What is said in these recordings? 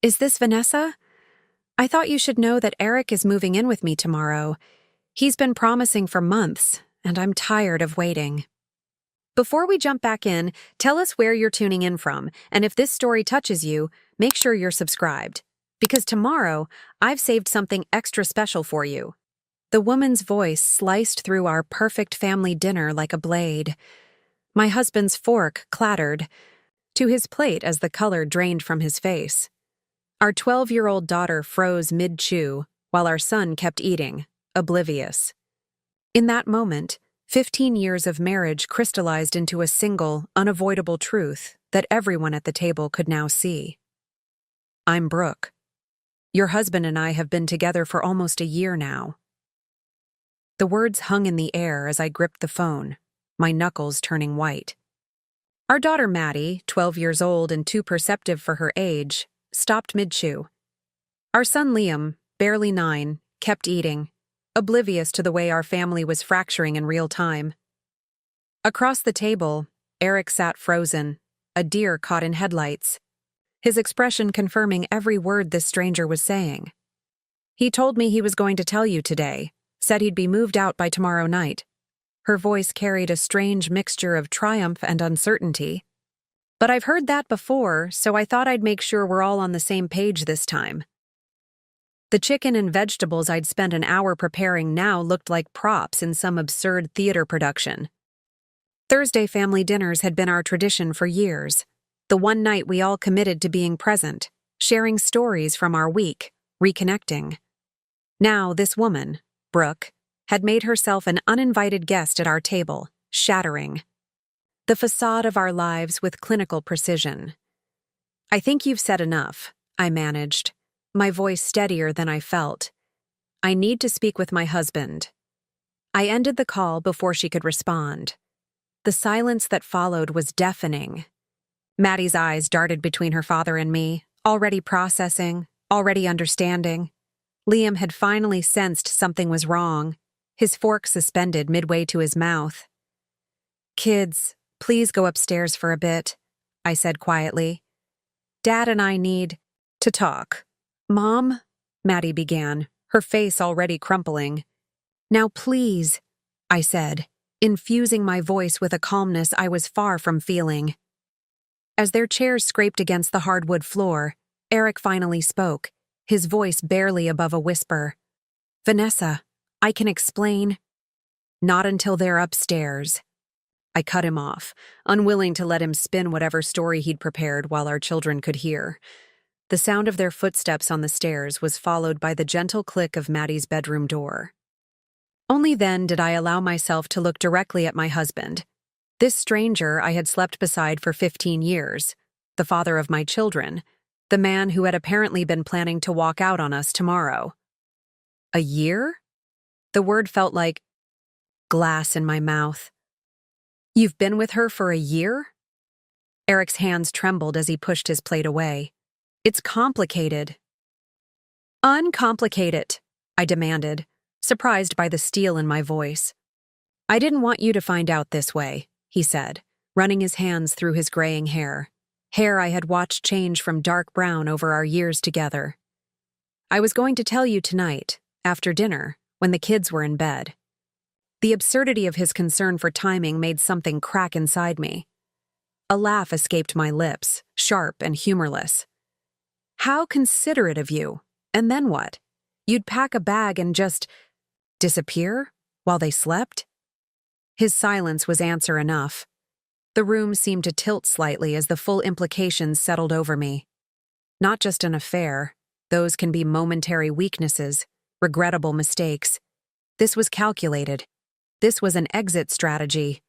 Is this Vanessa? I thought you should know that Eric is moving in with me tomorrow. He's been promising for months, and I'm tired of waiting. Before we jump back in, tell us where you're tuning in from, and if this story touches you, make sure you're subscribed. Because tomorrow, I've saved something extra special for you. The woman's voice sliced through our perfect family dinner like a blade. My husband's fork clattered to his plate as the color drained from his face. Our 12-year-old daughter froze mid-chew, while our son kept eating, oblivious. In that moment, 15 years of marriage crystallized into a single, unavoidable truth that everyone at the table could now see. I'm Brooke. Your husband and I have been together for almost a year now. The words hung in the air as I gripped the phone, my knuckles turning white. Our daughter Maddie, 12 years old and too perceptive for her age, stopped mid-chew. Our son Liam, barely 9, kept eating, oblivious to the way our family was fracturing in real time. Across the table, Eric sat frozen, a deer caught in headlights, his expression confirming every word this stranger was saying. He told me he was going to tell you today, said he'd be moved out by tomorrow night. Her voice carried a strange mixture of triumph and uncertainty. But I've heard that before, so I thought I'd make sure we're all on the same page this time. The chicken and vegetables I'd spent an hour preparing now looked like props in some absurd theater production. Thursday family dinners had been our tradition for years, the one night we all committed to being present, sharing stories from our week, reconnecting. Now this woman, Brooke, had made herself an uninvited guest at our table, shattering the facade of our lives with clinical precision. I think you've said enough, I managed, my voice steadier than I felt. I need to speak with my husband. I ended the call before she could respond. The silence that followed was deafening. Maddie's eyes darted between her father and me, already processing, already understanding. Liam had finally sensed something was wrong, his fork suspended midway to his mouth. "Kids, please go upstairs for a bit," I said quietly. "Dad and I need to talk." "Mom," Maddie began, her face already crumpling. "Now please," I said, infusing my voice with a calmness I was far from feeling. As their chairs scraped against the hardwood floor, Eric finally spoke, his voice barely above a whisper. "Vanessa, I can explain." "Not until they're upstairs." I cut him off, unwilling to let him spin whatever story he'd prepared while our children could hear. The sound of their footsteps on the stairs was followed by the gentle click of Maddie's bedroom door. Only then did I allow myself to look directly at my husband. This stranger I had slept beside for 15 years, the father of my children, the man who had apparently been planning to walk out on us tomorrow. A year? The word felt like glass in my mouth. "You've been with her for a year?" Eric's hands trembled as he pushed his plate away. "It's complicated." "Uncomplicate it," I demanded, surprised by the steel in my voice. "I didn't want you to find out this way," he said, running his hands through his graying hair I had watched change from dark brown over our years together. "I was going to tell you tonight, after dinner, when the kids were in bed." The absurdity of his concern for timing made something crack inside me. A laugh escaped my lips, sharp and humorless. "How considerate of you. And then what? You'd pack a bag and just disappear while they slept?" His silence was answer enough. The room seemed to tilt slightly as the full implications settled over me. Not just an affair. Those can be momentary weaknesses, regrettable mistakes. This was calculated. This was an exit strategy.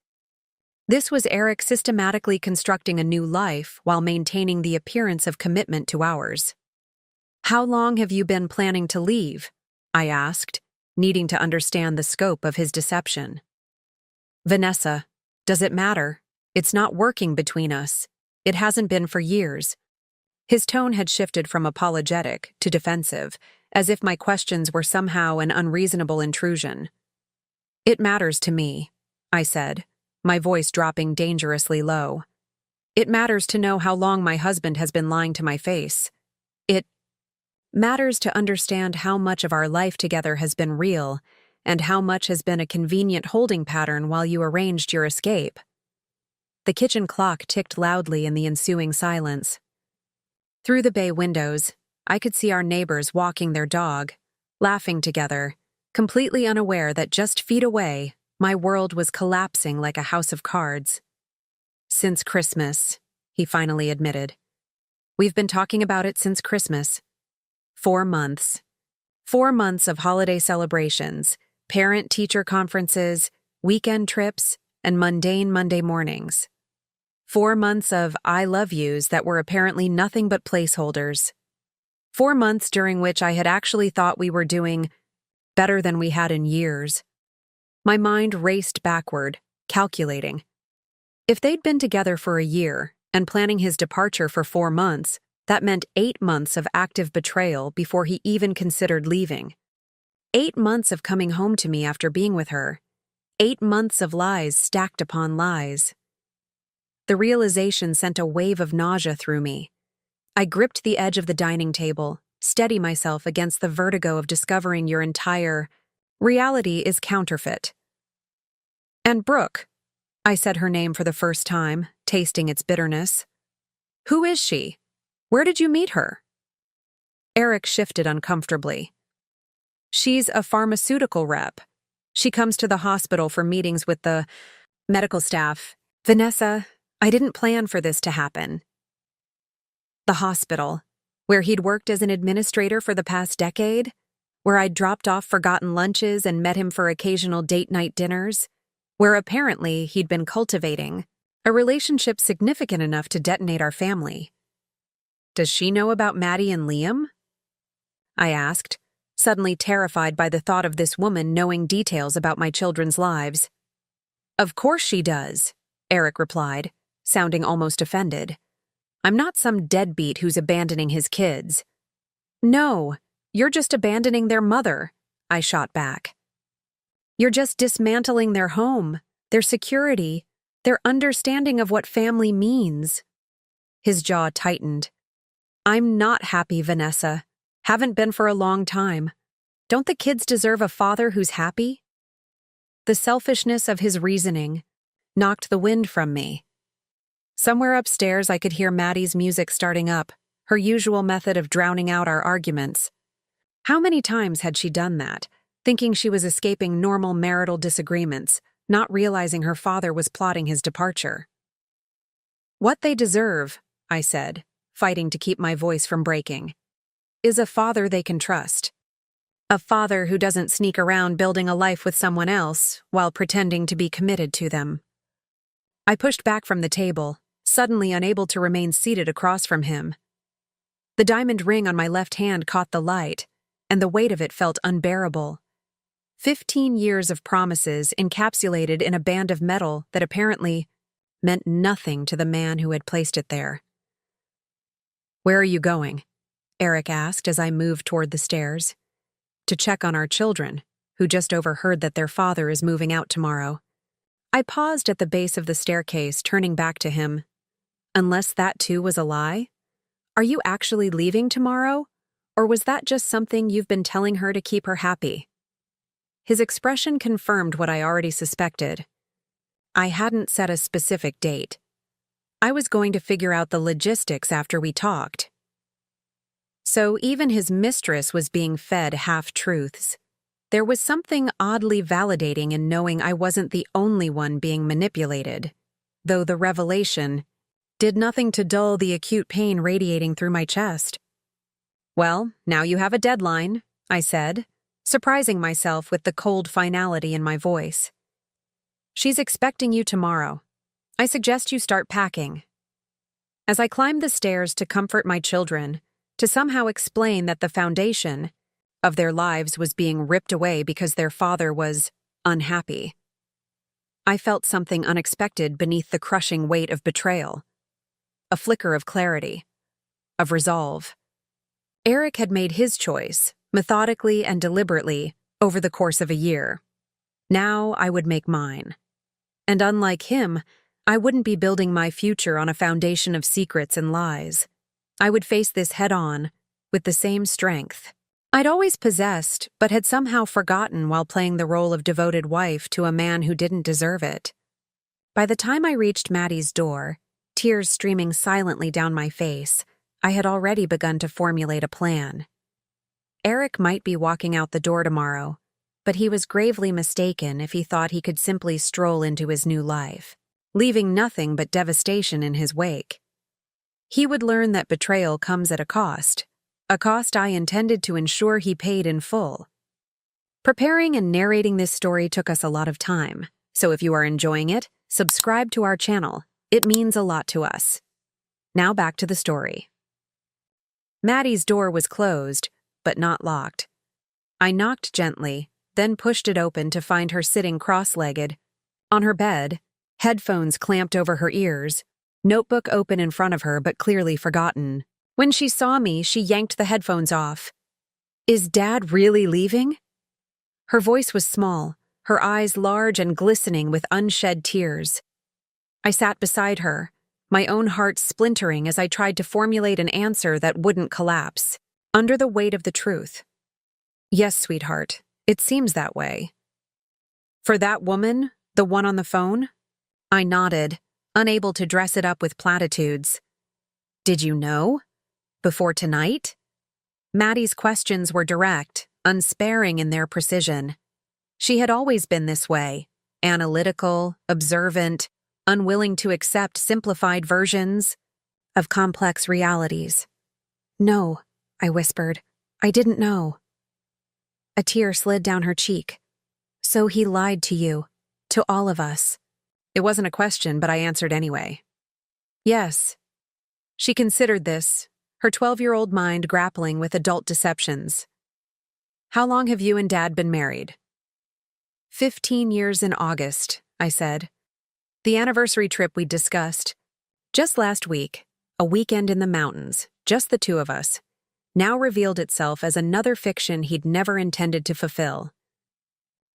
This was Eric systematically constructing a new life while maintaining the appearance of commitment to ours. "How long have you been planning to leave?" I asked, needing to understand the scope of his deception. "Vanessa, does it matter? It's not working between us. It hasn't been for years." His tone had shifted from apologetic to defensive, as if my questions were somehow an unreasonable intrusion. "It matters to me," I said, my voice dropping dangerously low. "It matters to know how long my husband has been lying to my face. It matters to understand how much of our life together has been real and how much has been a convenient holding pattern while you arranged your escape. The kitchen clock ticked loudly in the ensuing silence. Through the bay windows, I could see our neighbors walking their dog, laughing together, completely unaware that just feet away, my world was collapsing like a house of cards. "Since Christmas," he finally admitted. "We've been talking about it since Christmas. 4 months. 4 months of holiday celebrations, parent-teacher conferences, weekend trips, and mundane Monday mornings. 4 months of I love yous that were apparently nothing but placeholders. 4 months during which I had actually thought we were doing better than we had in years." My mind raced backward, calculating. If they'd been together for a year and planning his departure for 4 months, that meant 8 months of active betrayal before he even considered leaving. 8 months of coming home to me after being with her. 8 months of lies stacked upon lies. The realization sent a wave of nausea through me. I gripped the edge of the dining table, steady myself against the vertigo of discovering your entire reality is counterfeit. "And Brooke," I said her name for the first time, tasting its bitterness. "Who is she? Where did you meet her?" Eric shifted uncomfortably. "She's a pharmaceutical rep. She comes to the hospital for meetings with the medical staff. Vanessa, I didn't plan for this to happen." The hospital, where he'd worked as an administrator for the past decade, where I'd dropped off forgotten lunches and met him for occasional date night dinners, where apparently he'd been cultivating a relationship significant enough to detonate our family. "Does she know about Maddie and Liam?" I asked, suddenly terrified by the thought of this woman knowing details about my children's lives. "Of course she does," Eric replied, sounding almost offended. "I'm not some deadbeat who's abandoning his kids." "No, you're just abandoning their mother," I shot back. "You're just dismantling their home, their security, their understanding of what family means." His jaw tightened. "I'm not happy, Vanessa. Haven't been for a long time. Don't the kids deserve a father who's happy?" The selfishness of his reasoning knocked the wind from me. Somewhere upstairs I could hear Maddie's music starting up, her usual method of drowning out our arguments. How many times had she done that, thinking she was escaping normal marital disagreements, not realizing her father was plotting his departure? "What they deserve," I said, fighting to keep my voice from breaking, "is a father they can trust. A father who doesn't sneak around building a life with someone else while pretending to be committed to them." I pushed back from the table, suddenly unable to remain seated across from him. The diamond ring on my left hand caught the light, and the weight of it felt unbearable. 15 years of promises encapsulated in a band of metal that apparently meant nothing to the man who had placed it there. "Where are you going?" Eric asked as I moved toward the stairs. "To check on our children, who just overheard that their father is moving out tomorrow." I paused at the base of the staircase, turning back to him. "Unless that too was a lie? Are you actually leaving tomorrow? Or was that just something you've been telling her to keep her happy?" His expression confirmed what I already suspected. I hadn't set a specific date. I was going to figure out the logistics after we talked. So even his mistress was being fed half-truths. There was something oddly validating in knowing I wasn't the only one being manipulated, though the revelation did nothing to dull the acute pain radiating through my chest. "Well, now you have a deadline," I said, surprising myself with the cold finality in my voice. "She's expecting you tomorrow. I suggest you start packing." As I climbed the stairs to comfort my children, to somehow explain that the foundation of their lives was being ripped away because their father was unhappy, I felt something unexpected beneath the crushing weight of betrayal. A flicker of clarity, of resolve. Eric had made his choice, methodically and deliberately, over the course of a year. Now I would make mine. And unlike him, I wouldn't be building my future on a foundation of secrets and lies. I would face this head-on, with the same strength. I'd always possessed, but had somehow forgotten while playing the role of devoted wife to a man who didn't deserve it. By the time I reached Maddie's door, tears streaming silently down my face, I had already begun to formulate a plan. Eric might be walking out the door tomorrow, but he was gravely mistaken if he thought he could simply stroll into his new life, leaving nothing but devastation in his wake. He would learn that betrayal comes at a cost I intended to ensure he paid in full. Preparing and narrating this story took us a lot of time, so if you are enjoying it, subscribe to our channel. It means a lot to us. Now back to the story. Maddie's door was closed, but not locked. I knocked gently, then pushed it open to find her sitting cross-legged, on her bed, headphones clamped over her ears, notebook open in front of her but clearly forgotten. When she saw me, she yanked the headphones off. "Is Dad really leaving?" Her voice was small, her eyes large and glistening with unshed tears. I sat beside her, my own heart splintering as I tried to formulate an answer that wouldn't collapse, under the weight of the truth. "Yes, sweetheart, it seems that way." "For that woman, the one on the phone?" I nodded, unable to dress it up with platitudes. "Did you know? Before tonight?" Maddie's questions were direct, unsparing in their precision. She had always been this way, analytical, observant, unwilling to accept simplified versions of complex realities. "No," I whispered. "I didn't know." A tear slid down her cheek. "So he lied to you, to all of us." It wasn't a question, but I answered anyway. "Yes." She considered this, her 12-year-old mind grappling with adult deceptions. "How long have you and Dad been married?" 15 years in August, I said. The anniversary trip we'd discussed. Just last week, a weekend in the mountains, just the two of us, now revealed itself as another fiction he'd never intended to fulfill.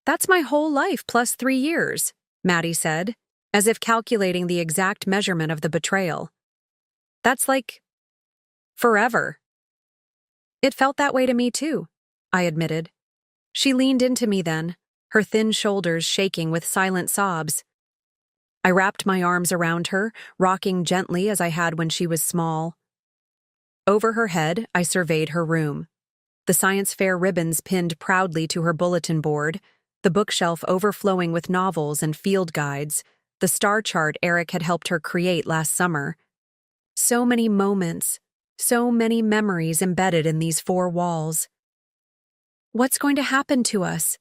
"That's my whole life plus 3 years, Maddie said, as if calculating the exact measurement of the betrayal. "That's like forever." "It felt that way to me too," I admitted. She leaned into me then, her thin shoulders shaking with silent sobs. I wrapped my arms around her, rocking gently as I had when she was small. Over her head, I surveyed her room. The science fair ribbons pinned proudly to her bulletin board, the bookshelf overflowing with novels and field guides, the star chart Eric had helped her create last summer. So many moments, so many memories embedded in these 4 walls. "What's going to happen to us?"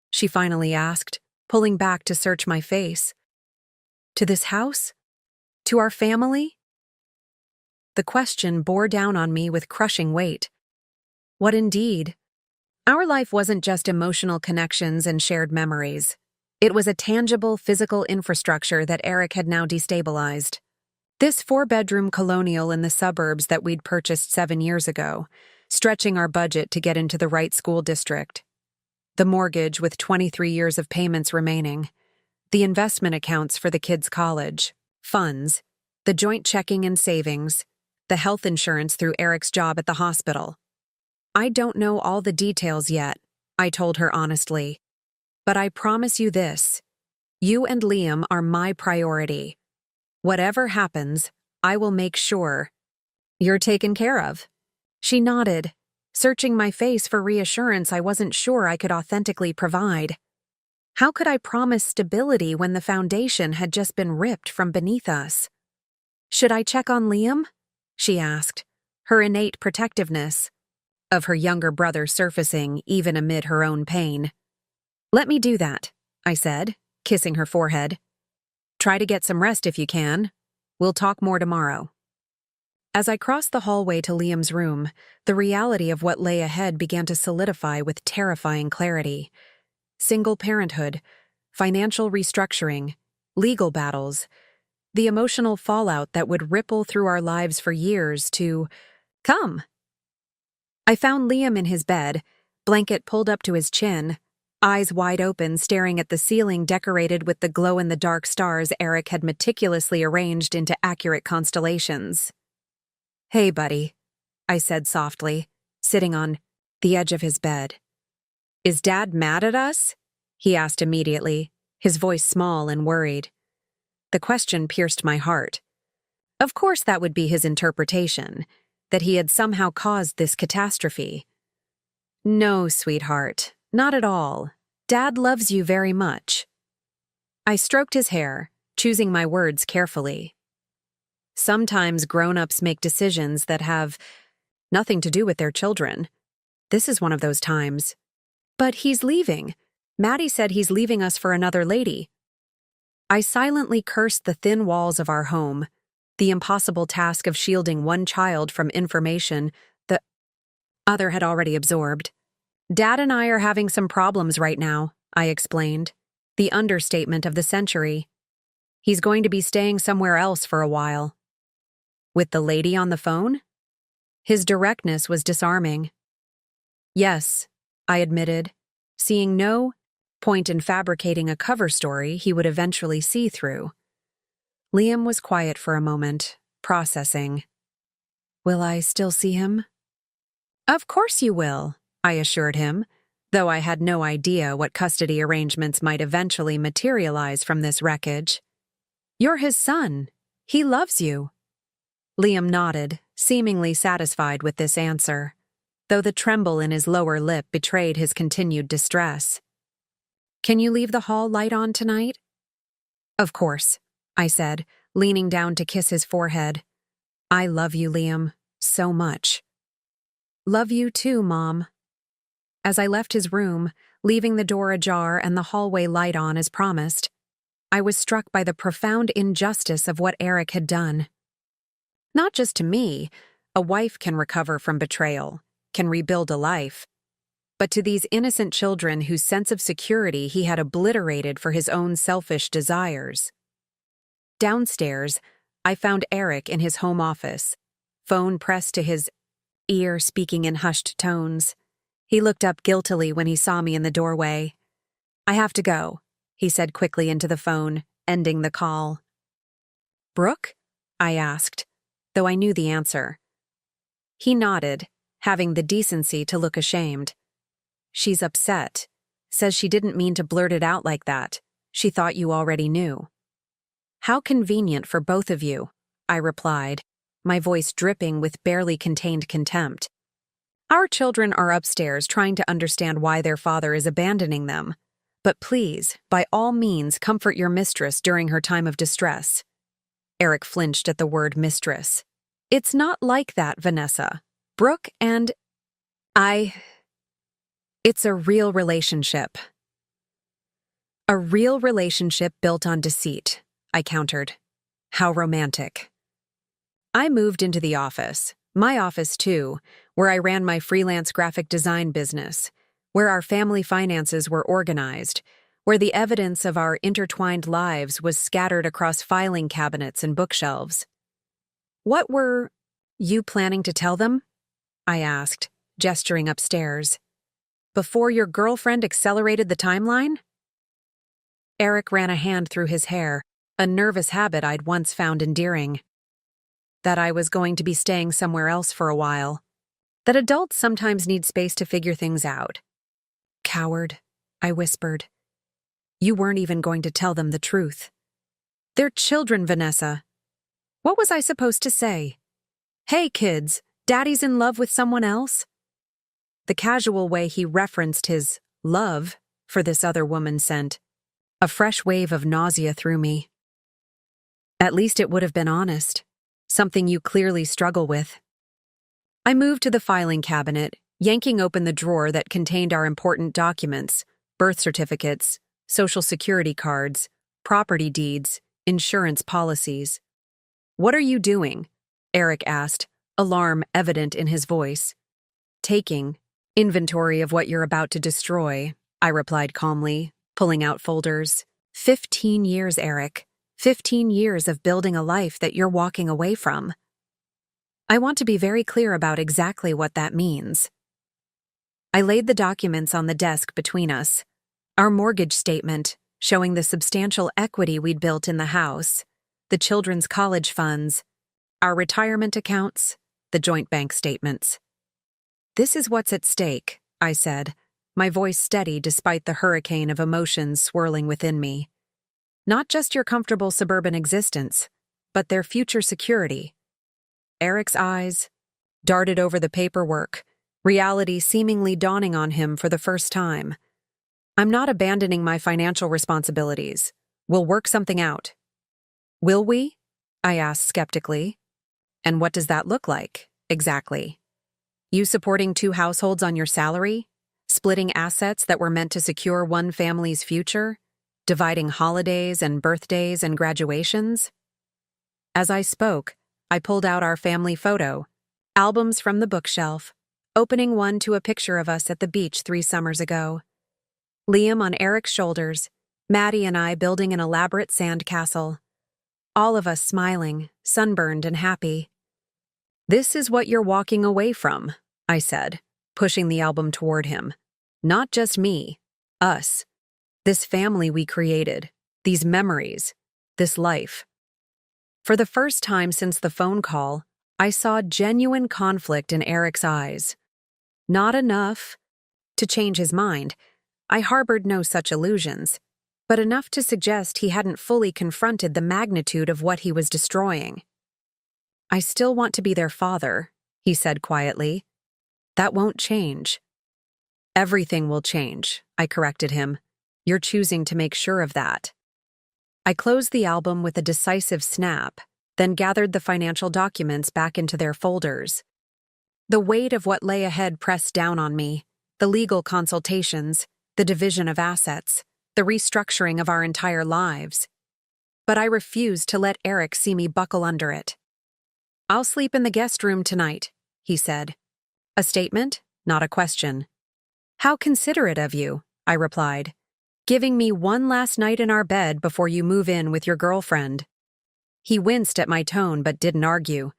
she finally asked, pulling back to search my face. "To this house? To our family?" The question bore down on me with crushing weight. What indeed? Our life wasn't just emotional connections and shared memories. It was a tangible physical infrastructure that Eric had now destabilized. This 4-bedroom colonial in the suburbs that we'd purchased 7 years ago, stretching our budget to get into the right school district. The mortgage with 23 years of payments remaining. The investment accounts for the kids' college. Funds. The joint checking and savings. The health insurance through Eric's job at the hospital. "I don't know all the details yet," I told her honestly. "But I promise you this. You and Liam are my priority. Whatever happens, I will make sure you're taken care of." She nodded, searching my face for reassurance I wasn't sure I could authentically provide. How could I promise stability when the foundation had just been ripped from beneath us? "Should I check on Liam?" she asked, her innate protectiveness of her younger brother surfacing even amid her own pain. "Let me do that," I said, kissing her forehead. "Try to get some rest if you can. We'll talk more tomorrow." As I crossed the hallway to Liam's room, the reality of what lay ahead began to solidify with terrifying clarity. Single parenthood, financial restructuring, legal battles, the emotional fallout that would ripple through our lives for years to come. I found Liam in his bed, blanket pulled up to his chin, eyes wide open staring at the ceiling decorated with the glow-in-the-dark stars Eric had meticulously arranged into accurate constellations. "Hey, buddy," I said softly, sitting on the edge of his bed. "Is Dad mad at us?" he asked immediately, his voice small and worried. The question pierced my heart. Of course that would be his interpretation, that he had somehow caused this catastrophe. "No, sweetheart, not at all. Dad loves you very much." I stroked his hair, choosing my words carefully. Sometimes grown-ups make decisions that have nothing to do with their children. This is one of those times. "But he's leaving. Maddie said he's leaving us for another lady." I silently cursed the thin walls of our home, the impossible task of shielding one child from information the other had already absorbed. "Dad and I are having some problems right now," I explained, the understatement of the century. "He's going to be staying somewhere else for a while." "With the lady on the phone?" His directness was disarming. "Yes," I admitted, seeing no point in fabricating a cover story he would eventually see through. Liam was quiet for a moment, processing. "Will I still see him?" "Of course you will," I assured him, though I had no idea what custody arrangements might eventually materialize from this wreckage. "You're his son. He loves you." Liam nodded, seemingly satisfied with this answer, though the tremble in his lower lip betrayed his continued distress. "Can you leave the hall light on tonight?" "Of course," I said, leaning down to kiss his forehead. "I love you, Liam, so much." "Love you too, Mom." As I left his room, leaving the door ajar and the hallway light on as promised, I was struck by the profound injustice of what Eric had done. Not just to me, a wife can recover from betrayal, can rebuild a life, but to these innocent children whose sense of security he had obliterated for his own selfish desires. Downstairs, I found Eric in his home office, phone pressed to his ear, speaking in hushed tones. He looked up guiltily when he saw me in the doorway. "I have to go," he said quickly into the phone, ending the call. "Brooke?" I asked, though I knew the answer. He nodded, having the decency to look ashamed. "She's upset. Says she didn't mean to blurt it out like that. She thought you already knew." "How convenient for both of you," I replied, my voice dripping with barely contained contempt. "Our children are upstairs trying to understand why their father is abandoning them. But please, by all means, comfort your mistress during her time of distress." Eric flinched at the word mistress. "It's not like that, Vanessa. Brooke and It's a real relationship." "A real relationship built on deceit," I countered. "How romantic." I moved into the office, my office too, where I ran my freelance graphic design business, where our family finances were organized, where the evidence of our intertwined lives was scattered across filing cabinets and bookshelves. "What were you planning to tell them?" I asked, gesturing upstairs. "Before your girlfriend accelerated the timeline?" Eric ran a hand through his hair, a nervous habit I'd once found endearing. "That I was going to be staying somewhere else for a while. That adults sometimes need space to figure things out." "Coward," I whispered. "You weren't even going to tell them the truth." "They're children, Vanessa." What was I supposed to say? "Hey, kids, Daddy's in love with someone else?" The casual way he referenced his love for this other woman sent a fresh wave of nausea through me. At least it would have been honest, something you clearly struggle with. I moved to the filing cabinet, yanking open the drawer that contained our important documents, birth certificates, social security cards, property deeds, insurance policies. "What are you doing?" Eric asked, alarm evident in his voice. "Taking inventory of what you're about to destroy," I replied calmly, pulling out folders. 15 years, Eric. 15 years of building a life that you're walking away from. I want to be very clear about exactly what that means. I laid the documents on the desk between us. Our mortgage statement, showing the substantial equity we'd built in the house, the children's college funds, our retirement accounts, the joint bank statements. This is what's at stake, I said, my voice steady despite the hurricane of emotions swirling within me. Not just your comfortable suburban existence, but their future security. Eric's eyes darted over the paperwork, reality seemingly dawning on him for the first time. I'm not abandoning my financial responsibilities. We'll work something out. Will we? I asked skeptically. And what does that look like, exactly? You supporting 2 households on your salary? Splitting assets that were meant to secure one family's future? Dividing holidays and birthdays and graduations? As I spoke, I pulled out our family photo, albums from the bookshelf, opening one to a picture of us at the beach 3 summers ago. Liam on Eric's shoulders, Maddie and I building an elaborate sand castle. All of us smiling, sunburned and happy. This is what you're walking away from, I said, pushing the album toward him. Not just me, us. This family we created, these memories, this life. For the first time since the phone call, I saw genuine conflict in Eric's eyes. Not enough to change his mind. I harbored no such illusions, but enough to suggest he hadn't fully confronted the magnitude of what he was destroying. I still want to be their father, he said quietly. That won't change. Everything will change, I corrected him. You're choosing to make sure of that. I closed the album with a decisive snap, then gathered the financial documents back into their folders. The weight of what lay ahead pressed down on me, the legal consultations, the division of assets, the restructuring of our entire lives. But I refused to let Eric see me buckle under it. I'll sleep in the guest room tonight, he said. A statement, not a question. How considerate of you, I replied. Giving me one last night in our bed before you move in with your girlfriend. He winced at my tone but didn't argue.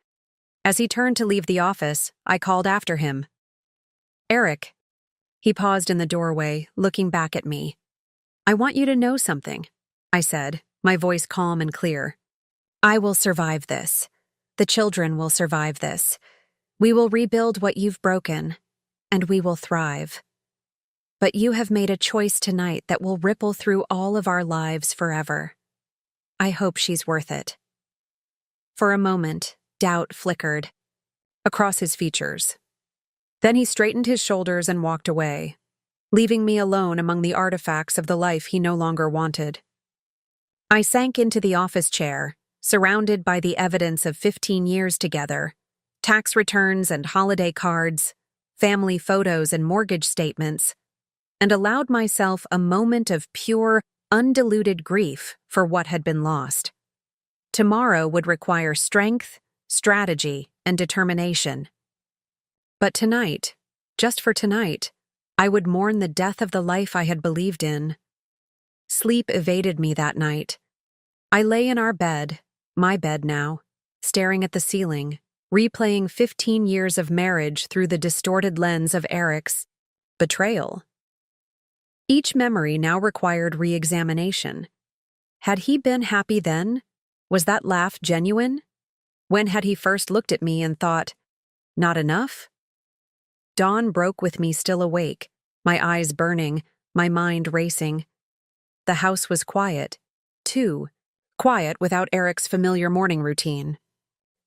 As he turned to leave the office, I called after him. Eric. He paused in the doorway, looking back at me. I want you to know something, I said, my voice calm and clear. I will survive this. The children will survive this. We will rebuild what you've broken, and we will thrive. But you have made a choice tonight that will ripple through all of our lives forever. I hope she's worth it. For a moment, doubt flickered across his features. Then he straightened his shoulders and walked away, leaving me alone among the artifacts of the life he no longer wanted. I sank into the office chair, surrounded by the evidence of 15 years together, tax returns and holiday cards, family photos and mortgage statements, and allowed myself a moment of pure, undiluted grief for what had been lost. Tomorrow would require strength, strategy, and determination. But tonight, just for tonight, I would mourn the death of the life I had believed in. Sleep evaded me that night. I lay in our bed, my bed now, staring at the ceiling, replaying 15 years of marriage through the distorted lens of Eric's betrayal. Each memory now required re-examination. Had he been happy then? Was that laugh genuine? When had he first looked at me and thought, not enough? Dawn broke with me still awake, my eyes burning, my mind racing. The house was quiet, too. Quiet without Eric's familiar morning routine.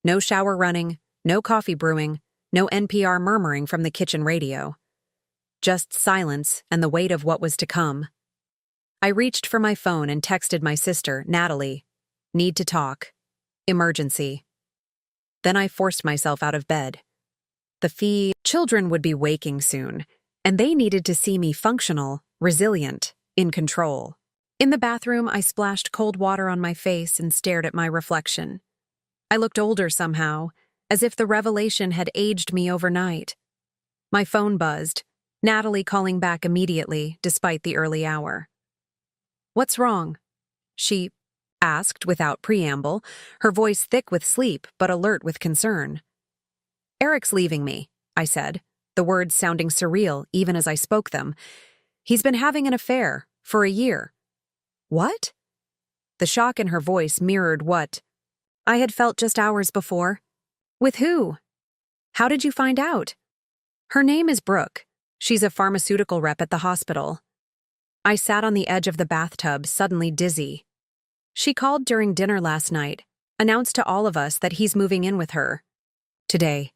No shower running, no coffee brewing, no NPR murmuring from the kitchen radio. Just silence and the weight of what was to come. I reached for my phone and texted my sister, Natalie. Need to talk. Emergency. Then I forced myself out of bed. The children would be waking soon, and they needed to see me functional, resilient, in control. In the bathroom, I splashed cold water on my face and stared at my reflection. I looked older somehow, as if the revelation had aged me overnight. My phone buzzed, Natalie calling back immediately, despite the early hour. What's wrong? She asked without preamble, her voice thick with sleep but alert with concern. Eric's leaving me, I said, the words sounding surreal even as I spoke them. He's been having an affair for a year. What? The shock in her voice mirrored what I had felt just hours before. With who? How did you find out? Her name is Brooke. She's a pharmaceutical rep at the hospital. I sat on the edge of the bathtub, suddenly dizzy. She called during dinner last night, announced to all of us that he's moving in with her. Today.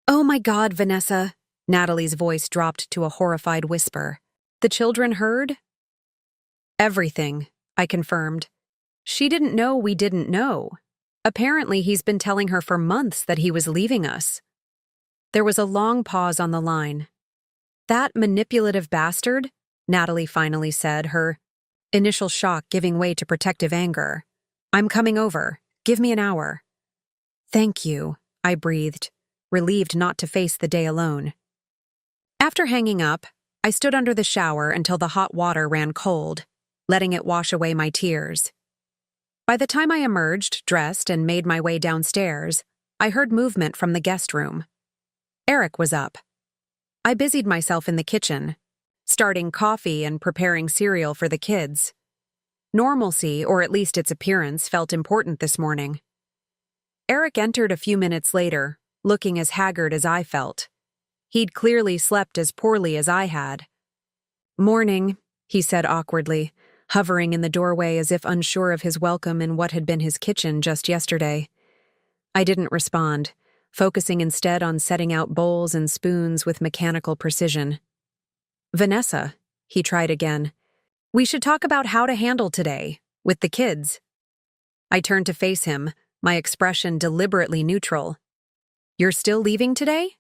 Oh my God, Vanessa. Natalie's voice dropped to a horrified whisper. The children heard? Everything, I confirmed. She didn't know we didn't know. Apparently, he's been telling her for months that he was leaving us. There was a long pause on the line. That manipulative bastard? Natalie finally said, her initial shock giving way to protective anger. I'm coming over. Give me an hour. Thank you, I breathed, relieved not to face the day alone. After hanging up, I stood under the shower until the hot water ran cold, letting it wash away my tears. By the time I emerged, dressed, and made my way downstairs, I heard movement from the guest room. Eric was up. I busied myself in the kitchen, starting coffee and preparing cereal for the kids. Normalcy, or at least its appearance, felt important this morning. Eric entered a few minutes later, looking as haggard as I felt. He'd clearly slept as poorly as I had. Morning, he said awkwardly, hovering in the doorway as if unsure of his welcome in what had been his kitchen just yesterday. I didn't respond, focusing instead on setting out bowls and spoons with mechanical precision. Vanessa, he tried again. We should talk about how to handle today, with the kids. I turned to face him, my expression deliberately neutral. You're still leaving today?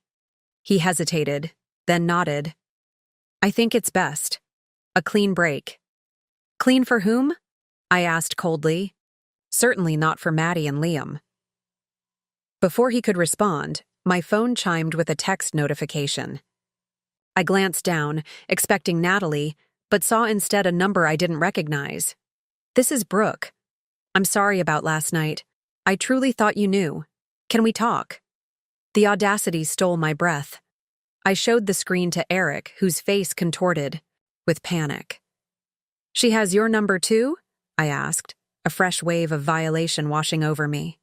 He hesitated, then nodded. I think it's best. A clean break. Clean for whom? I asked coldly. Certainly not for Maddie and Liam. Before he could respond, my phone chimed with a text notification. I glanced down, expecting Natalie, but saw instead a number I didn't recognize. This is Brooke. I'm sorry about last night. I truly thought you knew. Can we talk? The audacity stole my breath. I showed the screen to Eric, whose face contorted with panic. She has your number too? I asked, a fresh wave of violation washing over me.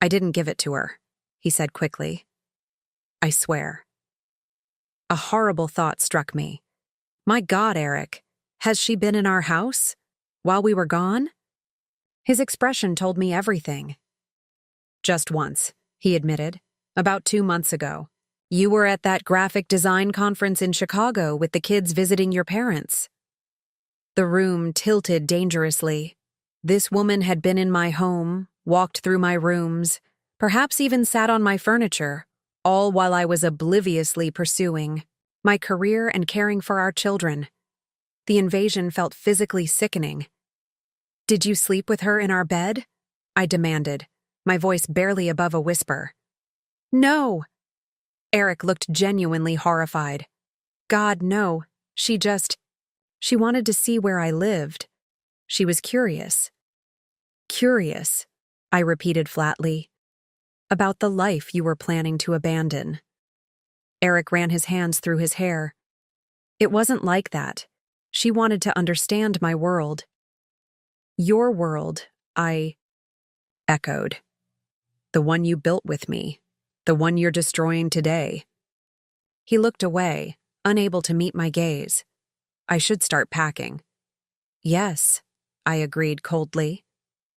I didn't give it to her, he said quickly. I swear. A horrible thought struck me. My God, Eric, has she been in our house? While we were gone? His expression told me everything. Just once, he admitted, about 2 months ago. You were at that graphic design conference in Chicago with the kids visiting your parents. The room tilted dangerously. This woman had been in my home, walked through my rooms, perhaps even sat on my furniture, all while I was obliviously pursuing my career and caring for our children. The invasion felt physically sickening. Did you sleep with her in our bed? I demanded, my voice barely above a whisper. No. Eric looked genuinely horrified. God, no. She wanted to see where I lived. She was curious. Curious, I repeated flatly. About the life you were planning to abandon. Eric ran his hands through his hair. It wasn't like that. She wanted to understand my world. Your world, I echoed. The one you built with me. The one you're destroying today. He looked away, unable to meet my gaze. I should start packing. Yes, I agreed coldly.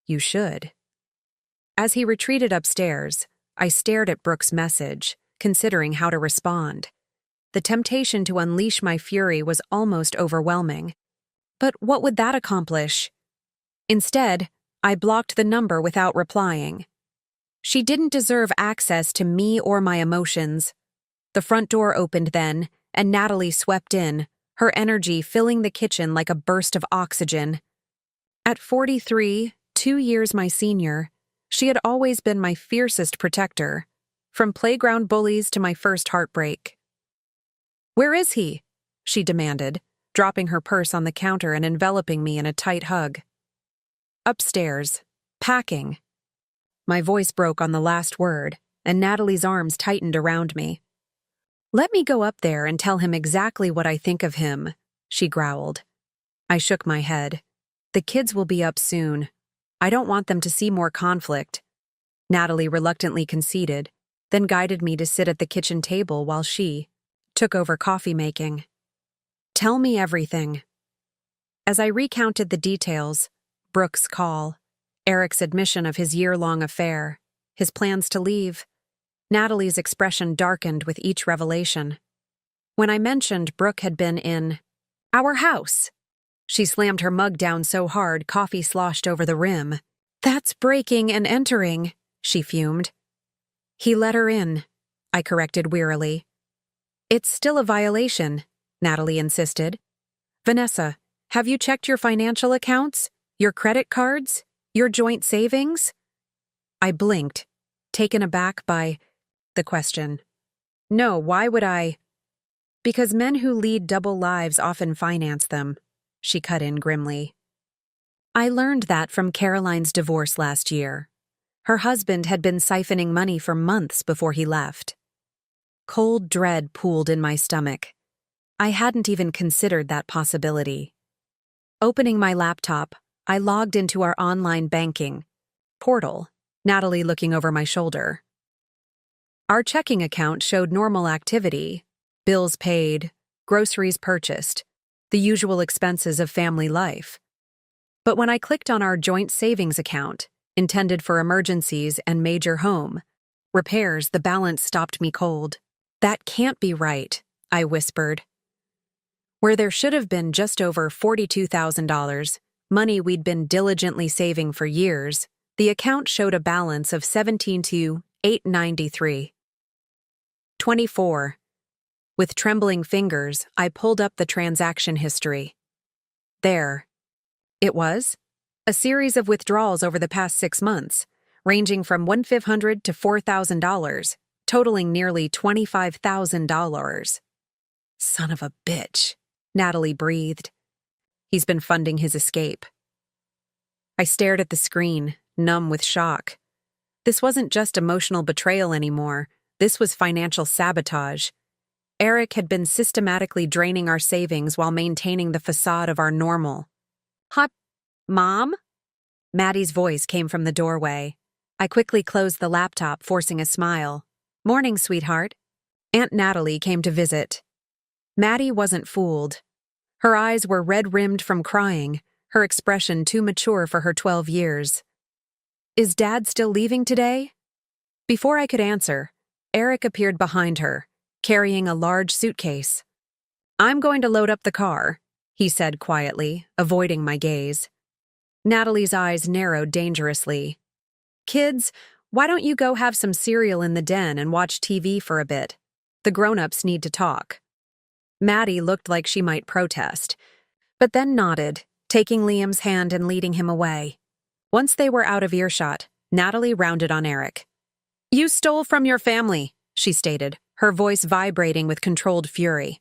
You should. As he retreated upstairs, I stared at Brooke's message, considering how to respond. The temptation to unleash my fury was almost overwhelming. But what would that accomplish? Instead, I blocked the number without replying. She didn't deserve access to me or my emotions. The front door opened then, and Natalie swept in, her energy filling the kitchen like a burst of oxygen. At 43, 2 years my senior, she had always been my fiercest protector, from playground bullies to my first heartbreak. Where is he? She demanded, dropping her purse on the counter and enveloping me in a tight hug. Upstairs, packing. My voice broke on the last word, and Natalie's arms tightened around me. Let me go up there and tell him exactly what I think of him, she growled. I shook my head. The kids will be up soon. I don't want them to see more conflict. Natalie reluctantly conceded, then guided me to sit at the kitchen table while she took over coffee making. Tell me everything. As I recounted the details, Brooke's call, Eric's admission of his year-long affair, his plans to leave, Natalie's expression darkened with each revelation. When I mentioned Brooke had been in our house, she slammed her mug down so hard coffee sloshed over the rim. That's breaking and entering, she fumed. He let her in, I corrected wearily. It's still a violation, Natalie insisted. Vanessa, have you checked your financial accounts, your credit cards, your joint savings? I blinked, taken aback by the question. No, why would I? Because men who lead double lives often finance them, she cut in grimly. I learned that from Caroline's divorce last year. Her husband had been siphoning money for months before he left. Cold dread pooled in my stomach. I hadn't even considered that possibility. Opening my laptop, I logged into our online banking portal, Natalie looking over my shoulder. Our checking account showed normal activity, bills paid, groceries purchased, the usual expenses of family life. But when I clicked on our joint savings account, intended for emergencies and major home repairs, the balance stopped me cold. That can't be right, I whispered. Where there should have been just over $42,000, money we'd been diligently saving for years, the account showed a balance of $17,893.24. With trembling fingers, I pulled up the transaction history. There. It was. A series of withdrawals over the past 6 months, ranging from $1,500 to $4,000, totaling nearly $25,000. Son of a bitch, Natalie breathed. He's been funding his escape. I stared at the screen, numb with shock. This wasn't just emotional betrayal anymore. This was financial sabotage. Eric had been systematically draining our savings while maintaining the facade of our normal. Huh, Mom? Maddie's voice came from the doorway. I quickly closed the laptop, forcing a smile. Morning, sweetheart. Aunt Natalie came to visit. Maddie wasn't fooled. Her eyes were red-rimmed from crying, her expression too mature for her 12 years. Is Dad still leaving today? Before I could answer, Eric appeared behind her, carrying a large suitcase. I'm going to load up the car, he said quietly, avoiding my gaze. Natalie's eyes narrowed dangerously. Kids, why don't you go have some cereal in the den and watch TV for a bit? The grown-ups need to talk. Maddie looked like she might protest, but then nodded, taking Liam's hand and leading him away. Once they were out of earshot, Natalie rounded on Eric. You stole from your family, she stated, her voice vibrating with controlled fury.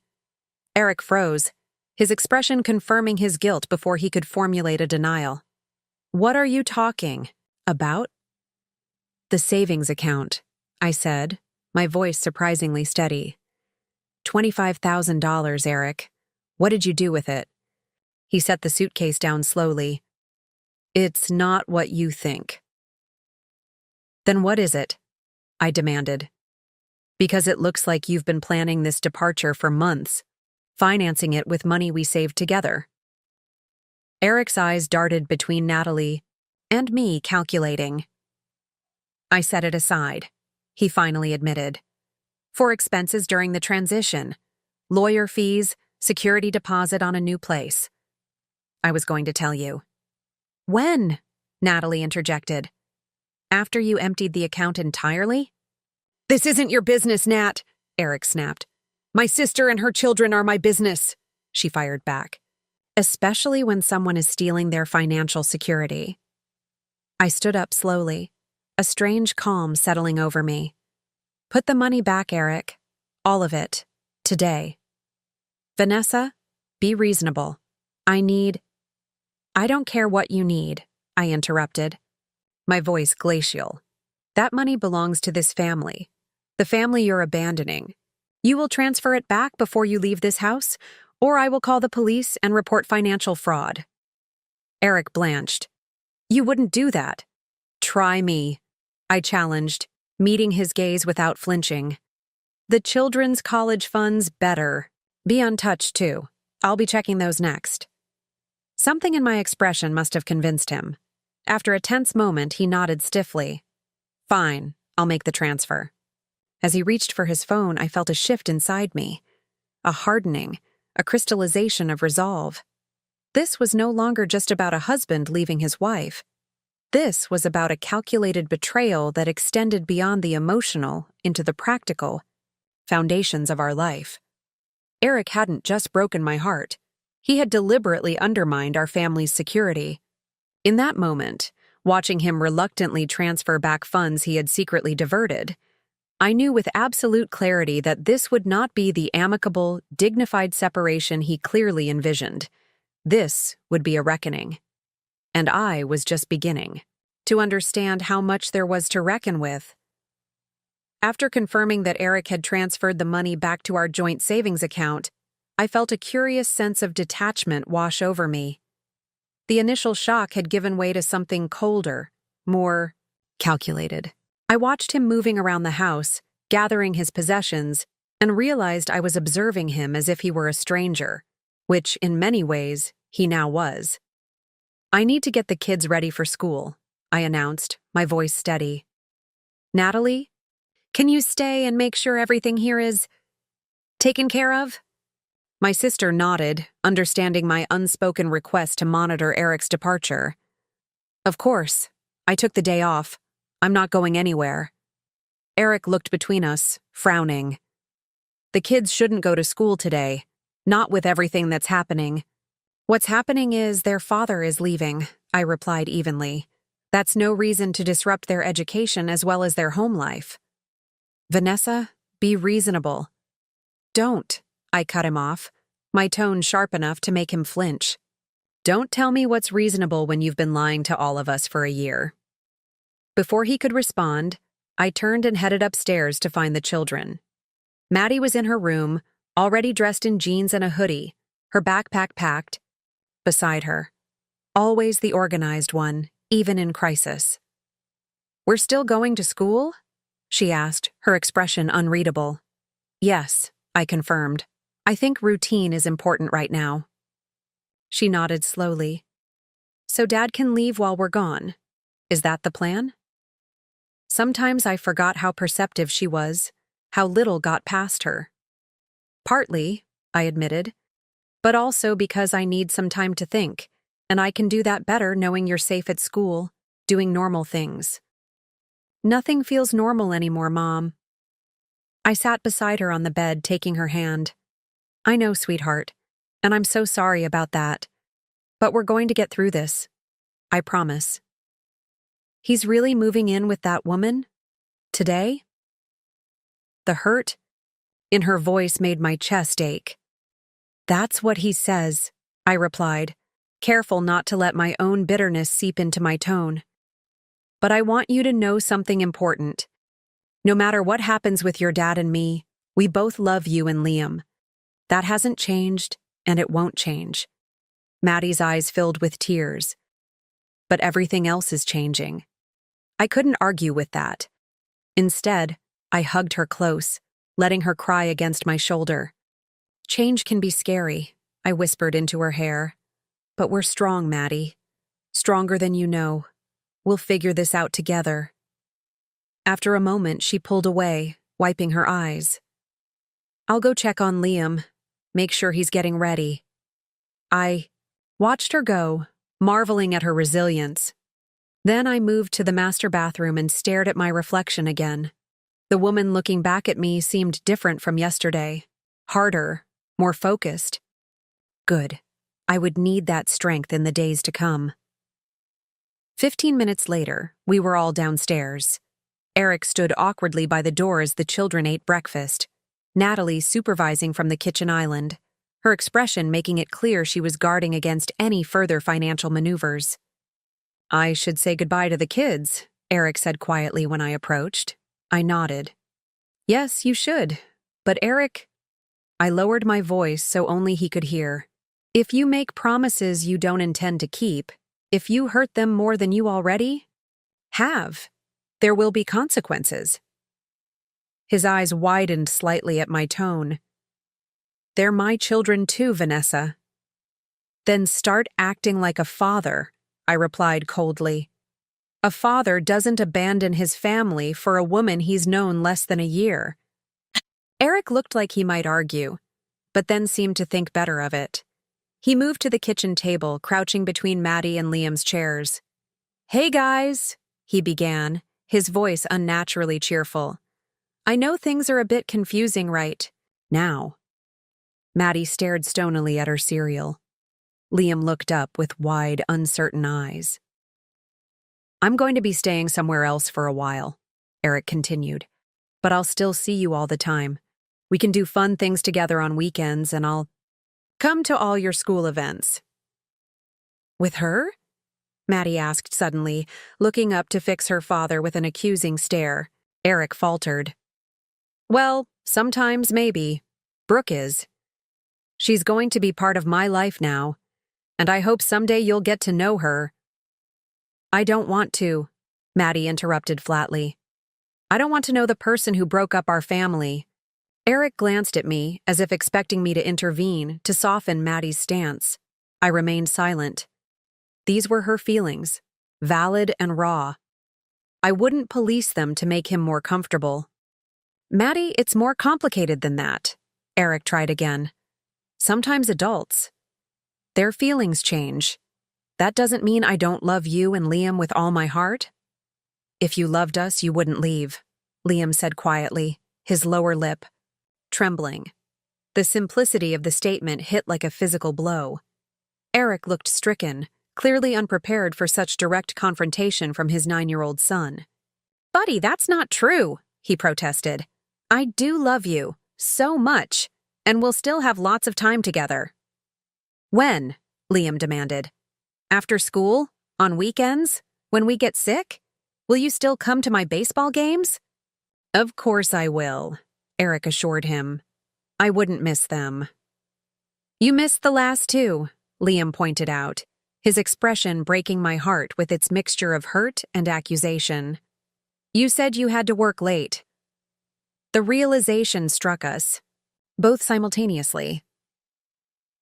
Eric froze, his expression confirming his guilt before he could formulate a denial. What are you talking about? The savings account, I said, my voice surprisingly steady. $25,000, Eric. What did you do with it? He set the suitcase down slowly. It's not what you think. Then what is it? I demanded. Because it looks like you've been planning this departure for months, financing it with money we saved together. Eric's eyes darted between Natalie and me, calculating. I set it aside, he finally admitted. For expenses during the transition, lawyer fees, security deposit on a new place. I was going to tell you. When? Natalie interjected. After you emptied the account entirely? This isn't your business, Nat, Eric snapped. My sister and her children are my business, she fired back. Especially when someone is stealing their financial security. I stood up slowly, a strange calm settling over me. Put the money back, Eric. All of it. Today. Vanessa, be reasonable. I don't care what you need, I interrupted. My voice glacial. That money belongs to this family. The family you're abandoning. You will transfer it back before you leave this house, or I will call the police and report financial fraud. Eric blanched. You wouldn't do that. Try me, I challenged, meeting his gaze without flinching. The children's college funds better be untouched, too. I'll be checking those next. Something in my expression must have convinced him. After a tense moment, he nodded stiffly. Fine, I'll make the transfer. As he reached for his phone, I felt a shift inside me. A hardening, a crystallization of resolve. This was no longer just about a husband leaving his wife. This was about a calculated betrayal that extended beyond the emotional into the practical foundations of our life. Eric hadn't just broken my heart. He had deliberately undermined our family's security. In that moment, watching him reluctantly transfer back funds he had secretly diverted, I knew with absolute clarity that this would not be the amicable, dignified separation he clearly envisioned. This would be a reckoning. And I was just beginning to understand how much there was to reckon with. After confirming that Eric had transferred the money back to our joint savings account, I felt a curious sense of detachment wash over me. The initial shock had given way to something colder, more calculated. I watched him moving around the house, gathering his possessions, and realized I was observing him as if he were a stranger, which, in many ways, he now was. I need to get the kids ready for school, I announced, my voice steady. Natalie, can you stay and make sure everything here is taken care of? My sister nodded, understanding my unspoken request to monitor Eric's departure. Of course. I took the day off. I'm not going anywhere. Eric looked between us, frowning. The kids shouldn't go to school today, not with everything that's happening. What's happening is their father is leaving, I replied evenly. That's no reason to disrupt their education as well as their home life. Vanessa, be reasonable. Don't, I cut him off, my tone sharp enough to make him flinch. Don't tell me what's reasonable when you've been lying to all of us for a year. Before he could respond, I turned and headed upstairs to find the children. Maddie was in her room, already dressed in jeans and a hoodie, her backpack packed. Beside her, always the organized one, even in crisis. We're still going to school? She asked, her expression unreadable. Yes, I confirmed. I think routine is important right now. She nodded slowly. So Dad can leave while we're gone. Is that the plan? Sometimes I forgot how perceptive she was, how little got past her. Partly, I admitted, but also because I need some time to think, and I can do that better knowing you're safe at school, doing normal things. Nothing feels normal anymore, Mom. I sat beside her on the bed, taking her hand. I know, sweetheart, and I'm so sorry about that. But we're going to get through this. I promise. He's really moving in with that woman? Today? The hurt in her voice made my chest ache. That's what he says, I replied, careful not to let my own bitterness seep into my tone. But I want you to know something important. No matter what happens with your dad and me, we both love you and Liam. That hasn't changed, and it won't change. Maddie's eyes filled with tears. But everything else is changing. I couldn't argue with that. Instead, I hugged her close, letting her cry against my shoulder. Change can be scary, I whispered into her hair. But we're strong, Maddie. Stronger than you know. We'll figure this out together. After a moment, she pulled away, wiping her eyes. I'll go check on Liam, make sure he's getting ready. I watched her go, marveling at her resilience. Then I moved to the master bathroom and stared at my reflection again. The woman looking back at me seemed different from yesterday, harder, more focused. Good. I would need that strength in the days to come. 15 minutes later, we were all downstairs. Eric stood awkwardly by the door as the children ate breakfast, Natalie supervising from the kitchen island, her expression making it clear she was guarding against any further financial maneuvers. I should say goodbye to the kids, Eric said quietly when I approached. I nodded. Yes, you should. But Eric... I lowered my voice so only he could hear. If you make promises you don't intend to keep, if you hurt them more than you already have, there will be consequences. His eyes widened slightly at my tone. They're my children too, Vanessa. Then start acting like a father, I replied coldly. A father doesn't abandon his family for a woman he's known less than a year. Eric looked like he might argue, but then seemed to think better of it. He moved to the kitchen table, crouching between Maddie and Liam's chairs. "Hey guys," he began, his voice unnaturally cheerful. "I know things are a bit confusing right now." Maddie stared stonily at her cereal. Liam looked up with wide, uncertain eyes. "I'm going to be staying somewhere else for a while," Eric continued, "but I'll still see you all the time. We can do fun things together on weekends, and I'll come to all your school events." "With her?" Maddie asked suddenly, looking up to fix her father with an accusing stare. Eric faltered. "Well, sometimes maybe. Brooke is. She's going to be part of my life now, and I hope someday you'll get to know her." "I don't want to," Maddie interrupted flatly. "I don't want to know the person who broke up our family." Eric glanced at me, as if expecting me to intervene, to soften Maddie's stance. I remained silent. These were her feelings, valid and raw. I wouldn't police them to make him more comfortable. "Maddie, it's more complicated than that," Eric tried again. "Sometimes adults, their feelings change. That doesn't mean I don't love you and Liam with all my heart." "If you loved us, you wouldn't leave," Liam said quietly, his lower lip trembling. The simplicity of the statement hit like a physical blow. Eric looked stricken, clearly unprepared for such direct confrontation from his 9-year-old son. "Buddy, that's not true," he protested. "I do love you, so much, and we'll still have lots of time together." "When?" Liam demanded. "After school? On weekends? When we get sick? Will you still come to my baseball games?" "Of course I will," Eric assured him. "I wouldn't miss them." "You missed the last two," Liam pointed out, his expression breaking my heart with its mixture of hurt and accusation. "You said you had to work late." The realization struck us, both simultaneously.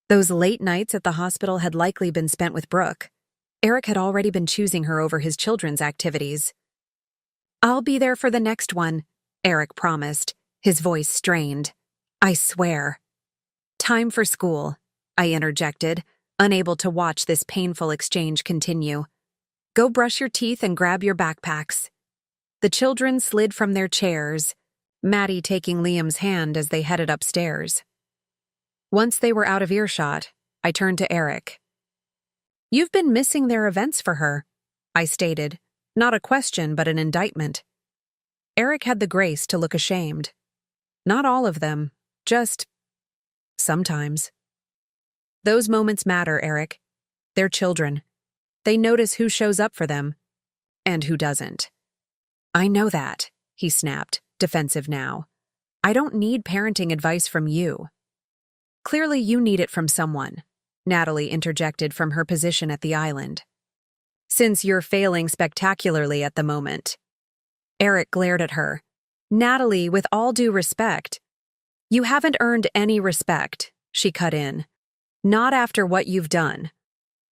Those late nights at the hospital had likely been spent with Brooke. Eric had already been choosing her over his children's activities. "I'll be there for the next one," Eric promised, his voice strained. "I swear." "Time for school," I interjected, unable to watch this painful exchange continue. "Go brush your teeth and grab your backpacks." The children slid from their chairs, Maddie taking Liam's hand as they headed upstairs. Once they were out of earshot, I turned to Eric. "You've been missing their events for her," I stated, not a question but an indictment. Eric had the grace to look ashamed. "Not all of them, just sometimes." "Those moments matter, Eric. They're children. They notice who shows up for them, and who doesn't." "I know that," he snapped, defensive now. "I don't need parenting advice from you." "Clearly you need it from someone," Natalie interjected from her position at the island. "Since you're failing spectacularly at the moment." Eric glared at her. "Natalie, with all due respect." "You haven't earned any respect," she cut in. "Not after what you've done."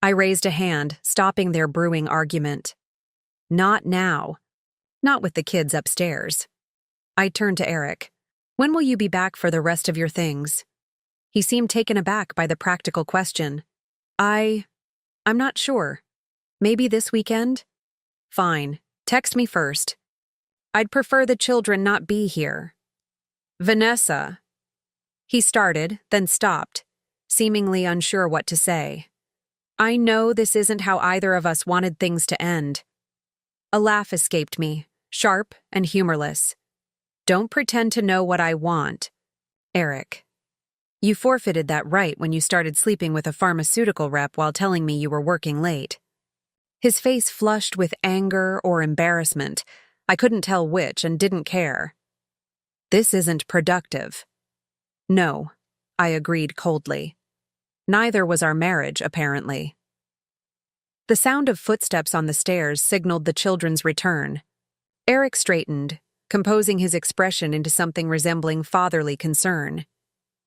I raised a hand, stopping their brewing argument. "Not now. Not with the kids upstairs." I turned to Eric. "When will you be back for the rest of your things?" He seemed taken aback by the practical question. I'm not sure. Maybe this weekend?" "Fine. Text me first. I'd prefer the children not be here." "Vanessa." He started, then stopped, seemingly unsure what to say. "I know this isn't how either of us wanted things to end." A laugh escaped me, sharp and humorless. "Don't pretend to know what I want." "Eric, you forfeited that right when you started sleeping with a pharmaceutical rep while telling me you were working late." His face flushed with anger or embarrassment. I couldn't tell which and didn't care. "This isn't productive." "No," I agreed coldly. Neither was our marriage, apparently. The sound of footsteps on the stairs signaled the children's return. Eric straightened, composing his expression into something resembling fatherly concern.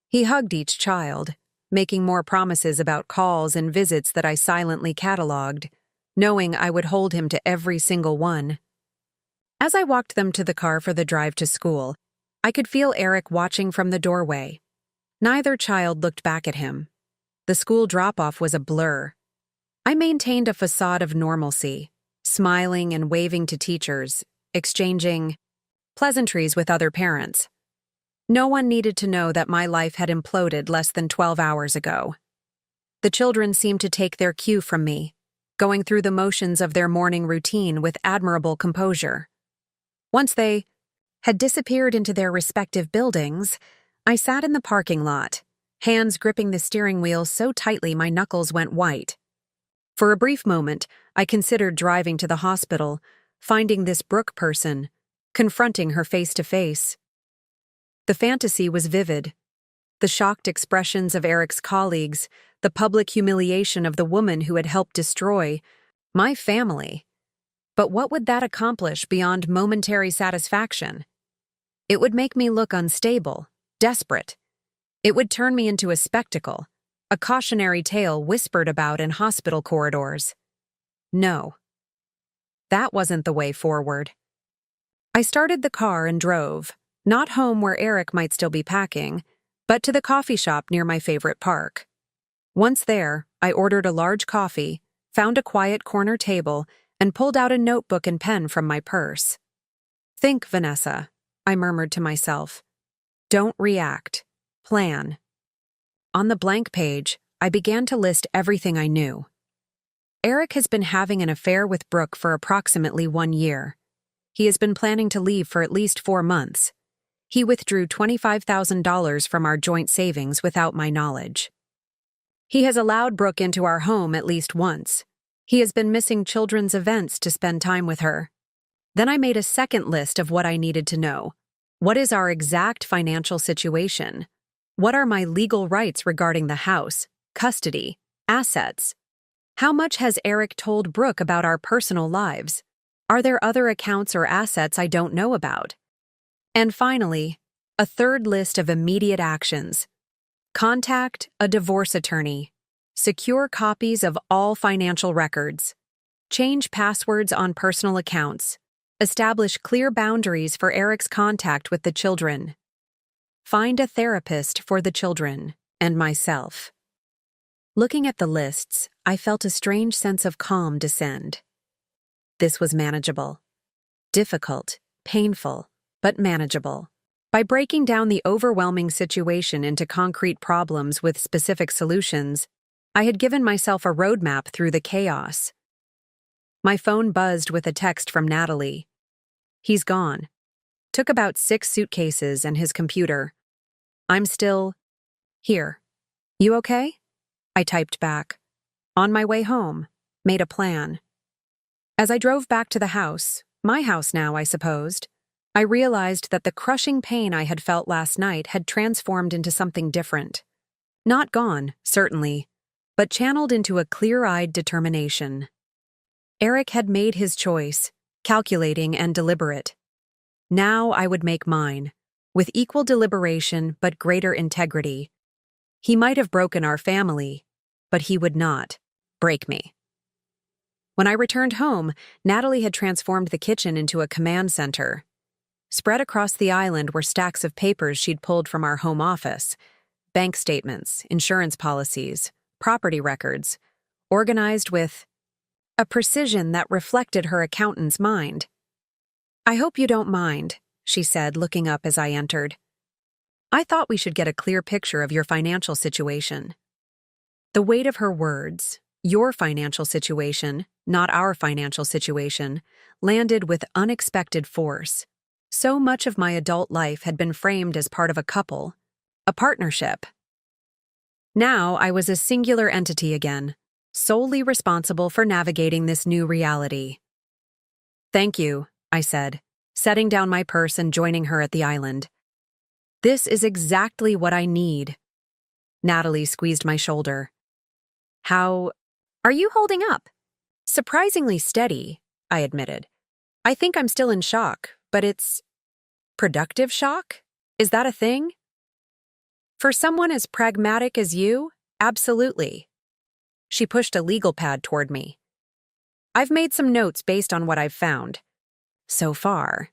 He hugged each child, making more promises about calls and visits that I silently catalogued, knowing I would hold him to every single one. As I walked them to the car for the drive to school, I could feel Eric watching from the doorway. Neither child looked back at him. The school drop-off was a blur. I maintained a facade of normalcy, smiling and waving to teachers, exchanging pleasantries with other parents. No one needed to know that my life had imploded less than 12 hours ago. The children seemed to take their cue from me, going through the motions of their morning routine with admirable composure. Once they had disappeared into their respective buildings, I sat in the parking lot, hands gripping the steering wheel so tightly my knuckles went white. For a brief moment, I considered driving to the hospital, finding this Brooke person, confronting her face to face. The fantasy was vivid. The shocked expressions of Eric's colleagues, the public humiliation of the woman who had helped destroy my family. But what would that accomplish beyond momentary satisfaction? It would make me look unstable, desperate. It would turn me into a spectacle, a cautionary tale whispered about in hospital corridors. No. That wasn't the way forward. I started the car and drove, not home where Eric might still be packing, but to the coffee shop near my favorite park. Once there, I ordered a large coffee, found a quiet corner table, and pulled out a notebook and pen from my purse. Think, Vanessa, I murmured to myself. Don't react. Plan. On the blank page, I began to list everything I knew. Eric has been having an affair with Brooke for approximately 1 year. He has been planning to leave for at least 4 months. He withdrew $25,000 from our joint savings without my knowledge. He has allowed Brooke into our home at least once. He has been missing children's events to spend time with her. Then I made a second list of what I needed to know. What is our exact financial situation? What are my legal rights regarding the house, custody, assets? How much has Eric told Brooke about our personal lives? Are there other accounts or assets I don't know about? And finally, a third list of immediate actions. Contact a divorce attorney. Secure copies of all financial records. Change passwords on personal accounts. Establish clear boundaries for Eric's contact with the children. Find a therapist for the children and myself. Looking at the lists, I felt a strange sense of calm descend. This was manageable. Difficult, painful, but manageable. By breaking down the overwhelming situation into concrete problems with specific solutions, I had given myself a roadmap through the chaos. My phone buzzed with a text from Natalie. He's gone. Took about 6 suitcases and his computer. I'm still here. You okay? I typed back. On my way home. Made a plan. As I drove back to the house, my house now, I supposed, I realized that the crushing pain I had felt last night had transformed into something different. Not gone, certainly, but channeled into a clear-eyed determination. Eric had made his choice, calculating and deliberate. Now I would make mine, with equal deliberation but greater integrity. He might have broken our family, but he would not break me. When I returned home, Natalie had transformed the kitchen into a command center. Spread across the island were stacks of papers she'd pulled from our home office, bank statements, insurance policies, property records, organized with a precision that reflected her accountant's mind. I hope you don't mind, she said, looking up as I entered. I thought we should get a clear picture of your financial situation. The weight of her words, your financial situation, not our financial situation, landed with unexpected force. So much of my adult life had been framed as part of a couple, a partnership. Now I was a singular entity again, solely responsible for navigating this new reality. Thank you, I said, setting down my purse and joining her at the island. This is exactly what I need. Natalie squeezed my shoulder. How are you holding up? Surprisingly steady, I admitted. I think I'm still in shock, but it's Productive shock? Is that a thing? For someone as pragmatic as you, absolutely. She pushed a legal pad toward me. I've made some notes based on what I've found. So far.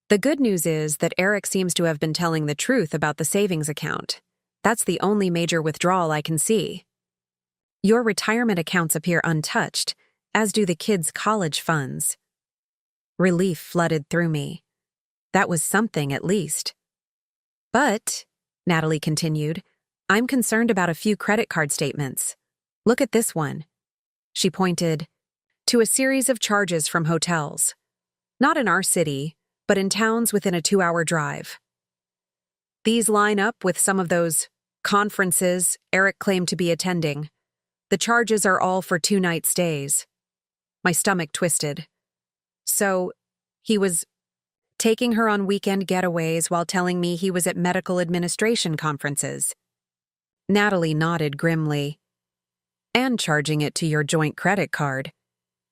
The good news is that Eric seems to have been telling the truth about the savings account. That's the only major withdrawal I can see. Your retirement accounts appear untouched, as do the kids' college funds. Relief flooded through me. That was something, at least. But, Natalie continued, I'm concerned about a few credit card statements. Look at this one. She pointed to a series of charges from hotels. Not in our city, but in towns within a 2-hour drive. These line up with some of those conferences Eric claimed to be attending. The charges are all for 2-night stays. My stomach twisted. So, he was taking her on weekend getaways while telling me he was at medical administration conferences. Natalie nodded grimly. And charging it to your joint credit card.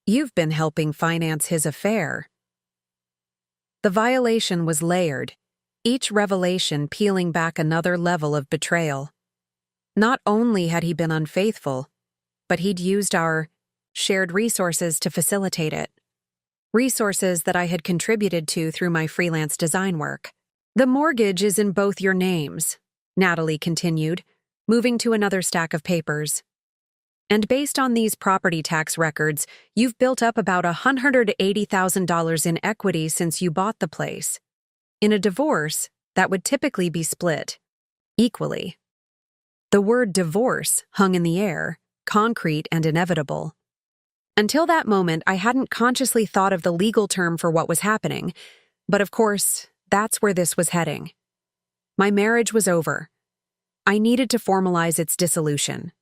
You've been helping finance his affair. The violation was layered, each revelation peeling back another level of betrayal. Not only had he been unfaithful, but he'd used our shared resources to facilitate it. Resources that I had contributed to through my freelance design work. The mortgage is in both your names, Natalie continued, moving to another stack of papers. And based on these property tax records, you've built up about $180,000 in equity since you bought the place. In a divorce, that would typically be split equally. The word divorce hung in the air, concrete and inevitable. Until that moment, I hadn't consciously thought of the legal term for what was happening, but of course, that's where this was heading. My marriage was over. I needed to formalize its dissolution.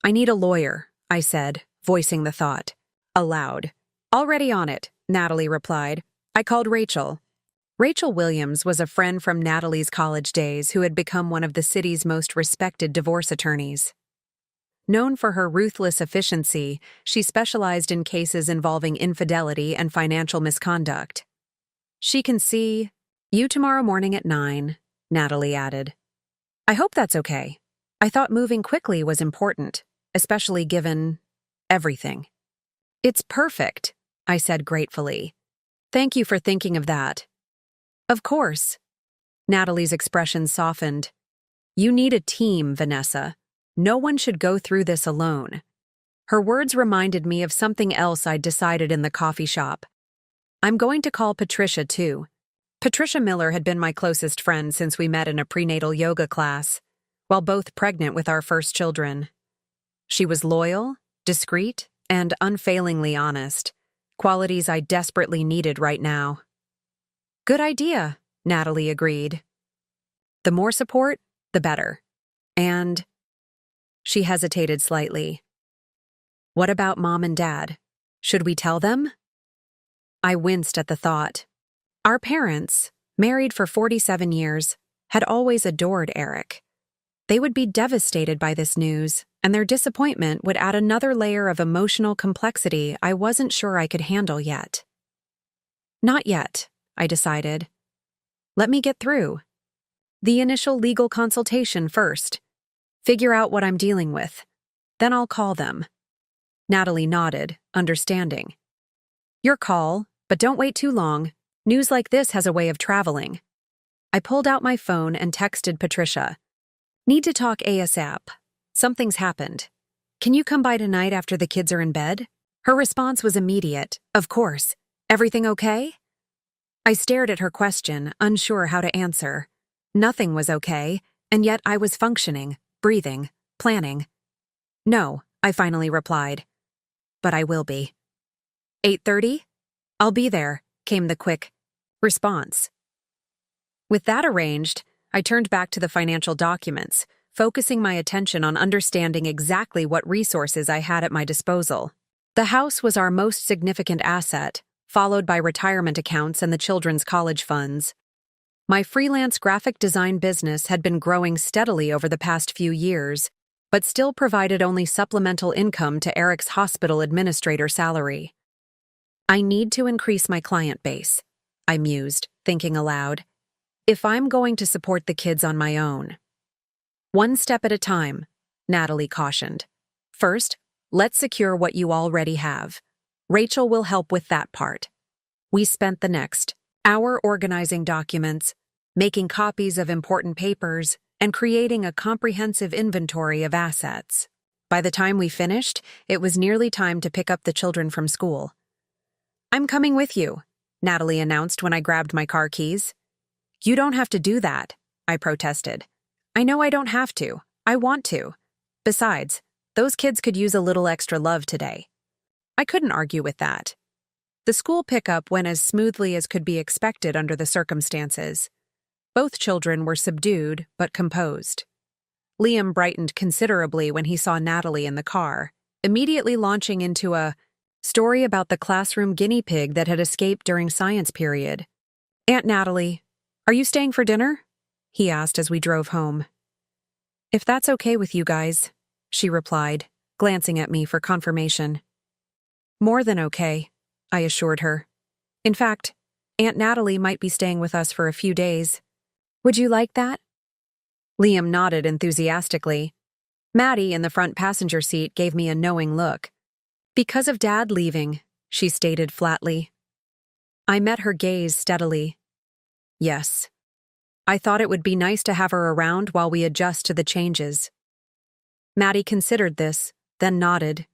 I need a lawyer, I said, voicing the thought. Aloud. Already on it, Natalie replied. I called Rachel. Rachel Williams was a friend from Natalie's college days who had become one of the city's most respected divorce attorneys. Known for her ruthless efficiency, she specialized in cases involving infidelity and financial misconduct. She can see you tomorrow morning at 9, Natalie added. I hope that's okay. I thought moving quickly was important, especially given everything. It's perfect, I said gratefully. Thank you for thinking of that. Of course. Natalie's expression softened. You need a team, Vanessa. No one should go through this alone. Her words reminded me of something else I'd decided in the coffee shop. I'm going to call Patricia, too. Patricia Miller had been my closest friend since we met in a prenatal yoga class, while both pregnant with our first children. She was loyal, discreet, and unfailingly honest, qualities I desperately needed right now. Good idea, Natalie agreed. The more support, the better. And she hesitated slightly. What about Mom and Dad? Should we tell them? I winced at the thought. Our parents, married for 47 years, had always adored Eric. They would be devastated by this news, and their disappointment would add another layer of emotional complexity I wasn't sure I could handle yet. Not yet, I decided. Let me get through. The initial legal consultation first. Figure out what I'm dealing with. Then I'll call them. Natalie nodded, understanding. Your call, but don't wait too long. News like this has a way of traveling. I pulled out my phone and texted Patricia. Need to talk ASAP. Something's happened. Can you come by tonight after the kids are in bed? Her response was immediate. Of course. Everything okay? I stared at her question, unsure how to answer. Nothing was okay, and yet I was functioning, breathing, planning. No, I finally replied. But I will be. 8:30? I'll be there, came the quick response. With that arranged, I turned back to the financial documents, focusing my attention on understanding exactly what resources I had at my disposal. The house was our most significant asset, followed by retirement accounts and the children's college funds. My freelance graphic design business had been growing steadily over the past few years, but still provided only supplemental income to Eric's hospital administrator salary. I need to increase my client base, I mused, thinking aloud. If I'm going to support the kids on my own. One step at a time, Natalie cautioned. First, let's secure what you already have. Rachel will help with that part. We spent the next hour organizing documents, making copies of important papers, and creating a comprehensive inventory of assets. By the time we finished, it was nearly time to pick up the children from school. I'm coming with you, Natalie announced when I grabbed my car keys. You don't have to do that, I protested. I know I don't have to. I want to. Besides, those kids could use a little extra love today. I couldn't argue with that. The school pickup went as smoothly as could be expected under the circumstances. Both children were subdued but composed. Liam brightened considerably when he saw Natalie in the car, immediately launching into a story about the classroom guinea pig that had escaped during science period. Aunt Natalie, are you staying for dinner? He asked as we drove home. If that's okay with you guys, she replied, glancing at me for confirmation. More than okay, I assured her. In fact, Aunt Natalie might be staying with us for a few days. Would you like that? Liam nodded enthusiastically. Maddie in the front passenger seat gave me a knowing look. Because of Dad leaving, she stated flatly. I met her gaze steadily. Yes. I thought it would be nice to have her around while we adjust to the changes. Maddie considered this, then nodded.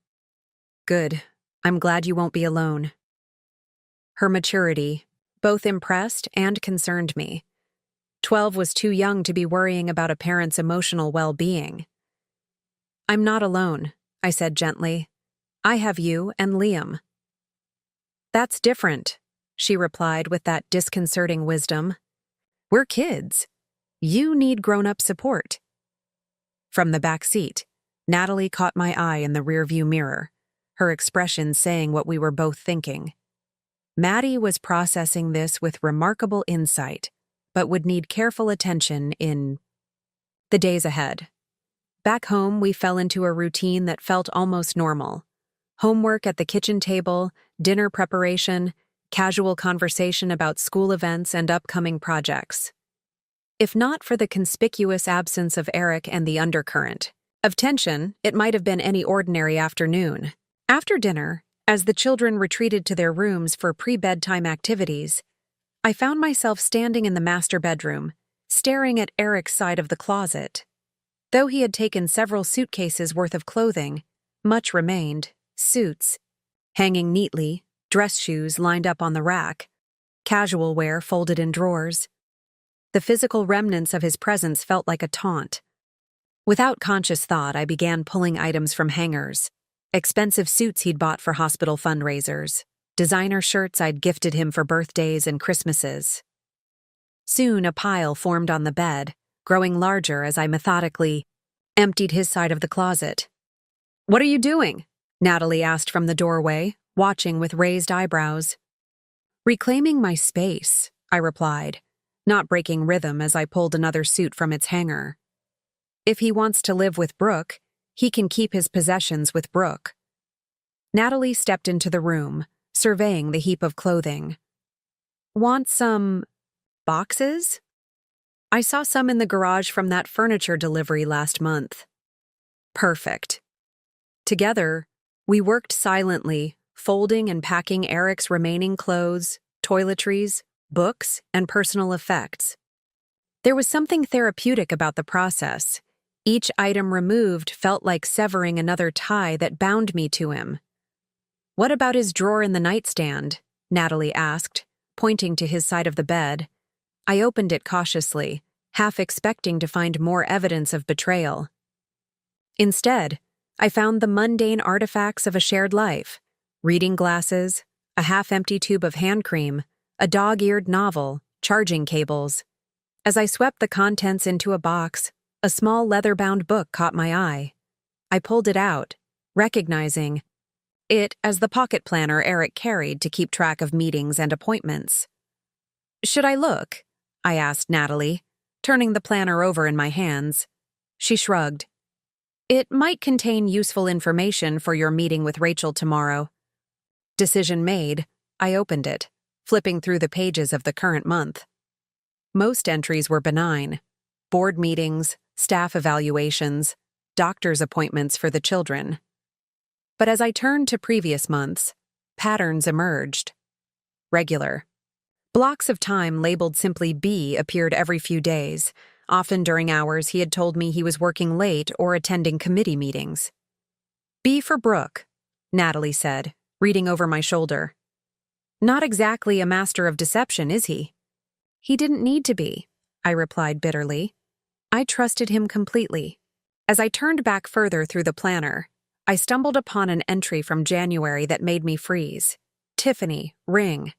Good. I'm glad you won't be alone. Her maturity both impressed and concerned me. 12 was too young to be worrying about a parent's emotional well-being. I'm not alone, I said gently. I have you and Liam. That's different, she replied with that disconcerting wisdom. We're kids. You need grown-up support. From the back seat, Natalie caught my eye in the rearview mirror, her expression saying what we were both thinking. Maddie was processing this with remarkable insight, but would need careful attention in the days ahead. Back home, we fell into a routine that felt almost normal. Homework at the kitchen table, dinner preparation, casual conversation about school events and upcoming projects. If not for the conspicuous absence of Eric and the undercurrent of tension, it might have been any ordinary afternoon. After dinner, as the children retreated to their rooms for pre-bedtime activities, I found myself standing in the master bedroom, staring at Eric's side of the closet. Though he had taken several suitcases worth of clothing, much remained, suits, hanging neatly, dress shoes lined up on the rack, casual wear folded in drawers. The physical remnants of his presence felt like a taunt. Without conscious thought, I began pulling items from hangers. Expensive suits he'd bought for hospital fundraisers, designer shirts I'd gifted him for birthdays and Christmases. Soon a pile formed on the bed, growing larger as I methodically emptied his side of the closet. What are you doing? Natalie asked from the doorway, watching with raised eyebrows. Reclaiming my space, I replied, not breaking rhythm as I pulled another suit from its hanger. If he wants to live with Brooke, he can keep his possessions with Brooke. Natalie stepped into the room, surveying the heap of clothing. Want some boxes? I saw some in the garage from that furniture delivery last month. Perfect. Together, we worked silently, folding and packing Eric's remaining clothes, toiletries, books, and personal effects. There was something therapeutic about the process. Each item removed felt like severing another tie that bound me to him. What about his drawer in the nightstand? Natalie asked, pointing to his side of the bed. I opened it cautiously, half expecting to find more evidence of betrayal. Instead, I found the mundane artifacts of a shared life: reading glasses, a half-empty tube of hand cream, a dog-eared novel, charging cables. As I swept the contents into a box, a small leather-bound book caught my eye. I pulled it out, recognizing it as the pocket planner Eric carried to keep track of meetings and appointments. Should I look? I asked Natalie, turning the planner over in my hands. She shrugged. It might contain useful information for your meeting with Rachel tomorrow. Decision made, I opened it, flipping through the pages of the current month. Most entries were benign: board meetings, staff evaluations, doctor's appointments for the children. But as I turned to previous months, patterns emerged. Regular. Blocks of time labeled simply B appeared every few days, often during hours he had told me he was working late or attending committee meetings. B for Brooke, Natalie said, reading over my shoulder. Not exactly a master of deception, is he? He didn't need to be, I replied bitterly. I trusted him completely. As I turned back further through the planner, I stumbled upon an entry from January that made me freeze. Tiffany, ring.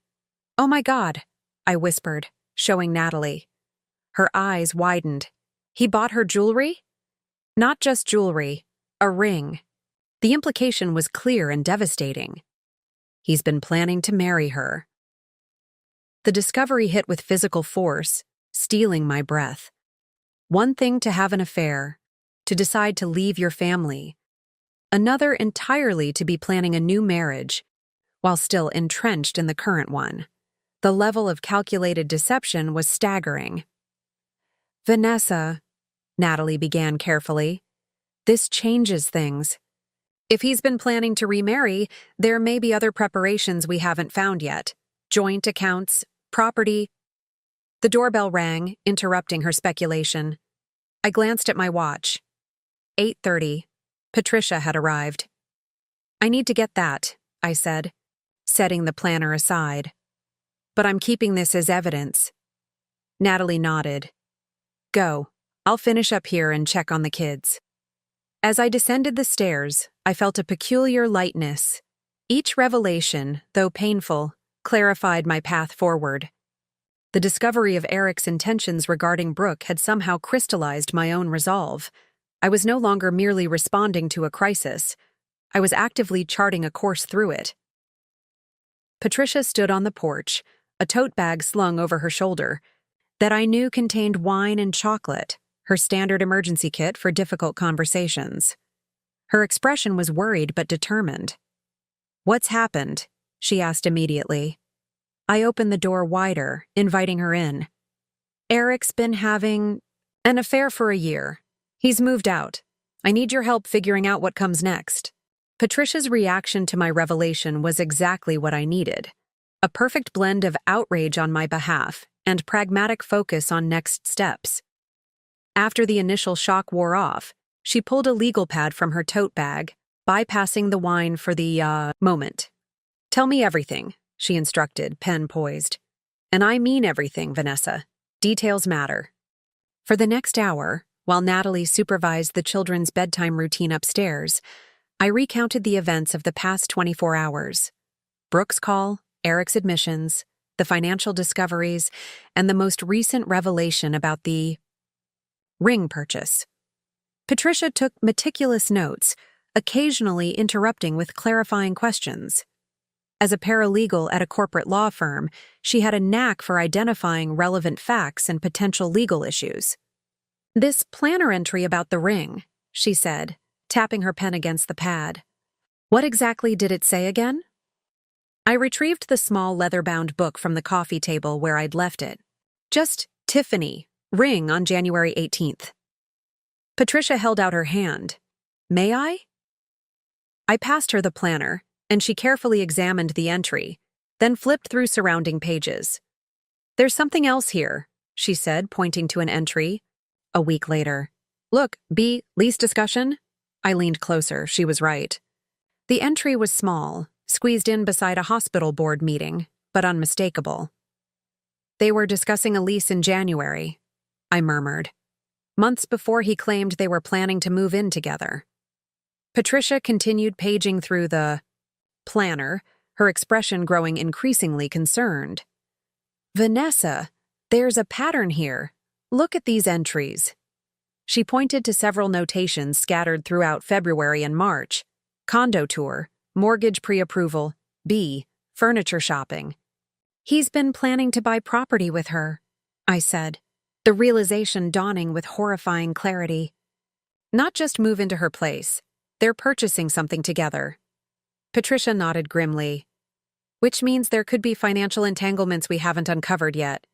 Oh my God, I whispered, showing Natalie. Her eyes widened. He bought her jewelry? Not just jewelry, a ring. The implication was clear and devastating. He's been planning to marry her. The discovery hit with physical force, stealing my breath. One thing to have an affair, to decide to leave your family. Another entirely to be planning a new marriage, while still entrenched in the current one. The level of calculated deception was staggering. Vanessa, Natalie began carefully, this changes things. If he's been planning to remarry, there may be other preparations we haven't found yet. Joint accounts, property. The doorbell rang, interrupting her speculation. I glanced at my watch. 8:30. Patricia had arrived. I need to get that, I said, setting the planner aside. But I'm keeping this as evidence. Natalie nodded. Go. I'll finish up here and check on the kids. As I descended the stairs, I felt a peculiar lightness. Each revelation, though painful, clarified my path forward. The discovery of Eric's intentions regarding Brooke had somehow crystallized my own resolve. I was no longer merely responding to a crisis. I was actively charting a course through it. Patricia stood on the porch, a tote bag slung over her shoulder, that I knew contained wine and chocolate, her standard emergency kit for difficult conversations. Her expression was worried but determined. What's happened? She asked immediately. I opened the door wider, inviting her in. Eric's been having an affair for a year. He's moved out. I need your help figuring out what comes next. Patricia's reaction to my revelation was exactly what I needed. A perfect blend of outrage on my behalf and pragmatic focus on next steps. After the initial shock wore off, she pulled a legal pad from her tote bag, bypassing the wine for the moment. Tell me everything, she instructed, pen poised. And I mean everything, Vanessa. Details matter. For the next hour, while Natalie supervised the children's bedtime routine upstairs, I recounted the events of the past 24 hours. Brooke's call, Eric's admissions, the financial discoveries, and the most recent revelation about the ring purchase. Patricia took meticulous notes, occasionally interrupting with clarifying questions. As a paralegal at a corporate law firm, she had a knack for identifying relevant facts and potential legal issues. This planner entry about the ring, she said, tapping her pen against the pad. What exactly did it say again? I retrieved the small leather-bound book from the coffee table where I'd left it. Just Tiffany, ring on January 18th. Patricia held out her hand. May I? I passed her the planner, and she carefully examined the entry, then flipped through surrounding pages. There's something else here, she said, pointing to an entry. A week later. Look, B, lease discussion? I leaned closer. She was right. The entry was small, squeezed in beside a hospital board meeting, but unmistakable. They were discussing a lease in January, I murmured. Months before he claimed they were planning to move in together. Patricia continued paging through the planner, her expression growing increasingly concerned. Vanessa, there's a pattern here. Look at these entries. She pointed to several notations scattered throughout February and March. Condo tour, mortgage pre-approval, B, furniture shopping. He's been planning to buy property with her, I said, the realization dawning with horrifying clarity. Not just move into her place. They're purchasing something together. Patricia nodded grimly. which means there could be financial entanglements we haven't uncovered yet.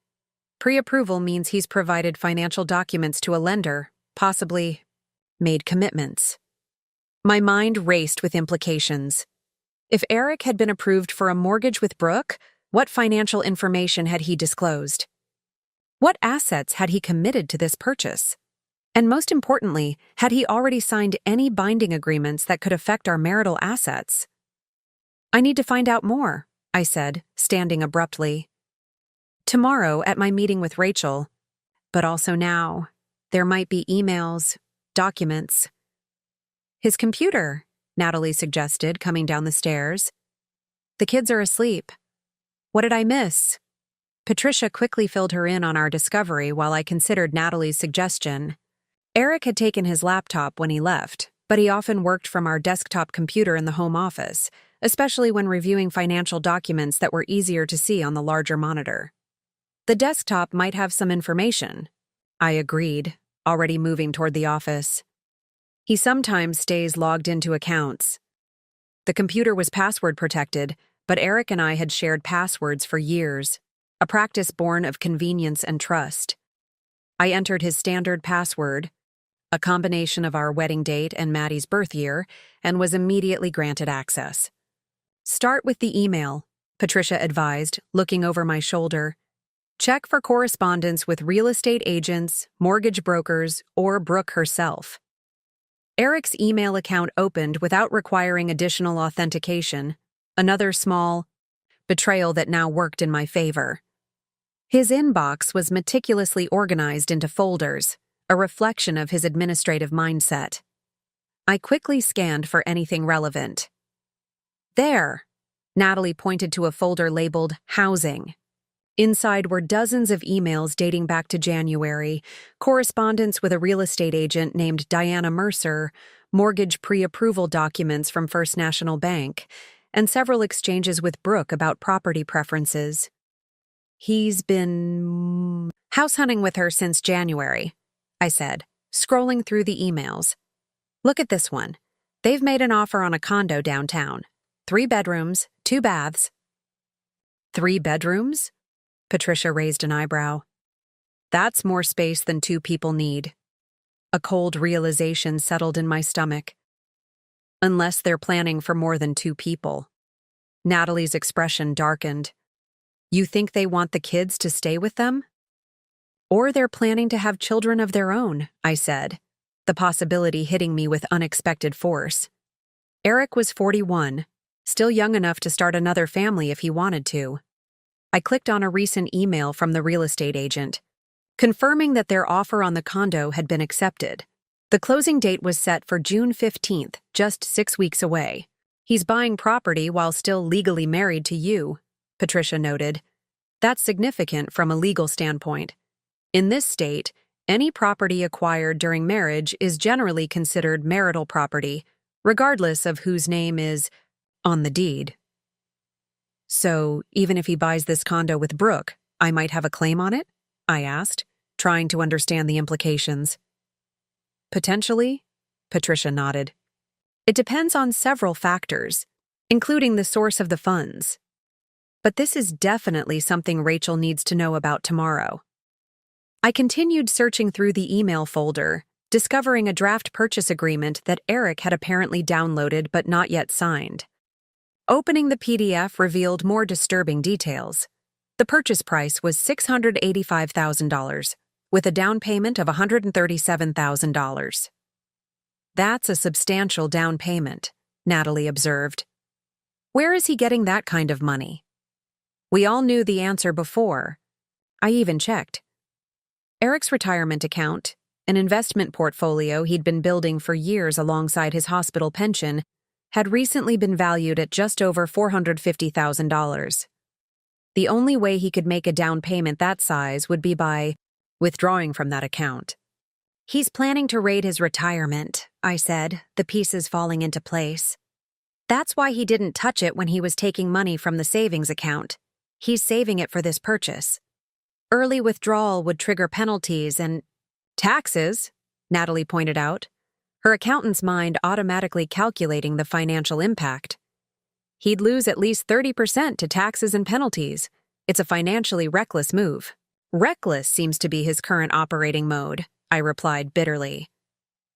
Pre-approval means he's provided financial documents to a lender, possibly made commitments. My mind raced with implications. If Eric had been approved for a mortgage with Brooke, what financial information had he disclosed? What assets had he committed to this purchase? And most importantly, had he already signed any binding agreements that could affect our marital assets? I need to find out more, I said, standing abruptly. Tomorrow at my meeting with Rachel, but also now. There might be emails, documents. His computer, Natalie suggested, coming down the stairs. The kids are asleep. What did I miss? Patricia quickly filled her in on our discovery while I considered Natalie's suggestion. Eric had taken his laptop when he left, but he often worked from our desktop computer in the home office, especially when reviewing financial documents that were easier to see on the larger monitor. The desktop might have some information. I agreed, already moving toward the office. He sometimes stays logged into accounts. The computer was password protected, but Eric and I had shared passwords for years, a practice born of convenience and trust. I entered his standard password, a combination of our wedding date and Maddie's birth year, and was immediately granted access. Start with the email, Patricia advised, looking over my shoulder. Check for correspondence with real estate agents, mortgage brokers, or Brooke herself. Eric's email account opened without requiring additional authentication, another small betrayal that now worked in my favor. His inbox was meticulously organized into folders, a reflection of his administrative mindset. I quickly scanned for anything relevant. There, Natalie pointed to a folder labeled Housing. Inside were dozens of emails dating back to January, correspondence with a real estate agent named Diana Mercer, mortgage pre-approval documents from First National Bank, and several exchanges with Brooke about property preferences. He's been house hunting with her since January, I said, scrolling through the emails. Look at this one. They've made an offer on a condo downtown. 3 bedrooms, 2 baths. 3 bedrooms? Patricia raised an eyebrow. That's more space than 2 people need. A cold realization settled in my stomach. Unless they're planning for more than 2 people. Natalie's expression darkened. You think they want the kids to stay with them? Or they're planning to have children of their own, I said, the possibility hitting me with unexpected force. Eric was 41, still young enough to start another family if he wanted to. I clicked on a recent email from the real estate agent, confirming that their offer on the condo had been accepted. The closing date was set for June 15th, just 6 weeks away. He's buying property while still legally married to you, Patricia noted. That's significant from a legal standpoint. In this state, any property acquired during marriage is generally considered marital property, regardless of whose name is on the deed. So, even if he buys this condo with Brooke, I might have a claim on it? I asked, trying to understand the implications. Potentially, Patricia nodded. It depends on several factors, including the source of the funds. But this is definitely something Rachel needs to know about tomorrow. I continued searching through the email folder, discovering a draft purchase agreement that Eric had apparently downloaded but not yet signed. Opening the PDF revealed more disturbing details. The purchase price was $685,000, with a down payment of $137,000. That's a substantial down payment, Natalie observed. Where is he getting that kind of money? We all knew the answer before. I even checked. Eric's retirement account, an investment portfolio he'd been building for years alongside his hospital pension, had recently been valued at just over $450,000. The only way he could make a down payment that size would be by withdrawing from that account. He's planning to raid his retirement, I said, the pieces falling into place. That's why he didn't touch it when he was taking money from the savings account. He's saving it for this purchase. Early withdrawal would trigger penalties and taxes, Natalie pointed out, her accountant's mind automatically calculating the financial impact. He'd lose at least 30% to taxes and penalties. It's a financially reckless move. Reckless seems to be his current operating mode, I replied bitterly.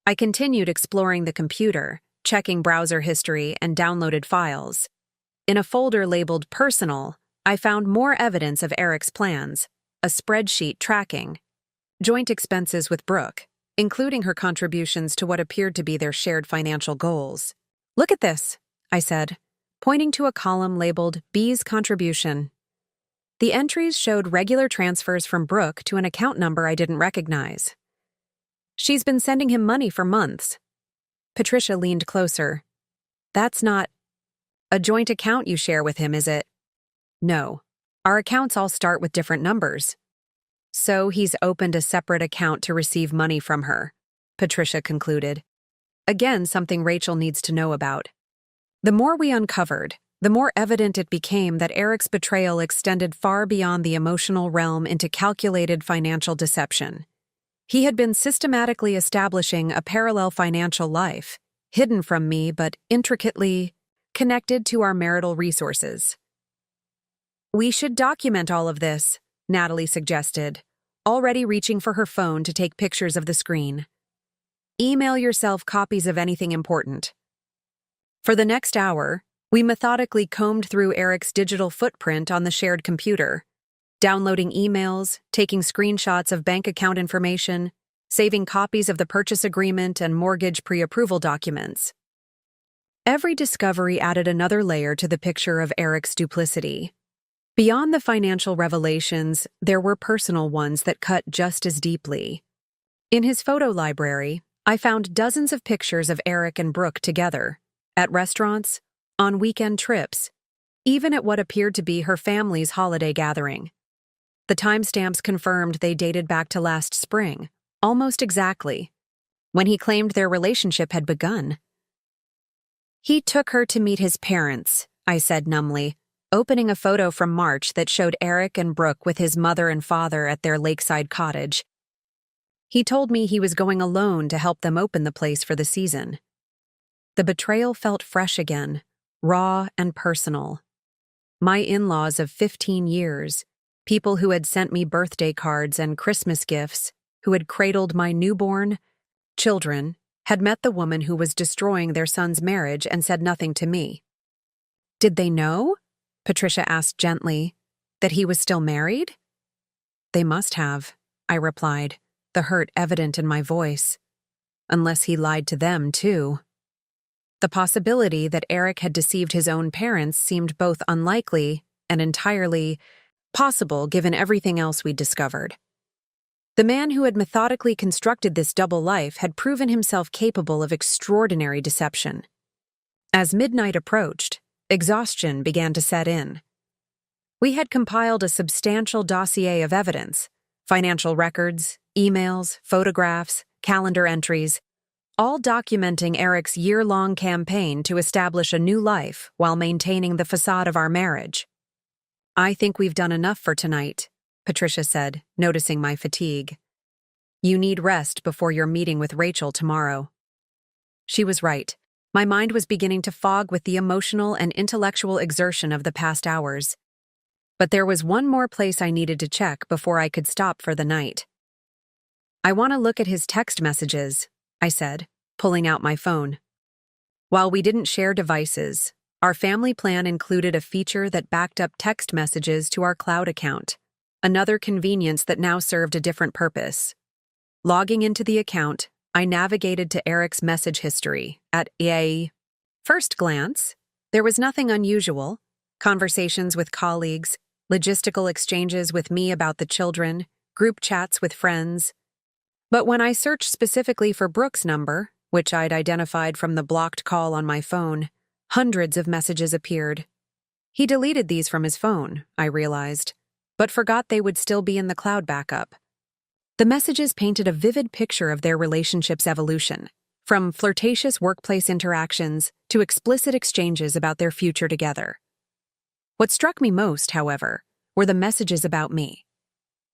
I continued exploring the computer, checking browser history and downloaded files. In a folder labeled Personal, I found more evidence of Eric's plans, a spreadsheet tracking joint expenses with Brooke, including her contributions to what appeared to be their shared financial goals. Look at this, I said, pointing to a column labeled B's Contribution. The entries showed regular transfers from Brooke to an account number I didn't recognize. She's been sending him money for months. Patricia leaned closer. That's not a joint account you share with him, is it? No. Our accounts all start with different numbers. So he's opened a separate account to receive money from her, Patricia concluded. Again, something Rachel needs to know about. The more we uncovered, the more evident it became that Eric's betrayal extended far beyond the emotional realm into calculated financial deception. He had been systematically establishing a parallel financial life, hidden from me but intricately connected to our marital resources. We should document all of this, Natalie suggested, already reaching for her phone to take pictures of the screen. Email yourself copies of anything important. For the next hour, we methodically combed through Eric's digital footprint on the shared computer, downloading emails, taking screenshots of bank account information, saving copies of the purchase agreement and mortgage pre-approval documents. Every discovery added another layer to the picture of Eric's duplicity. Beyond the financial revelations, there were personal ones that cut just as deeply. In his photo library, I found dozens of pictures of Eric and Brooke together, at restaurants, on weekend trips, even at what appeared to be her family's holiday gathering. The timestamps confirmed they dated back to last spring, almost exactly, when he claimed their relationship had begun. He took her to meet his parents, I said numbly, opening a photo from March that showed Eric and Brooke with his mother and father at their lakeside cottage. He told me he was going alone to help them open the place for the season. The betrayal felt fresh again, raw and personal. My in-laws of 15 years, people who had sent me birthday cards and Christmas gifts, who had cradled my newborn children, had met the woman who was destroying their son's marriage and said nothing to me. Did they know? Patricia asked gently, that he was still married? They must have, I replied, the hurt evident in my voice. Unless he lied to them, too. The possibility that Eric had deceived his own parents seemed both unlikely and entirely possible given everything else we'd discovered. The man who had methodically constructed this double life had proven himself capable of extraordinary deception. As midnight approached, exhaustion began to set in. We had compiled a substantial dossier of evidence, financial records, emails, photographs, calendar entries, all documenting Eric's year-long campaign to establish a new life while maintaining the facade of our marriage. I think we've done enough for tonight, Patricia said, noticing my fatigue. You need rest before your meeting with Rachel tomorrow. She was right. My mind was beginning to fog with the emotional and intellectual exertion of the past hours. But there was one more place I needed to check before I could stop for the night. I want to look at his text messages, I said, pulling out my phone. While we didn't share devices, our family plan included a feature that backed up text messages to our cloud account, another convenience that now served a different purpose. Logging into the account, I navigated to Eric's message history. At a first glance, there was nothing unusual. Conversations with colleagues, logistical exchanges with me about the children, group chats with friends. But when I searched specifically for Brooke's number, which I'd identified from the blocked call on my phone, hundreds of messages appeared. He deleted these from his phone, I realized, but forgot they would still be in the cloud backup. The messages painted a vivid picture of their relationship's evolution, from flirtatious workplace interactions to explicit exchanges about their future together. What struck me most, however, were the messages about me.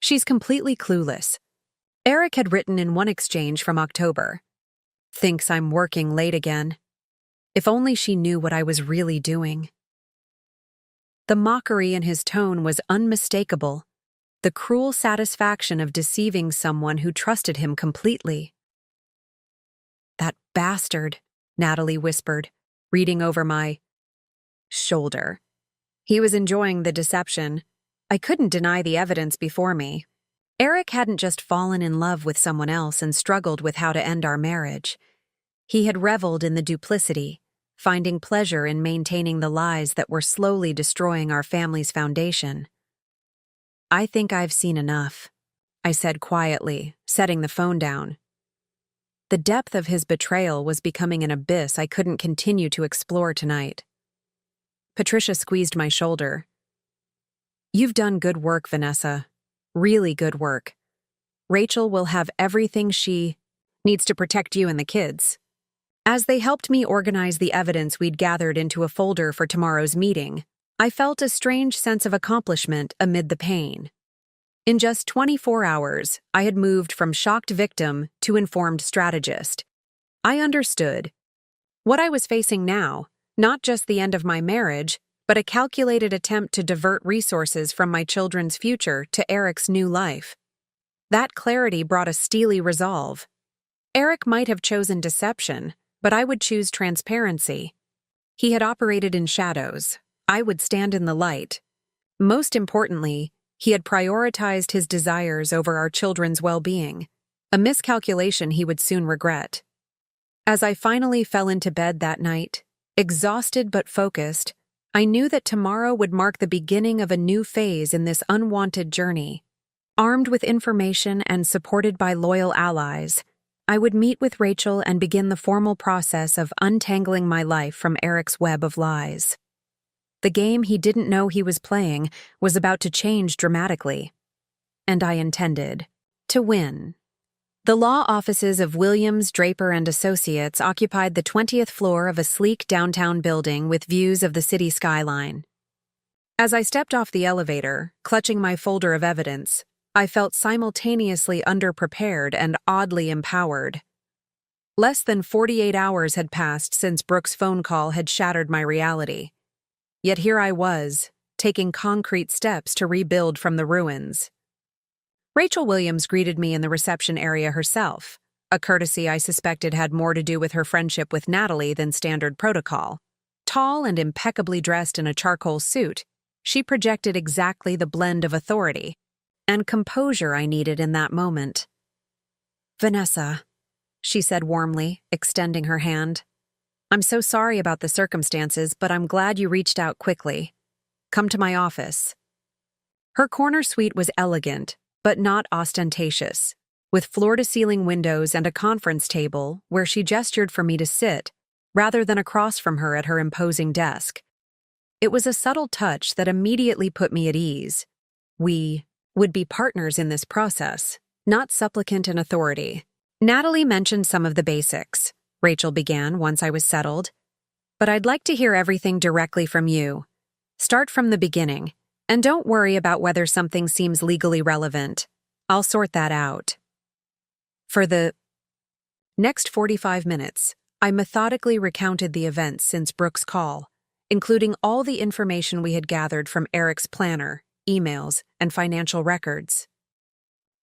She's completely clueless. Eric had written in one exchange from October, "Thinks I'm working late again. If only she knew what I was really doing." The mockery in his tone was unmistakable, the cruel satisfaction of deceiving someone who trusted him completely. "That bastard," Natalie whispered, reading over my shoulder. He was enjoying the deception. I couldn't deny the evidence before me. Eric hadn't just fallen in love with someone else and struggled with how to end our marriage. He had reveled in the duplicity, finding pleasure in maintaining the lies that were slowly destroying our family's foundation. "I think I've seen enough," I said quietly, setting the phone down. The depth of his betrayal was becoming an abyss I couldn't continue to explore tonight. Patricia squeezed my shoulder. "You've done good work, Vanessa. Really good work. Rachel will have everything she needs to protect you and the kids." As they helped me organize the evidence we'd gathered into a folder for tomorrow's meeting, I felt a strange sense of accomplishment amid the pain. In just 24 hours, I had moved from shocked victim to informed strategist. I understood. What I was facing now, not just the end of my marriage, but a calculated attempt to divert resources from my children's future to Eric's new life. That clarity brought a steely resolve. Eric might have chosen deception, but I would choose transparency. He had operated in shadows. I would stand in the light. Most importantly, he had prioritized his desires over our children's well-being, a miscalculation he would soon regret. As I finally fell into bed that night, exhausted but focused, I knew that tomorrow would mark the beginning of a new phase in this unwanted journey. Armed with information and supported by loyal allies, I would meet with Rachel and begin the formal process of untangling my life from Eric's web of lies. The game he didn't know he was playing was about to change dramatically. And I intended to win. The law offices of Williams, Draper & Associates occupied the 20th floor of a sleek downtown building with views of the city skyline. As I stepped off the elevator, clutching my folder of evidence, I felt simultaneously underprepared and oddly empowered. Less than 48 hours had passed since Brooke's phone call had shattered my reality. Yet here I was, taking concrete steps to rebuild from the ruins. Rachel Williams greeted me in the reception area herself, a courtesy I suspected had more to do with her friendship with Natalie than standard protocol. Tall and impeccably dressed in a charcoal suit, she projected exactly the blend of authority and composure I needed in that moment. "Vanessa," she said warmly, extending her hand. "I'm so sorry about the circumstances, but I'm glad you reached out quickly. Come to my office." Her corner suite was elegant, but not ostentatious, with floor-to-ceiling windows and a conference table where she gestured for me to sit, rather than across from her at her imposing desk. It was a subtle touch that immediately put me at ease. We would be partners in this process, not supplicant in authority. "Natalie mentioned some of the basics," Rachel began once I was settled. "But I'd like to hear everything directly from you. Start from the beginning, and don't worry about whether something seems legally relevant. I'll sort that out." For the next 45 minutes, I methodically recounted the events since Brooke's call, including all the information we had gathered from Eric's planner, emails, and financial records.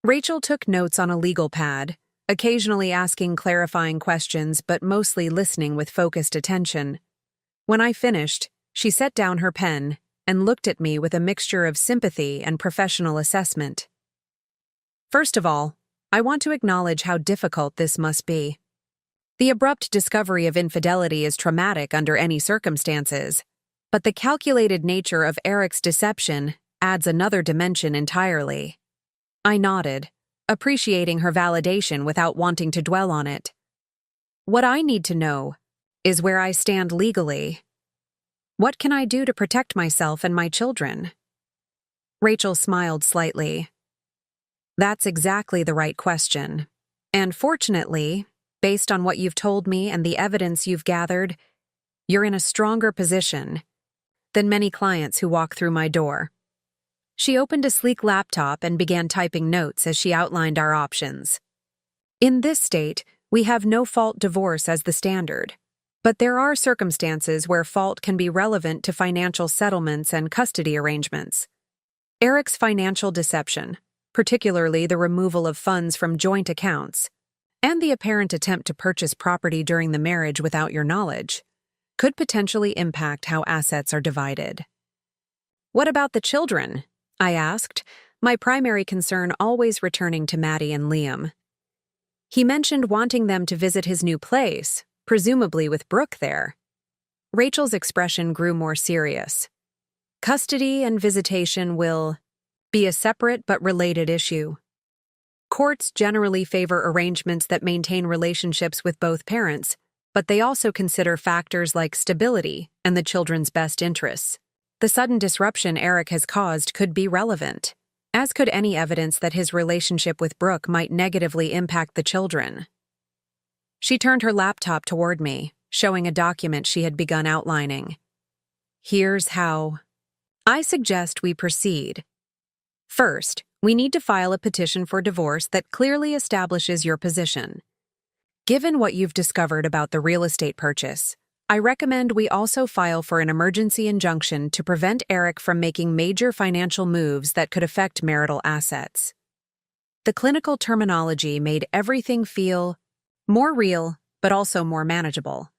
Rachel took notes on a legal pad, occasionally asking clarifying questions but mostly listening with focused attention. When I finished, she set down her pen and looked at me with a mixture of sympathy and professional assessment. "First of all, I want to acknowledge how difficult this must be. The abrupt discovery of infidelity is traumatic under any circumstances, but the calculated nature of Eric's deception adds another dimension entirely." I nodded, appreciating her validation without wanting to dwell on it. "What I need to know is where I stand legally. What can I do to protect myself and my children?" Rachel smiled slightly. "That's exactly the right question. And fortunately, based on what you've told me and the evidence you've gathered, you're in a stronger position than many clients who walk through my door." She opened a sleek laptop and began typing notes as she outlined our options. "In this state, we have no-fault divorce as the standard. But there are circumstances where fault can be relevant to financial settlements and custody arrangements. Eric's financial deception, particularly the removal of funds from joint accounts, and the apparent attempt to purchase property during the marriage without your knowledge, could potentially impact how assets are divided. What about the children? I asked, my primary concern always returning to Maddie and Liam. He mentioned wanting them to visit his new place, presumably with Brooke there. Rachel's expression grew more serious. Custody and visitation will be a separate but related issue. Courts generally favor arrangements that maintain relationships with both parents, but they also consider factors like stability and the children's best interests. The sudden disruption Eric has caused could be relevant, as could any evidence that his relationship with Brooke might negatively impact the children. She turned her laptop toward me, showing a document she had begun outlining. Here's how. I suggest we proceed. First, we need to file a petition for divorce that clearly establishes your position. Given what you've discovered about the real estate purchase, I recommend we also file for an emergency injunction to prevent Eric from making major financial moves that could affect marital assets. The clinical terminology made everything feel more real, but also more manageable.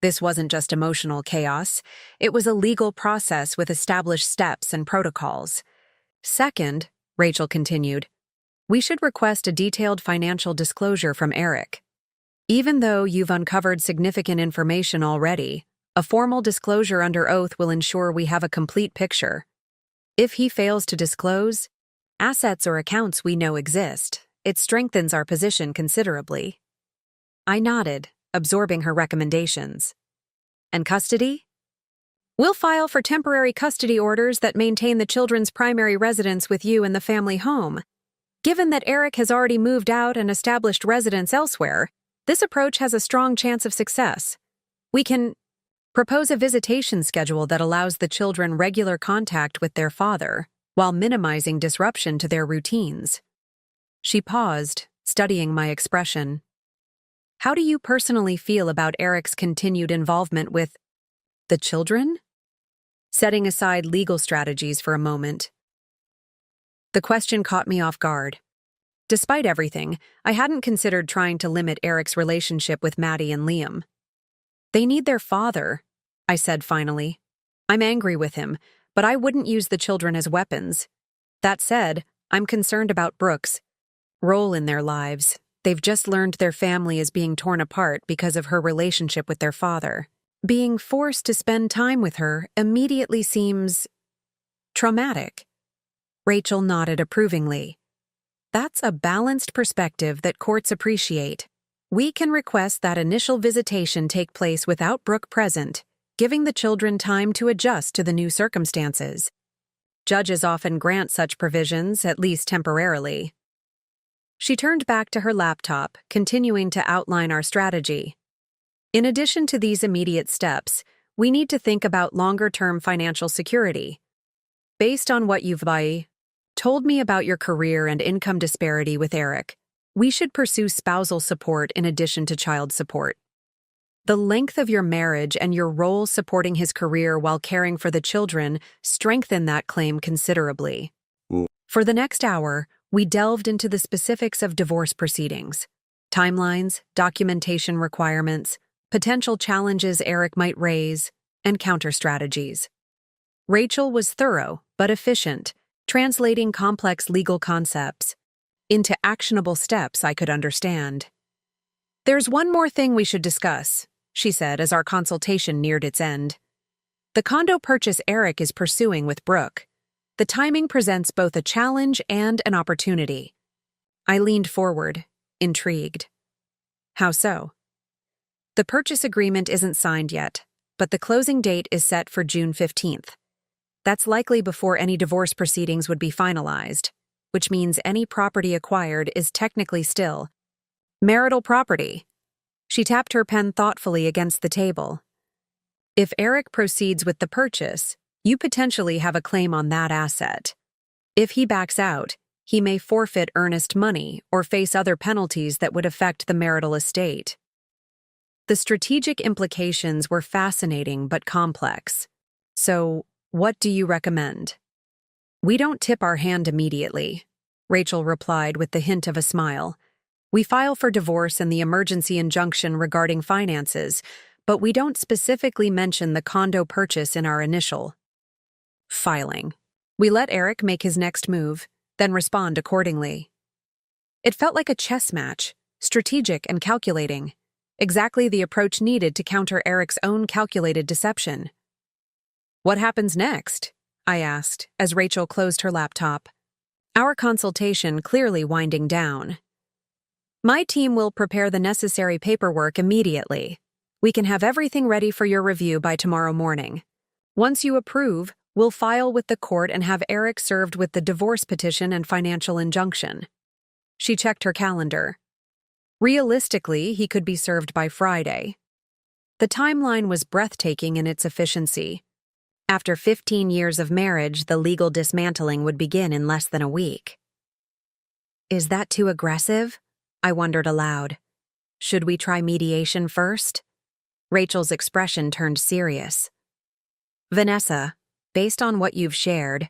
This wasn't just emotional chaos, it was a legal process with established steps and protocols. Second, Rachel continued, we should request a detailed financial disclosure from Eric. Even though you've uncovered significant information already, a formal disclosure under oath will ensure we have a complete picture. If he fails to disclose assets or accounts we know exist, it strengthens our position considerably. I nodded, absorbing her recommendations. And custody? We'll file for temporary custody orders that maintain the children's primary residence with you in the family home. Given that Eric has already moved out and established residence elsewhere, this approach has a strong chance of success. We can propose a visitation schedule that allows the children regular contact with their father, while minimizing disruption to their routines. She paused, studying my expression. How do you personally feel about Eric's continued involvement with the children? Setting aside legal strategies for a moment. The question caught me off guard. Despite everything, I hadn't considered trying to limit Eric's relationship with Maddie and Liam. They need their father, I said finally. I'm angry with him, but I wouldn't use the children as weapons. That said, I'm concerned about Brooke's role in their lives. They've just learned their family is being torn apart because of her relationship with their father. Being forced to spend time with her immediately seems traumatic. Rachel nodded approvingly. That's a balanced perspective that courts appreciate. We can request that initial visitation take place without Brooke present, giving the children time to adjust to the new circumstances. Judges often grant such provisions, at least temporarily. She turned back to her laptop, continuing to outline our strategy. In addition to these immediate steps, we need to think about longer-term financial security. Based on what you've told me about your career and income disparity with Eric, we should pursue spousal support in addition to child support. The length of your marriage and your role supporting his career while caring for the children strengthen that claim considerably. For the next hour, we delved into the specifics of divorce proceedings, timelines, documentation requirements, potential challenges Eric might raise, and counter strategies. Rachel was thorough but efficient, translating complex legal concepts into actionable steps I could understand. There's one more thing we should discuss, she said as our consultation neared its end. The condo purchase Eric is pursuing with Brooke. The timing presents both a challenge and an opportunity. I leaned forward, intrigued. How so? The purchase agreement isn't signed yet, but the closing date is set for June 15th. That's likely before any divorce proceedings would be finalized, which means any property acquired is technically still marital property. She tapped her pen thoughtfully against the table. If Eric proceeds with the purchase, you potentially have a claim on that asset. If he backs out, he may forfeit earnest money or face other penalties that would affect the marital estate. The strategic implications were fascinating but complex. So, what do you recommend? We don't tip our hand immediately, Rachel replied with the hint of a smile. We file for divorce and the emergency injunction regarding finances, but we don't specifically mention the condo purchase in our initial filing. We let Eric make his next move, then respond accordingly. It felt like a chess match, strategic and calculating, exactly the approach needed to counter Eric's own calculated deception. What happens next? I asked, as Rachel closed her laptop. Our consultation clearly winding down. My team will prepare the necessary paperwork immediately. We can have everything ready for your review by tomorrow morning. Once you approve, we'll file with the court and have Eric served with the divorce petition and financial injunction. She checked her calendar. Realistically, he could be served by Friday. The timeline was breathtaking in its efficiency. After 15 years of marriage, the legal dismantling would begin in less than a week. Is that too aggressive? I wondered aloud. Should we try mediation first? Rachel's expression turned serious. Vanessa, based on what you've shared,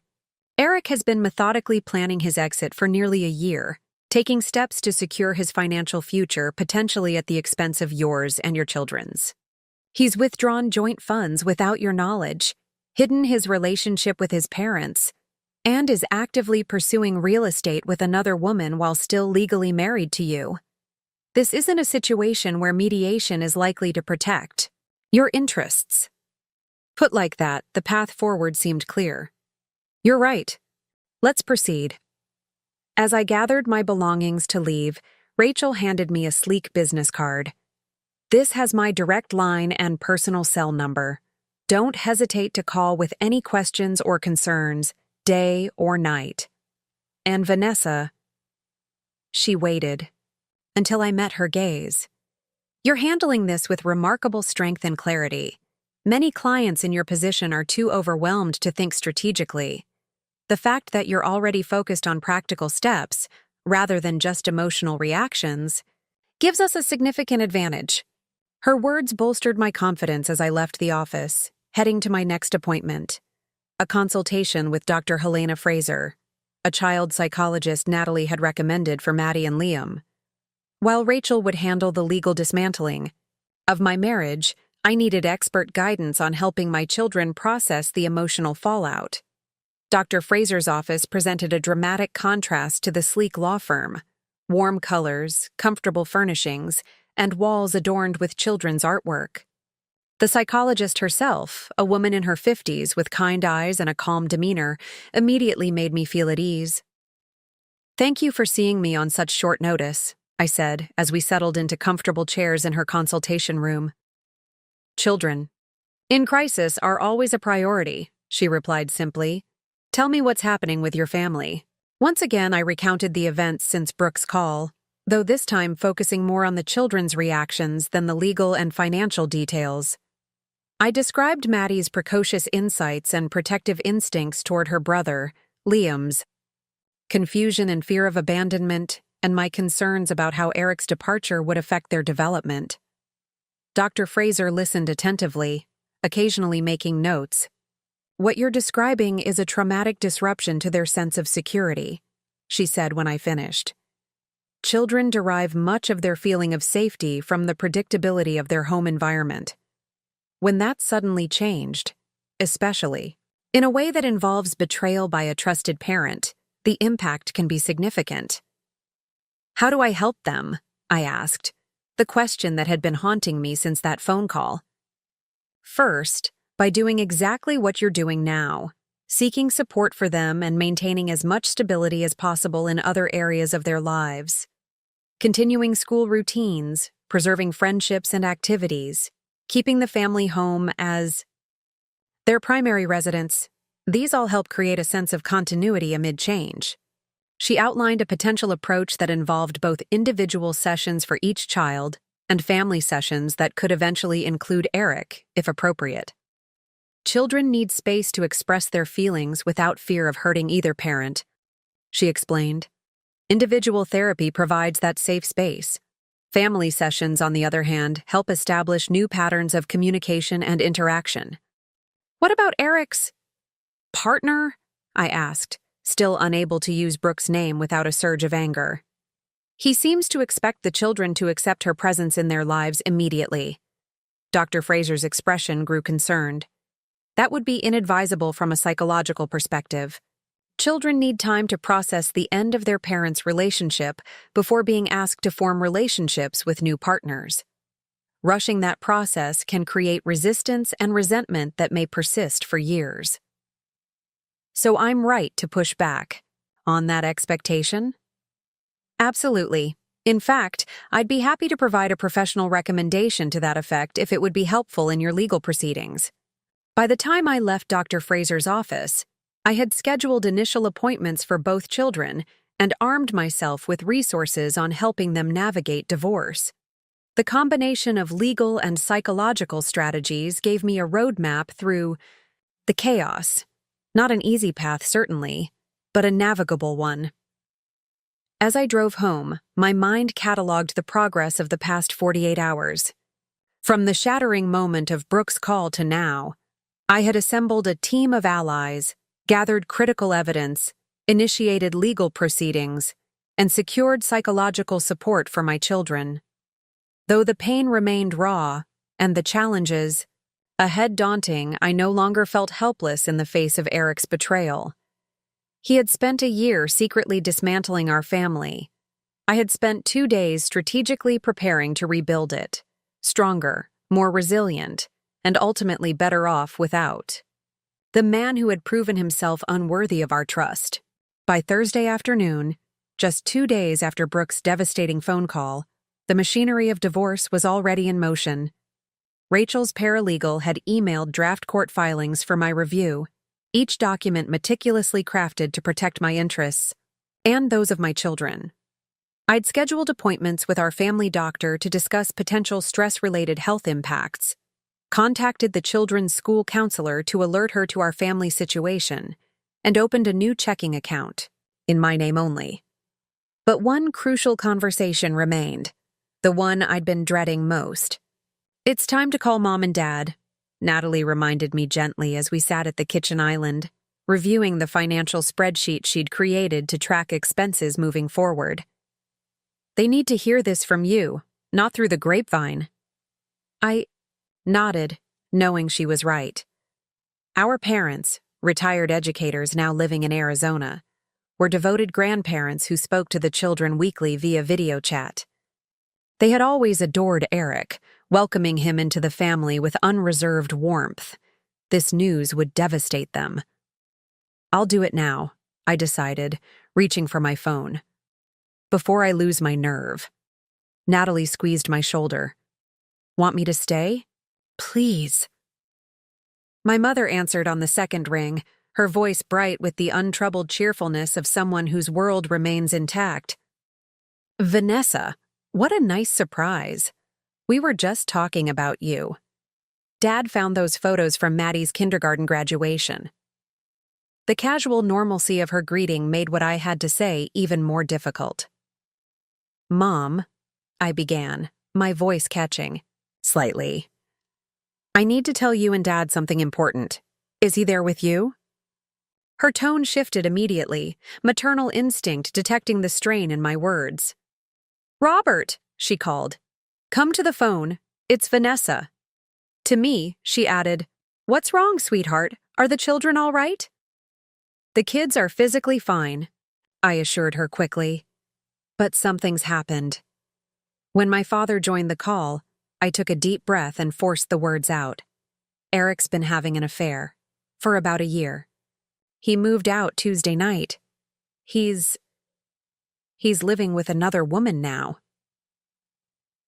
Eric has been methodically planning his exit for nearly a year, taking steps to secure his financial future, potentially at the expense of yours and your children's. He's withdrawn joint funds without your knowledge, hidden his relationship with his parents, and is actively pursuing real estate with another woman while still legally married to you. This isn't a situation where mediation is likely to protect your interests. Put like that, the path forward seemed clear. You're right. Let's proceed. As I gathered my belongings to leave, Rachel handed me a sleek business card. This has my direct line and personal cell number. Don't hesitate to call with any questions or concerns, day or night. And Vanessa, she waited until I met her gaze. You're handling this with remarkable strength and clarity. Many clients in your position are too overwhelmed to think strategically. The fact that you're already focused on practical steps, rather than just emotional reactions, gives us a significant advantage. Her words bolstered my confidence as I left the office, heading to my next appointment. A consultation with Dr. Helena Fraser, a child psychologist Natalie had recommended for Maddie and Liam. While Rachel would handle the legal dismantling of my marriage, I needed expert guidance on helping my children process the emotional fallout. Dr. Fraser's office presented a dramatic contrast to the sleek law firm. Warm colors, comfortable furnishings, and walls adorned with children's artwork. The psychologist herself, a woman in her 50s with kind eyes and a calm demeanor, immediately made me feel at ease. Thank you for seeing me on such short notice, I said, as we settled into comfortable chairs in her consultation room. Children in crisis are always a priority, she replied simply. Tell me what's happening with your family. Once again, I recounted the events since Brooke's call, though this time focusing more on the children's reactions than the legal and financial details. I described Maddie's precocious insights and protective instincts toward her brother, Liam's confusion and fear of abandonment, and my concerns about how Eric's departure would affect their development. Dr. Fraser listened attentively, occasionally making notes. What you're describing is a traumatic disruption to their sense of security, she said when I finished. Children derive much of their feeling of safety from the predictability of their home environment. When that suddenly changed, especially in a way that involves betrayal by a trusted parent, the impact can be significant. How do I help them? I asked, the question that had been haunting me since that phone call. First, by doing exactly what you're doing now, seeking support for them and maintaining as much stability as possible in other areas of their lives. Continuing school routines, preserving friendships and activities, keeping the family home as their primary residence. These all help create a sense of continuity amid change. She outlined a potential approach that involved both individual sessions for each child and family sessions that could eventually include Eric, if appropriate. Children need space to express their feelings without fear of hurting either parent, she explained. Individual therapy provides that safe space, Family sessions, on the other hand, help establish new patterns of communication and interaction. What about Eric's partner? I asked, still unable to use Brooke's name without a surge of anger. He seems to expect the children to accept her presence in their lives immediately. Dr. Fraser's expression grew concerned. That would be inadvisable from a psychological perspective. Children need time to process the end of their parents' relationship before being asked to form relationships with new partners. Rushing that process can create resistance and resentment that may persist for years. So I'm right to push back on that expectation? Absolutely. In fact, I'd be happy to provide a professional recommendation to that effect if it would be helpful in your legal proceedings. By the time I left Dr. Fraser's office, I had scheduled initial appointments for both children and armed myself with resources on helping them navigate divorce. The combination of legal and psychological strategies gave me a roadmap through the chaos. Not an easy path, certainly, but a navigable one. As I drove home, my mind cataloged the progress of the past 48 hours. From the shattering moment of Brooke's call to now, I had assembled a team of allies, gathered critical evidence, initiated legal proceedings, and secured psychological support for my children. Though the pain remained raw, and the challenges ahead daunting, I no longer felt helpless in the face of Eric's betrayal. He had spent a year secretly dismantling our family. I had spent 2 days strategically preparing to rebuild it, stronger, more resilient, and ultimately better off without. The man who had proven himself unworthy of our trust. By Thursday afternoon, just 2 days after Brooke's devastating phone call, the machinery of divorce was already in motion. Rachel's paralegal had emailed draft court filings for my review, each document meticulously crafted to protect my interests and those of my children. I'd scheduled appointments with our family doctor to discuss potential stress-related health impacts, contacted the children's school counselor to alert her to our family situation, and opened a new checking account, in my name only. But one crucial conversation remained, the one I'd been dreading most. "It's time to call Mom and Dad," Natalie reminded me gently as we sat at the kitchen island, reviewing the financial spreadsheet she'd created to track expenses moving forward. "They need to hear this from you, not through the grapevine." I nodded, knowing she was right. Our parents, retired educators now living in Arizona, were devoted grandparents who spoke to the children weekly via video chat. They had always adored Eric, welcoming him into the family with unreserved warmth. This news would devastate them. "I'll do it now," I decided, reaching for my phone. "Before I lose my nerve." Natalie squeezed my shoulder. "Want me to stay? Please." My mother answered on the second ring, her voice bright with the untroubled cheerfulness of someone whose world remains intact. "Vanessa, what a nice surprise. We were just talking about you. Dad found those photos from Maddie's kindergarten graduation." The casual normalcy of her greeting made what I had to say even more difficult. "Mom," I began, my voice catching, slightly. "I need to tell you and Dad something important. Is he there with you?" Her tone shifted immediately, maternal instinct detecting the strain in my words. "Robert," she called. "Come to the phone. It's Vanessa." To me, she added, "What's wrong, sweetheart? Are the children all right?" "The kids are physically fine," I assured her quickly. But something's happened. When my father joined the call, I took a deep breath and forced the words out. "Eric's been having an affair. For about a year. He moved out Tuesday night. He's living with another woman now."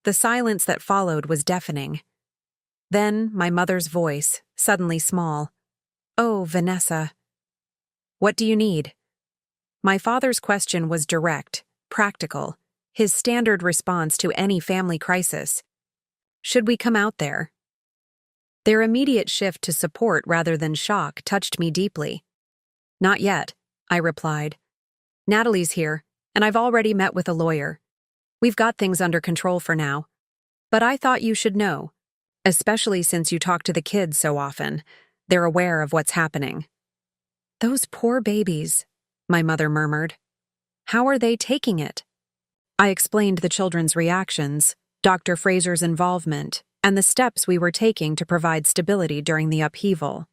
The silence that followed was deafening. Then my mother's voice, suddenly small. "Oh, Vanessa. What do you need?" My father's question was direct, practical, his standard response to any family crisis. "Should we come out there?" Their immediate shift to support rather than shock touched me deeply. "Not yet," I replied. "Natalie's here, and I've already met with a lawyer. We've got things under control for now. But I thought you should know, especially since you talk to the kids so often. They're aware of what's happening." "Those poor babies," my mother murmured. "How are they taking it?" I explained the children's reactions, Dr. Fraser's involvement, and the steps we were taking to provide stability during the upheaval.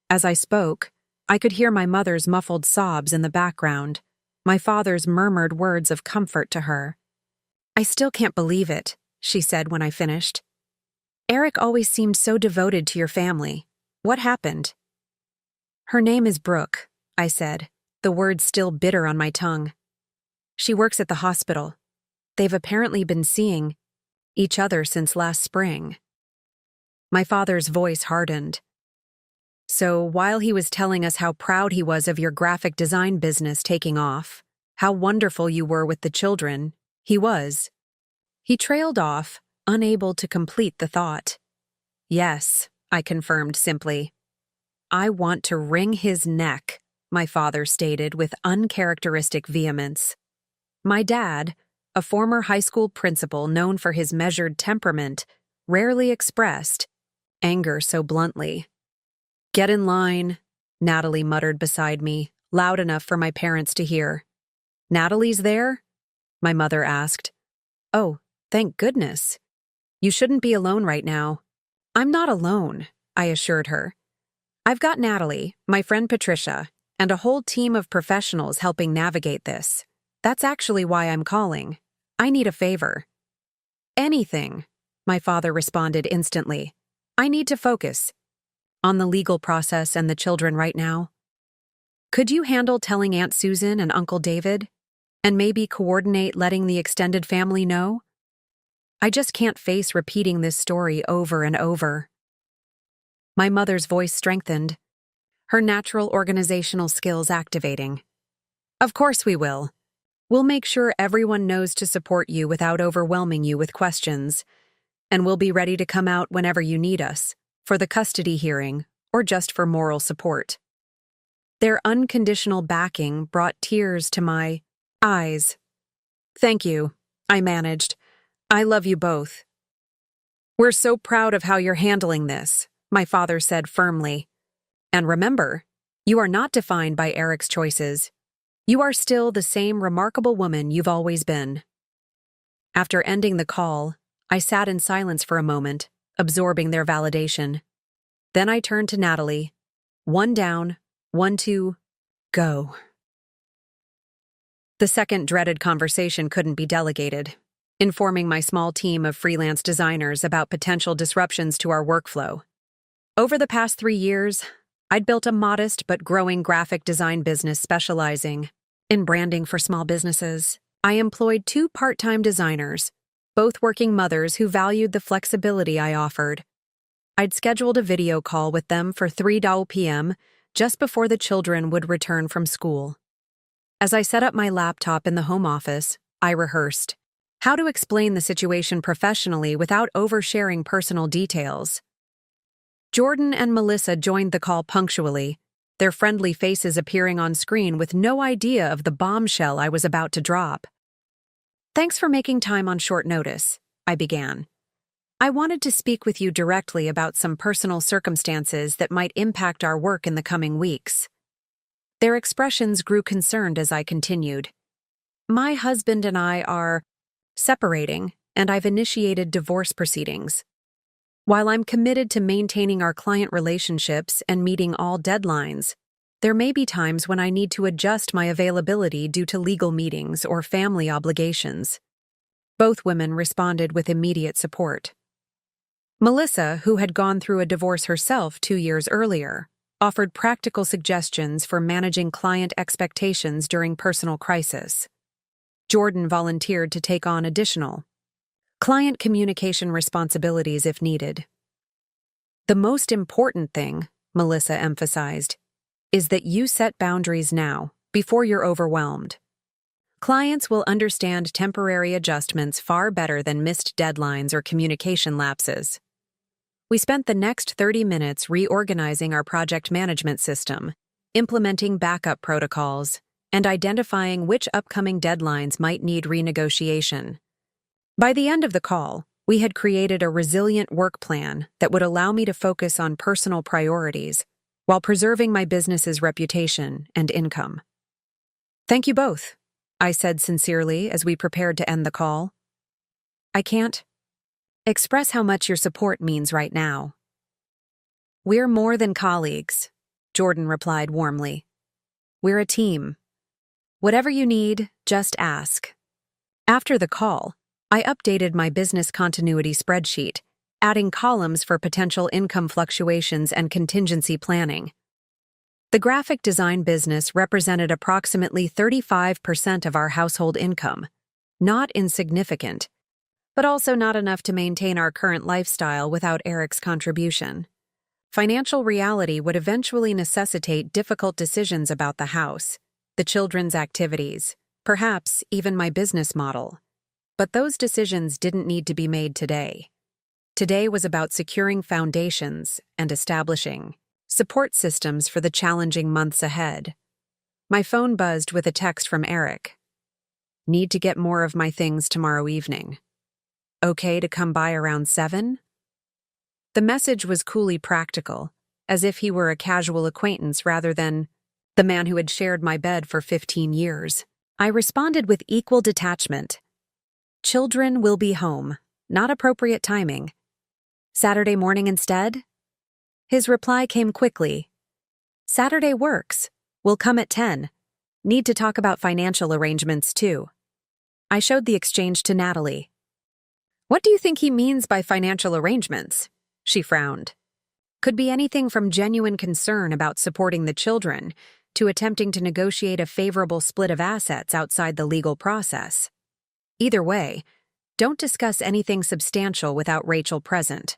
As I spoke, I could hear my mother's muffled sobs in the background, my father's murmured words of comfort to her. "I still can't believe it," she said when I finished. "Eric always seemed so devoted to your family. What happened?" "Her name is Brooke," I said, the words still bitter on my tongue. "She works at the hospital. They've apparently been seeing each other since last spring." My father's voice hardened. "So while he was telling us how proud he was of your graphic design business taking off, how wonderful you were with the children, he was." He trailed off, unable to complete the thought. "Yes," I confirmed simply. "I want to wring his neck," my father stated with uncharacteristic vehemence. My dad, a former high school principal known for his measured temperament, rarely expressed anger so bluntly. "Get in line," Natalie muttered beside me, loud enough for my parents to hear. "Natalie's there?" my mother asked. "Oh, thank goodness. You shouldn't be alone right now." "I'm not alone," I assured her. "I've got Natalie, my friend Patricia, and a whole team of professionals helping navigate this. That's actually why I'm calling. I need a favor." "Anything," my father responded instantly. "I need to focus on the legal process and the children right now. Could you handle telling Aunt Susan and Uncle David? And maybe coordinate letting the extended family know? I just can't face repeating this story over and over." My mother's voice strengthened, her natural organizational skills activating. "Of course we will. We'll make sure everyone knows to support you without overwhelming you with questions, and we'll be ready to come out whenever you need us, for the custody hearing or just for moral support." Their unconditional backing brought tears to my eyes. "Thank you," I managed. "I love you both." "We're so proud of how you're handling this," my father said firmly. "And remember, you are not defined by Eric's choices. You are still the same remarkable woman you've always been." After ending the call, I sat in silence for a moment, absorbing their validation. Then I turned to Natalie. "One down, 1, 2, go." The second dreaded conversation couldn't be delegated, informing my small team of freelance designers about potential disruptions to our workflow. Over the past 3 years, I'd built a modest but growing graphic design business specializing in branding for small businesses. I employed 2 part-time designers, both working mothers who valued the flexibility I offered. I'd scheduled a video call with them for 3 p.m. just before the children would return from school. As I set up my laptop in the home office, I rehearsed how to explain the situation professionally without oversharing personal details. Jordan and Melissa joined the call punctually, their friendly faces appearing on screen with no idea of the bombshell I was about to drop. "Thanks for making time on short notice," I began. "I wanted to speak with you directly about some personal circumstances that might impact our work in the coming weeks." Their expressions grew concerned as I continued. "My husband and I are separating, and I've initiated divorce proceedings. While I'm committed to maintaining our client relationships and meeting all deadlines, there may be times when I need to adjust my availability due to legal meetings or family obligations." Both women responded with immediate support. Melissa, who had gone through a divorce herself 2 years earlier, offered practical suggestions for managing client expectations during personal crisis. Jordan volunteered to take on additional client communication responsibilities if needed. "The most important thing," Melissa emphasized, "is that you set boundaries now, before you're overwhelmed. Clients will understand temporary adjustments far better than missed deadlines or communication lapses." We spent the next 30 minutes reorganizing our project management system, implementing backup protocols, and identifying which upcoming deadlines might need renegotiation. By the end of the call, we had created a resilient work plan that would allow me to focus on personal priorities while preserving my business's reputation and income. "Thank you both," I said sincerely as we prepared to end the call. "I can't express how much your support means right now." "We're more than colleagues," Jordan replied warmly. "We're a team. Whatever you need, just ask." After the call, I updated my business continuity spreadsheet, adding columns for potential income fluctuations and contingency planning. The graphic design business represented approximately 35% of our household income, not insignificant, but also not enough to maintain our current lifestyle without Eric's contribution. Financial reality would eventually necessitate difficult decisions about the house, the children's activities, perhaps even my business model. But those decisions didn't need to be made today. Today was about securing foundations and establishing support systems for the challenging months ahead. My phone buzzed with a text from Eric. "Need to get more of my things tomorrow evening. Okay to come by around 7? The message was coolly practical, as if he were a casual acquaintance rather than the man who had shared my bed for 15 years. I responded with equal detachment. "Children will be home. Not appropriate timing. Saturday morning instead?" His reply came quickly. "Saturday works. We'll come at 10. Need to talk about financial arrangements, too." I showed the exchange to Natalie. "What do you think he means by financial arrangements?" She frowned. Could be anything from genuine concern about supporting the children to attempting to negotiate a favorable split of assets outside the legal process. Either way, don't discuss anything substantial without Rachel present.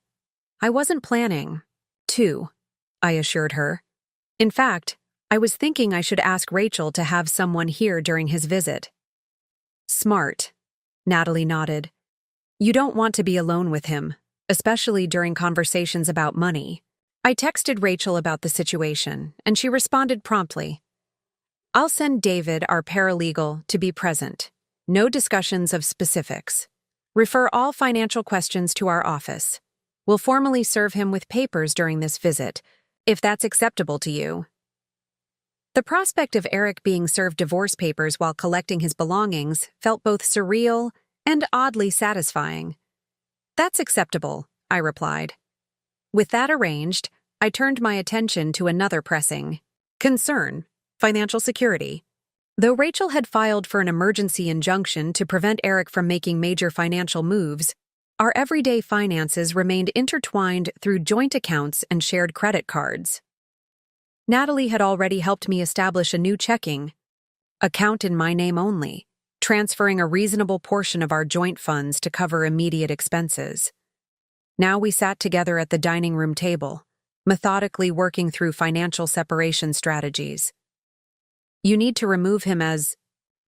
I wasn't planning to, I assured her. In fact, I was thinking I should ask Rachel to have someone here during his visit. "Smart," Natalie nodded. "You don't want to be alone with him, especially during conversations about money." I texted Rachel about the situation, and she responded promptly. "I'll send David, our paralegal, to be present. No discussions of specifics. Refer all financial questions to our office. We'll formally serve him with papers during this visit, if that's acceptable to you." The prospect of Eric being served divorce papers while collecting his belongings felt both surreal and oddly satisfying. "That's acceptable," I replied. With that arranged, I turned my attention to another pressing concern: financial security. Though Rachel had filed for an emergency injunction to prevent Eric from making major financial moves, our everyday finances remained intertwined through joint accounts and shared credit cards. Natalie had already helped me establish a new checking account in my name only, transferring a reasonable portion of our joint funds to cover immediate expenses. Now we sat together at the dining room table, methodically working through financial separation strategies. "You need to remove him as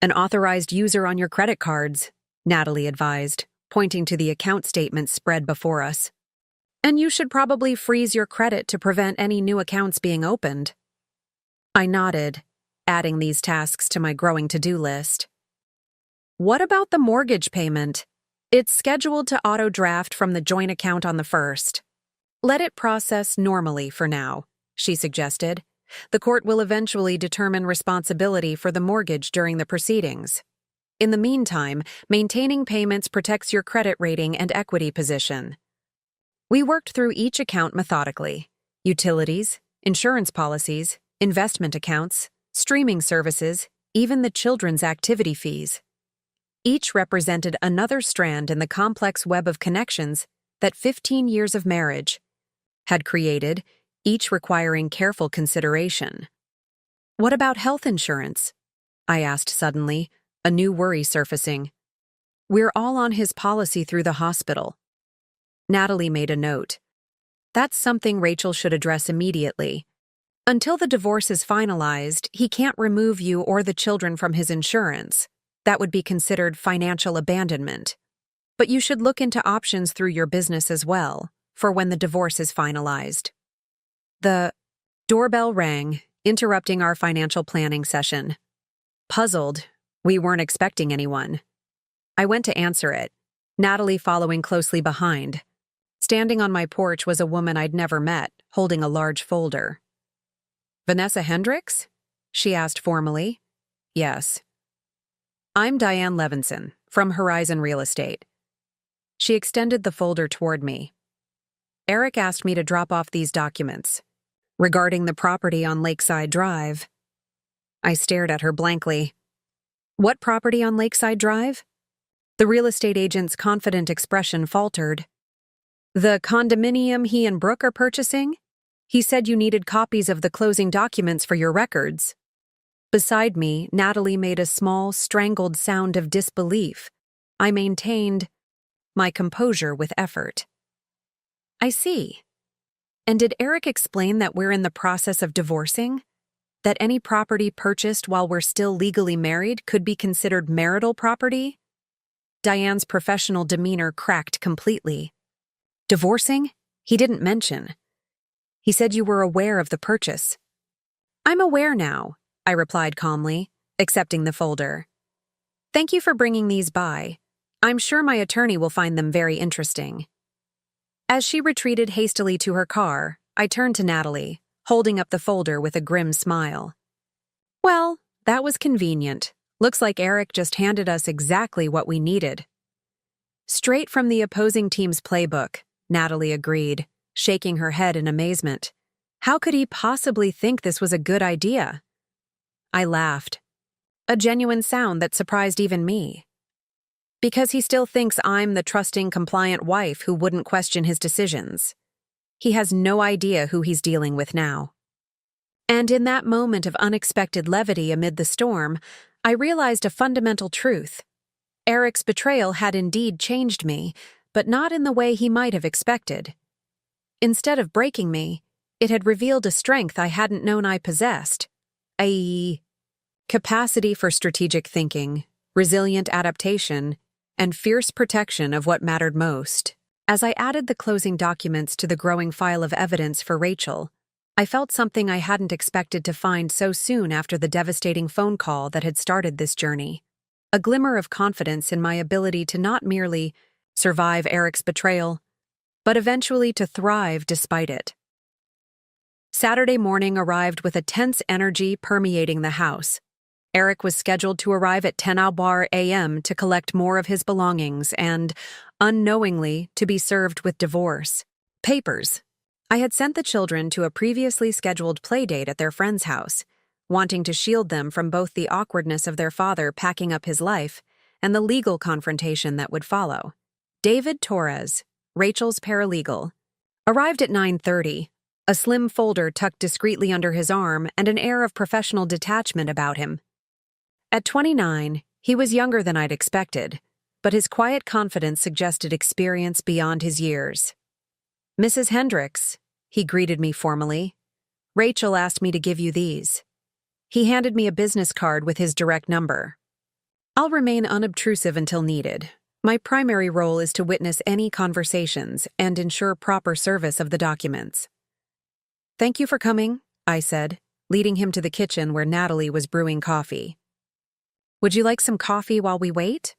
an authorized user on your credit cards," Natalie advised, pointing to the account statements spread before us. "And you should probably freeze your credit to prevent any new accounts being opened." I nodded, adding these tasks to my growing to-do list. "What about the mortgage payment? It's scheduled to auto-draft from the joint account on the 1st. Let it process normally for now," she suggested. "The court will eventually determine responsibility for the mortgage during the proceedings. In the meantime, maintaining payments protects your credit rating and equity position." We worked through each account methodically: utilities, insurance policies, investment accounts, streaming services, even the children's activity fees. Each represented another strand in the complex web of connections that 15 years of marriage had created, each requiring careful consideration. "What about health insurance?" I asked suddenly, a new worry surfacing. "We're all on his policy through the hospital." Natalie made a note. "That's something Rachel should address immediately. Until the divorce is finalized, he can't remove you or the children from his insurance. That would be considered financial abandonment. But you should look into options through your business as well, for when the divorce is finalized." The doorbell rang, interrupting our financial planning session. Puzzled, we weren't expecting anyone. I went to answer it, Natalie following closely behind. Standing on my porch was a woman I'd never met, holding a large folder. "Vanessa Hendricks?" she asked formally. "Yes." "I'm Diane Levinson, from Horizon Real Estate." She extended the folder toward me. "Eric asked me to drop off these documents regarding the property on Lakeside Drive." I stared at her blankly. "What property on Lakeside Drive?" The real estate agent's confident expression faltered. "The condominium he and Brooke are purchasing? He said you needed copies of the closing documents for your records." Beside me, Natalie made a small, strangled sound of disbelief. I maintained my composure with effort. "I see. And did Eric explain that we're in the process of divorcing? That any property purchased while we're still legally married could be considered marital property?" Diane's professional demeanor cracked completely. "Divorcing? He didn't mention. He said you were aware of the purchase." "I'm aware now," I replied calmly, accepting the folder. "Thank you for bringing these by. I'm sure my attorney will find them very interesting." As she retreated hastily to her car, I turned to Natalie, holding up the folder with a grim smile. "Well, that was convenient. Looks like Eric just handed us exactly what we needed." "Straight from the opposing team's playbook," Natalie agreed, shaking her head in amazement. "How could he possibly think this was a good idea?" I laughed, a genuine sound that surprised even me. "Because he still thinks I'm the trusting, compliant wife who wouldn't question his decisions. He has no idea who he's dealing with now." And in that moment of unexpected levity amid the storm, I realized a fundamental truth. Eric's betrayal had indeed changed me, but not in the way he might have expected. Instead of breaking me, it had revealed a strength I hadn't known I possessed. A capacity for strategic thinking, resilient adaptation, and fierce protection of what mattered most. As I added the closing documents to the growing file of evidence for Rachel, I felt something I hadn't expected to find so soon after the devastating phone call that had started this journey. A glimmer of confidence in my ability to not merely survive Eric's betrayal, but eventually to thrive despite it. Saturday morning arrived with a tense energy permeating the house. Eric was scheduled to arrive at 10 a.m. to collect more of his belongings and, unknowingly, to be served with divorce papers. I had sent the children to a previously scheduled playdate at their friend's house, wanting to shield them from both the awkwardness of their father packing up his life and the legal confrontation that would follow. David Torres, Rachel's paralegal, arrived at 9:30, a slim folder tucked discreetly under his arm and an air of professional detachment about him. At 29, he was younger than I'd expected, but his quiet confidence suggested experience beyond his years. "Mrs. Hendricks," he greeted me formally. "Rachel asked me to give you these." He handed me a business card with his direct number. "I'll remain unobtrusive until needed. My primary role is to witness any conversations and ensure proper service of the documents." "Thank you for coming," I said, leading him to the kitchen where Natalie was brewing coffee. "Would you like some coffee while we wait?"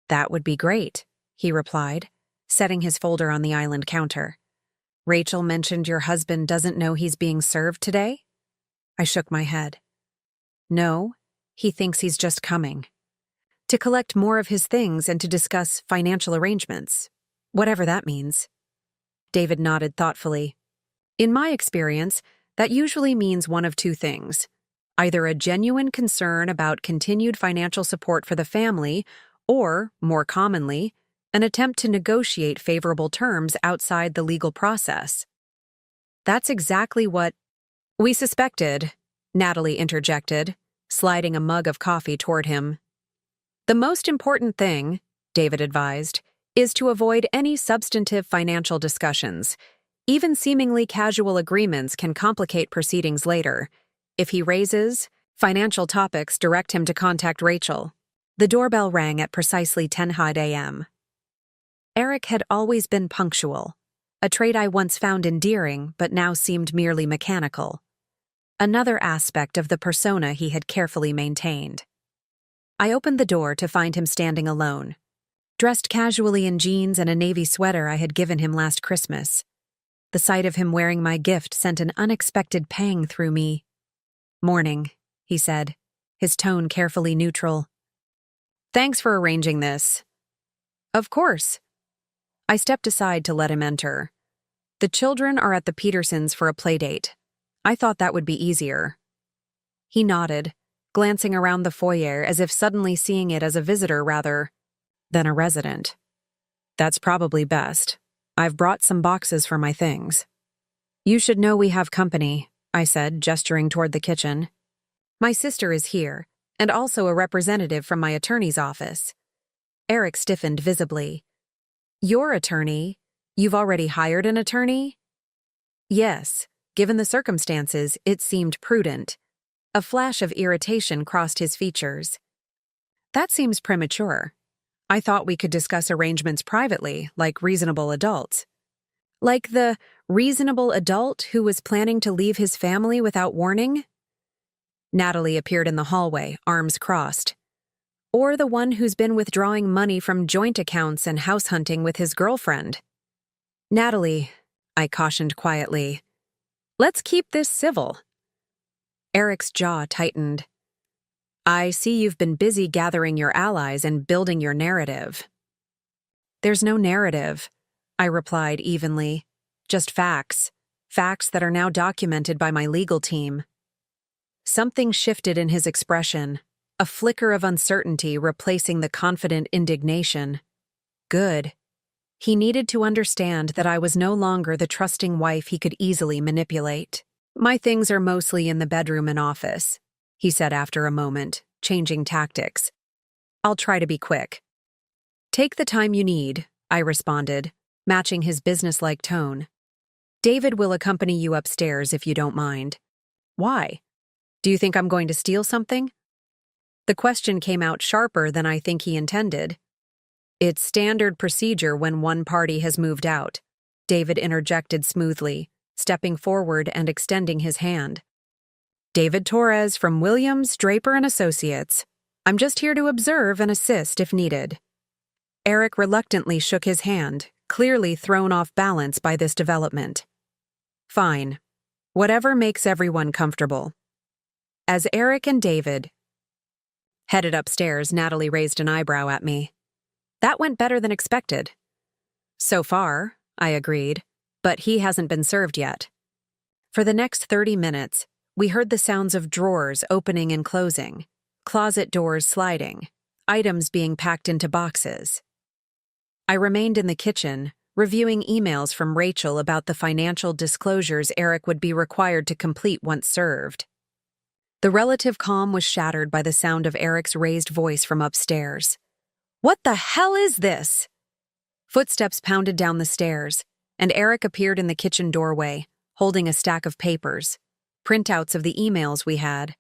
"That would be great," he replied, setting his folder on the island counter. "Rachel mentioned your husband doesn't know he's being served today?" I shook my head. "No, he thinks he's just coming. To collect more of his things and to discuss financial arrangements, whatever that means." David nodded thoughtfully. "In my experience, that usually means one of two things. Either a genuine concern about continued financial support for the family, or, more commonly, an attempt to negotiate favorable terms outside the legal process." "That's exactly what we suspected," Natalie interjected, sliding a mug of coffee toward him. "The most important thing," David advised, "is to avoid any substantive financial discussions. Even seemingly casual agreements can complicate proceedings later. If he raises financial topics, direct him to contact Rachel." The doorbell rang at precisely 10 a.m. Eric had always been punctual, a trait I once found endearing but now seemed merely mechanical. another aspect of the persona he had carefully maintained. I opened the door to find him standing alone, dressed casually in jeans and a navy sweater I had given him last Christmas. The sight of him wearing my gift sent an unexpected pang through me. "Morning," he said, his tone carefully neutral. "Thanks for arranging this." "Of course." I stepped aside to let him enter. "The children are at the Petersons for a playdate. I thought that would be easier." He nodded, glancing around the foyer as if suddenly seeing it as a visitor rather than a resident. "That's probably best. I've brought some boxes for my things." "You should know we have company," I said, gesturing toward the kitchen. "My sister is here, and also a representative from my attorney's office." Eric stiffened visibly. "Your attorney? You've already hired an attorney?" "Yes. Given the circumstances, it seemed prudent." A flash of irritation crossed his features. "That seems premature. I thought we could discuss arrangements privately, like reasonable adults." "Like the reasonable adult who was planning to leave his family without warning?" Natalie appeared in the hallway, arms crossed. "Or the one who's been withdrawing money from joint accounts and house hunting with his girlfriend?" "Natalie," I cautioned quietly, "let's keep this civil." Eric's jaw tightened. "I see you've been busy gathering your allies and building your narrative." "There's no narrative," I replied evenly. "Just facts. Facts that are now documented by my legal team." Something shifted in his expression, a flicker of uncertainty replacing the confident indignation. Good. He needed to understand that I was no longer the trusting wife he could easily manipulate. "My things are mostly in the bedroom and office," he said after a moment, changing tactics. "I'll try to be quick." "Take the time you need," I responded, matching his businesslike tone. "David will accompany you upstairs if you don't mind." "Why? Do you think I'm going to steal something?" The question came out sharper than I think he intended. "It's standard procedure when one party has moved out," David interjected smoothly, stepping forward and extending his hand. "David Torres from Williams, Draper & Associates. I'm just here to observe and assist if needed." Eric reluctantly shook his hand, clearly thrown off balance by this development. "Fine. Whatever makes everyone comfortable." As Eric and David headed upstairs, Natalie raised an eyebrow at me. "That went better than expected." "So far," I agreed, "but he hasn't been served yet." For the next 30 minutes, we heard the sounds of drawers opening and closing, closet doors sliding, items being packed into boxes. I remained in the kitchen, reviewing emails from Rachel about the financial disclosures Eric would be required to complete once served. The relative calm was shattered by the sound of Eric's raised voice from upstairs. "What the hell is this?" Footsteps pounded down the stairs, and Eric appeared in the kitchen doorway, holding a stack of papers, printouts of the emails we had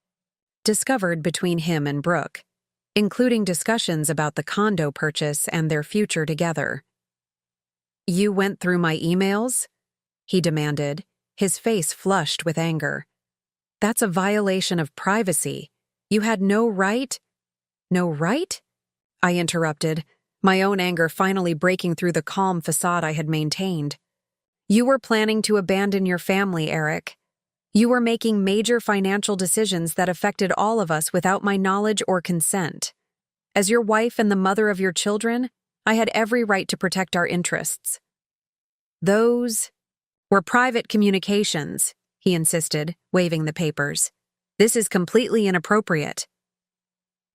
discovered between him and Brooke, including discussions about the condo purchase and their future together. "You went through my emails?" he demanded, his face flushed with anger. "That's a violation of privacy. You had no right—" "No right?" I interrupted, my own anger finally breaking through the calm facade I had maintained. "You were planning to abandon your family, Eric. You were making major financial decisions that affected all of us without my knowledge or consent. As your wife and the mother of your children, I had every right to protect our interests." "Those were private communications," he insisted, waving the papers. "This is completely inappropriate."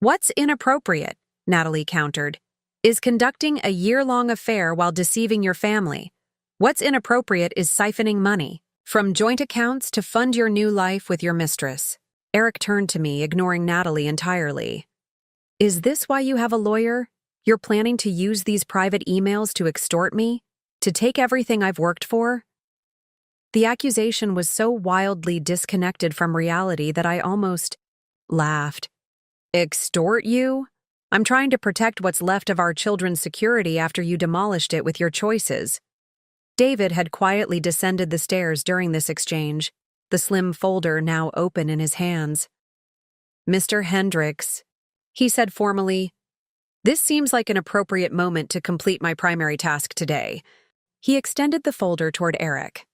"What's inappropriate?" Natalie countered. "Is conducting a year-long affair while deceiving your family. What's inappropriate is siphoning money from joint accounts to fund your new life with your mistress." Eric turned to me, ignoring Natalie entirely. "Is this why you have a lawyer? You're planning to use these private emails to extort me? To take everything I've worked for?" The accusation was so wildly disconnected from reality that I almost laughed. "Extort you? I'm trying to protect what's left of our children's security after you demolished it with your choices." David had quietly descended the stairs during this exchange, the slim folder now open in his hands. "Mr. Hendricks," he said formally, "this seems like an appropriate moment to complete my primary task today." He extended the folder toward Eric.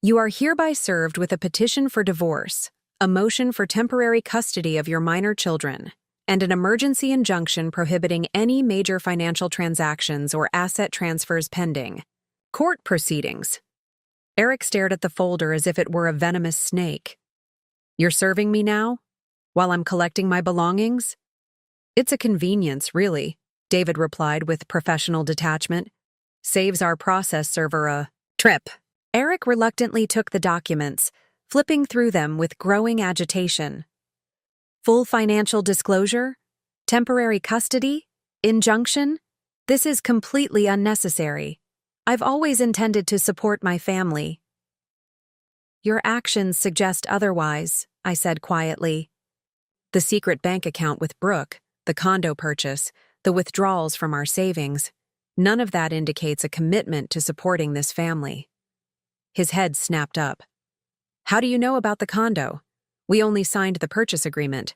"You are hereby served with a petition for divorce, a motion for temporary custody of your minor children, and an emergency injunction prohibiting any major financial transactions or asset transfers pending. Court proceedings." Eric stared at the folder as if it were a venomous snake. "You're serving me now? While I'm collecting my belongings?" "It's a convenience, really," David replied with professional detachment. "Saves our process server a trip." Eric reluctantly took the documents, flipping through them with growing agitation. "Full financial disclosure? Temporary custody? Injunction? This is completely unnecessary. I've always intended to support my family." "Your actions suggest otherwise," I said quietly. "The secret bank account with Brooke, the condo purchase, the withdrawals from our savings, none of that indicates a commitment to supporting this family." His head snapped up. "How do you know about the condo? We only signed the purchase agreement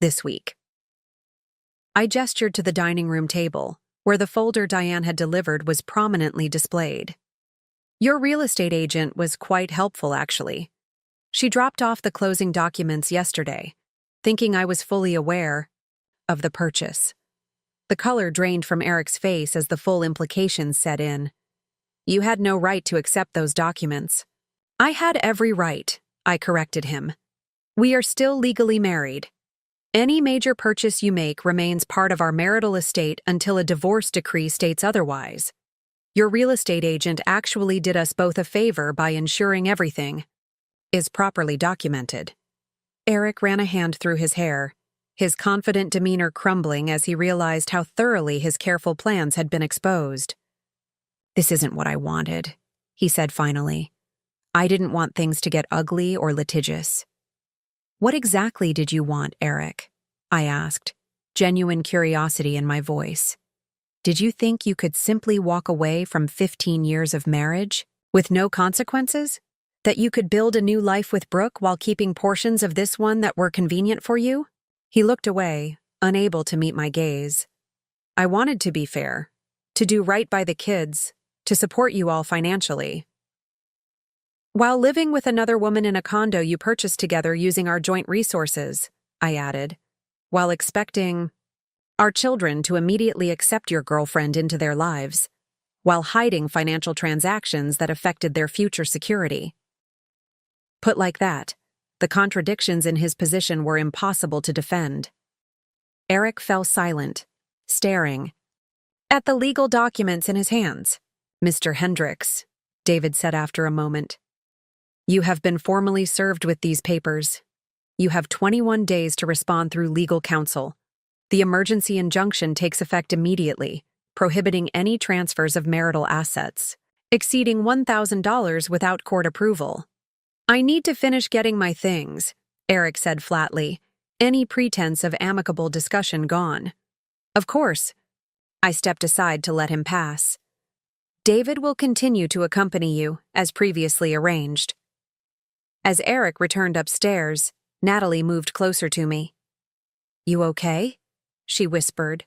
this week." I gestured to the dining room table, where the folder Diane had delivered was prominently displayed. "Your real estate agent was quite helpful, actually. She dropped off the closing documents yesterday, thinking I was fully aware of the purchase." The color drained from Eric's face as the full implications set in. "You had no right to accept those documents." "I had every right," I corrected him. "We are still legally married. Any major purchase you make remains part of our marital estate until a divorce decree states otherwise. Your real estate agent actually did us both a favor by ensuring everything is properly documented." Eric ran a hand through his hair, his confident demeanor crumbling as he realized how thoroughly his careful plans had been exposed. "This isn't what I wanted," he said finally. "I didn't want things to get ugly or litigious." "What exactly did you want, Eric?" I asked, genuine curiosity in my voice. "Did you think you could simply walk away from 15 years of marriage with no consequences? That you could build a new life with Brooke while keeping portions of this one that were convenient for you?" He looked away, unable to meet my gaze. "I wanted to be fair, to do right by the kids, to support you all financially. While living with another woman in a condo you purchased together using our joint resources," I added, "while expecting our children to immediately accept your girlfriend into their lives, while hiding financial transactions that affected their future security." Put like that, the contradictions in his position were impossible to defend. Eric fell silent, staring at the legal documents in his hands. "Mr. Hendricks," David said after a moment, "you have been formally served with these papers. You have 21 days to respond through legal counsel. The emergency injunction takes effect immediately, prohibiting any transfers of marital assets exceeding $1,000 without court approval." "I need to finish getting my things," Eric said flatly, any pretense of amicable discussion gone. "Of course." I stepped aside to let him pass. "David will continue to accompany you, as previously arranged." As Eric returned upstairs, Natalie moved closer to me. "You okay?" she whispered.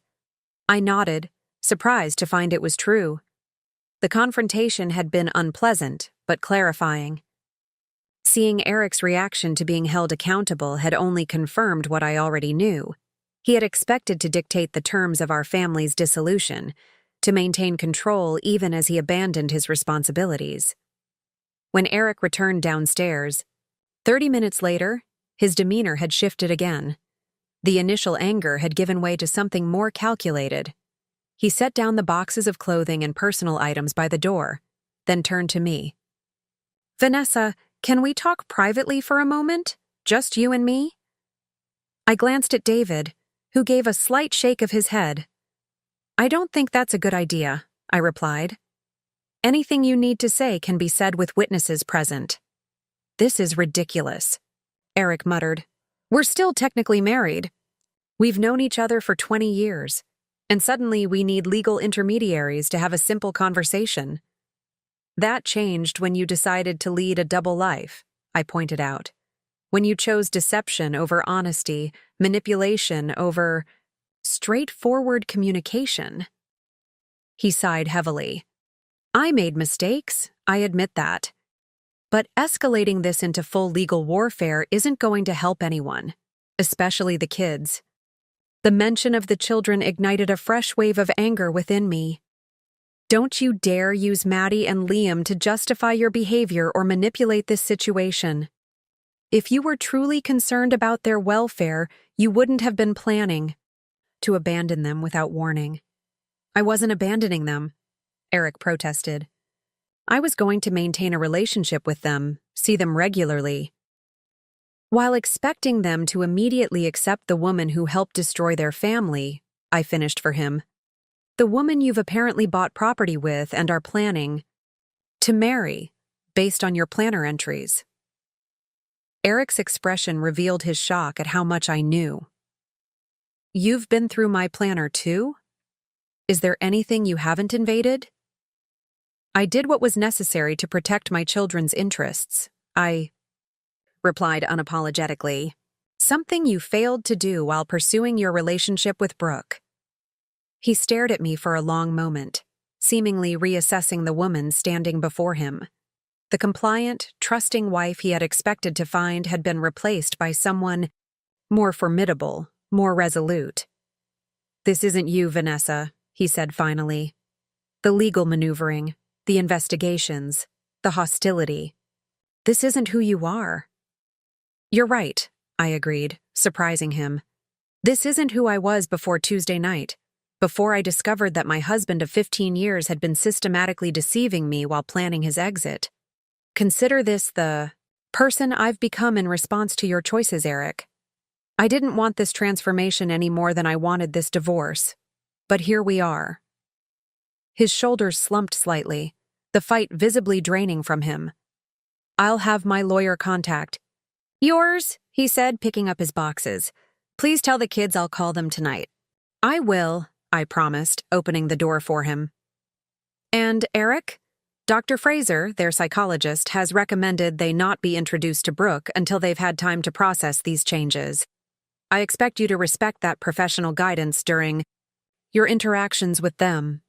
I nodded, surprised to find it was true. The confrontation had been unpleasant, but clarifying. Seeing Eric's reaction to being held accountable had only confirmed what I already knew. He had expected to dictate the terms of our family's dissolution, to maintain control even as he abandoned his responsibilities. When Eric returned downstairs, 30 minutes later, his demeanor had shifted again. The initial anger had given way to something more calculated. He set down the boxes of clothing and personal items by the door, then turned to me. "Vanessa, can we talk privately for a moment? Just you and me?" I glanced at David, who gave a slight shake of his head. "I don't think that's a good idea," I replied. "Anything you need to say can be said with witnesses present." "This is ridiculous," Eric muttered. "We're still technically married. We've known each other for 20 years, and suddenly we need legal intermediaries to have a simple conversation." "That changed when you decided to lead a double life," I pointed out. When you chose deception over honesty, manipulation over straightforward communication. He sighed heavily. I made mistakes, I admit that. But escalating this into full legal warfare isn't going to help anyone, especially the kids. The mention of the children ignited a fresh wave of anger within me. Don't you dare use Maddie and Liam to justify your behavior or manipulate this situation. If you were truly concerned about their welfare, you wouldn't have been planning to abandon them without warning. I wasn't abandoning them, Eric protested. I was going to maintain a relationship with them, see them regularly, while expecting them to immediately accept the woman who helped destroy their family. I finished for him. The woman you've apparently bought property with and are planning to marry, based on your planner entries. Eric's expression revealed his shock at how much I knew. You've been through my planner too? Is there anything you haven't invaded? I did what was necessary to protect my children's interests. I replied unapologetically. Something you failed to do while pursuing your relationship with Brooke. He stared at me for a long moment, seemingly reassessing the woman standing before him. The compliant, trusting wife he had expected to find had been replaced by someone more formidable, more resolute. This isn't you, Vanessa, he said finally. The legal maneuvering, the investigations, the hostility. This isn't who you are. You're right, I agreed, surprising him. This isn't who I was before Tuesday night, before I discovered that my husband of 15 years had been systematically deceiving me while planning his exit. Consider this the person I've become in response to your choices, Eric. I didn't want this transformation any more than I wanted this divorce, but here we are. His shoulders slumped slightly, the fight visibly draining from him. I'll have my lawyer contact. Yours, he said, picking up his boxes. Please tell the kids I'll call them tonight. I will, I promised, opening the door for him. And Eric? Dr. Fraser, their psychologist, has recommended they not be introduced to Brooke until they've had time to process these changes. I expect you to respect that professional guidance during your interactions with them.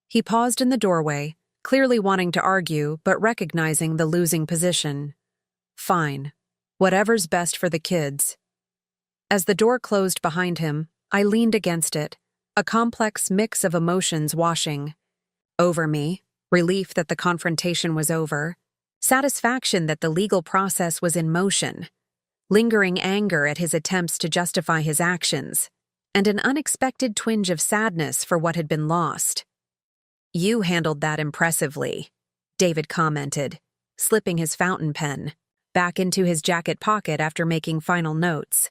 He paused in the doorway, clearly wanting to argue, but recognizing the losing position. Fine. Whatever's best for the kids. As the door closed behind him, I leaned against it, a complex mix of emotions washing over me, relief that the confrontation was over, satisfaction that the legal process was in motion, lingering anger at his attempts to justify his actions, and an unexpected twinge of sadness for what had been lost. You handled that impressively, David commented, slipping his fountain pen back into his jacket pocket after making final notes.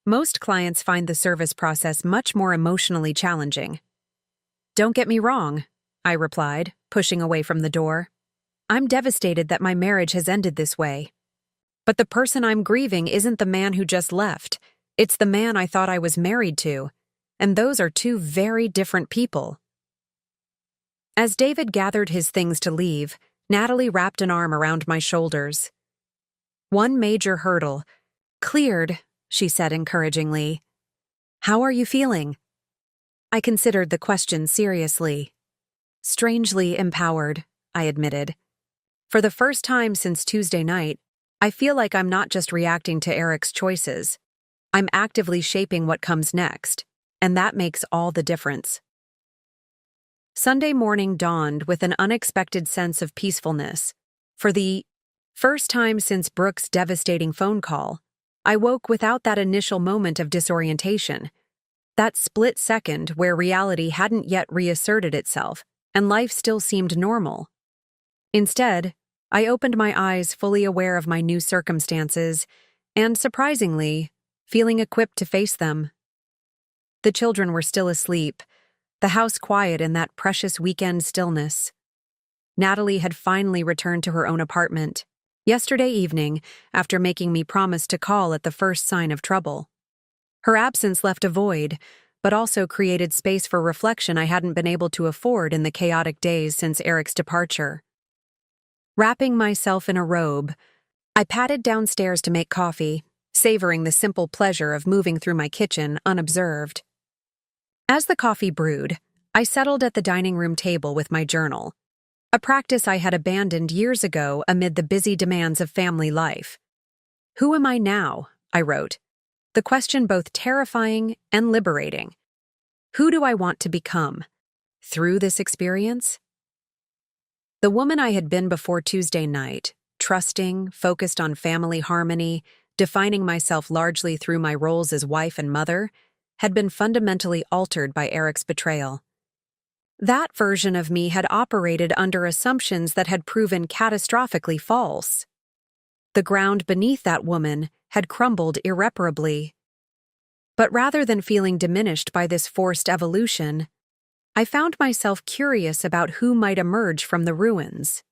Most clients find the service process much more emotionally challenging. Don't get me wrong, I replied, pushing away from the door. I'm devastated that my marriage has ended this way. But the person I'm grieving isn't the man who just left. It's the man I thought I was married to. And those are two very different people. As David gathered his things to leave, Natalie wrapped an arm around my shoulders. One major hurdle. Cleared, she said encouragingly. How are you feeling? I considered the question seriously. Strangely empowered, I admitted. For the first time since Tuesday night, I feel like I'm not just reacting to Eric's choices. I'm actively shaping what comes next, and that makes all the difference. Sunday morning dawned with an unexpected sense of peacefulness. For the first time since Brooke's devastating phone call, I woke without that initial moment of disorientation, that split second where reality hadn't yet reasserted itself and life still seemed normal. Instead, I opened my eyes fully aware of my new circumstances and, surprisingly, feeling equipped to face them. The children were still asleep, the house quiet in that precious weekend stillness. Natalie had finally returned to her own apartment yesterday evening after making me promise to call at the first sign of trouble. Her absence left a void, but also created space for reflection I hadn't been able to afford in the chaotic days since Eric's departure. Wrapping myself in a robe, I padded downstairs to make coffee, savoring the simple pleasure of moving through my kitchen unobserved. As the coffee brewed, I settled at the dining room table with my journal, a practice I had abandoned years ago amid the busy demands of family life. Who am I now? I wrote, the question both terrifying and liberating. Who do I want to become? Through this experience? The woman I had been before Tuesday night, trusting, focused on family harmony, defining myself largely through my roles as wife and mother, had been fundamentally altered by Eric's betrayal. That version of me had operated under assumptions that had proven catastrophically false. The ground beneath that woman had crumbled irreparably. But rather than feeling diminished by this forced evolution, I found myself curious about who might emerge from the ruins.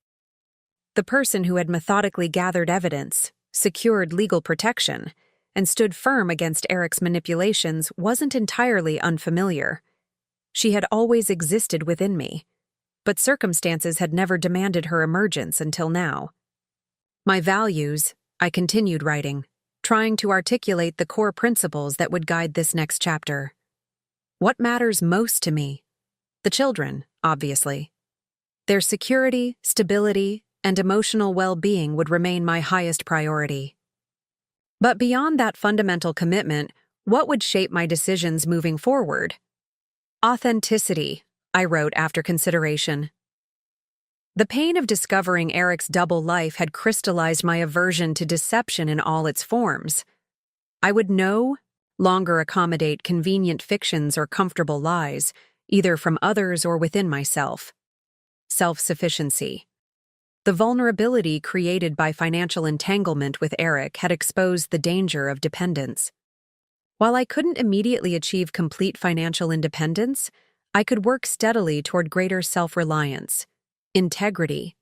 The person who had methodically gathered evidence, secured legal protection, and stood firm against Eric's manipulations wasn't entirely unfamiliar. She had always existed within me, but circumstances had never demanded her emergence until now. My values, I continued writing, trying to articulate the core principles that would guide this next chapter. What matters most to me? The children, obviously. Their security, stability, and emotional well-being would remain my highest priority. But beyond that fundamental commitment, what would shape my decisions moving forward? Authenticity, I wrote after consideration. The pain of discovering Eric's double life had crystallized my aversion to deception in all its forms. I would no longer accommodate convenient fictions or comfortable lies, either from others or within myself. Self-sufficiency. The vulnerability created by financial entanglement with Eric had exposed the danger of dependence. While I couldn't immediately achieve complete financial independence, I could work steadily toward greater self-reliance, integrity.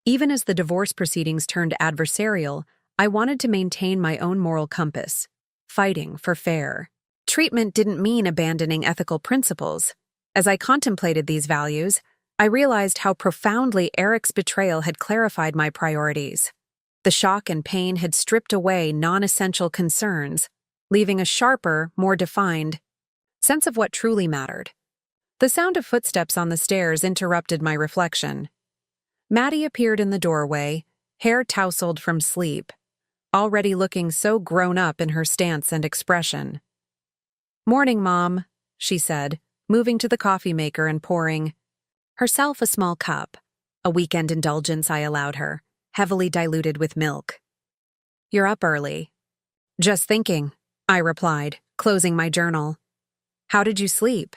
Even as the divorce proceedings turned adversarial, I wanted to maintain my own moral compass, fighting for fair treatment didn't mean abandoning ethical principles. As I contemplated these values, I realized how profoundly Eric's betrayal had clarified my priorities. The shock and pain had stripped away non-essential concerns, leaving a sharper, more defined sense of what truly mattered. The sound of footsteps on the stairs interrupted my reflection. Maddie appeared in the doorway, hair tousled from sleep, already looking so grown up in her stance and expression. "Morning, Mom," she said, moving to the coffee maker and pouring herself a small cup, a weekend indulgence I allowed her, heavily diluted with milk. "You're up early." "Just thinking," I replied, closing my journal. "How did you sleep?"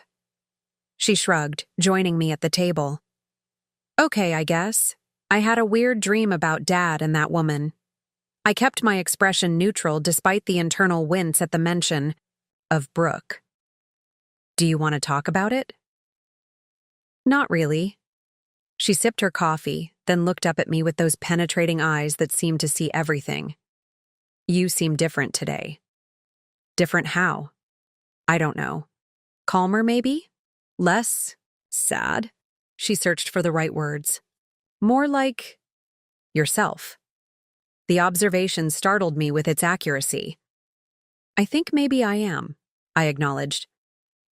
She shrugged, joining me at the table. "Okay, I guess. I had a weird dream about Dad and that woman." I kept my expression neutral despite the internal wince at the mention of Brooke. "Do you want to talk about it?" "Not really." She sipped her coffee, then looked up at me with those penetrating eyes that seemed to see everything. "You seem different today." "Different how?" "I don't know. Calmer, maybe? Less sad?" She searched for the right words. "More like yourself." The observation startled me with its accuracy. "I think maybe I am," I acknowledged.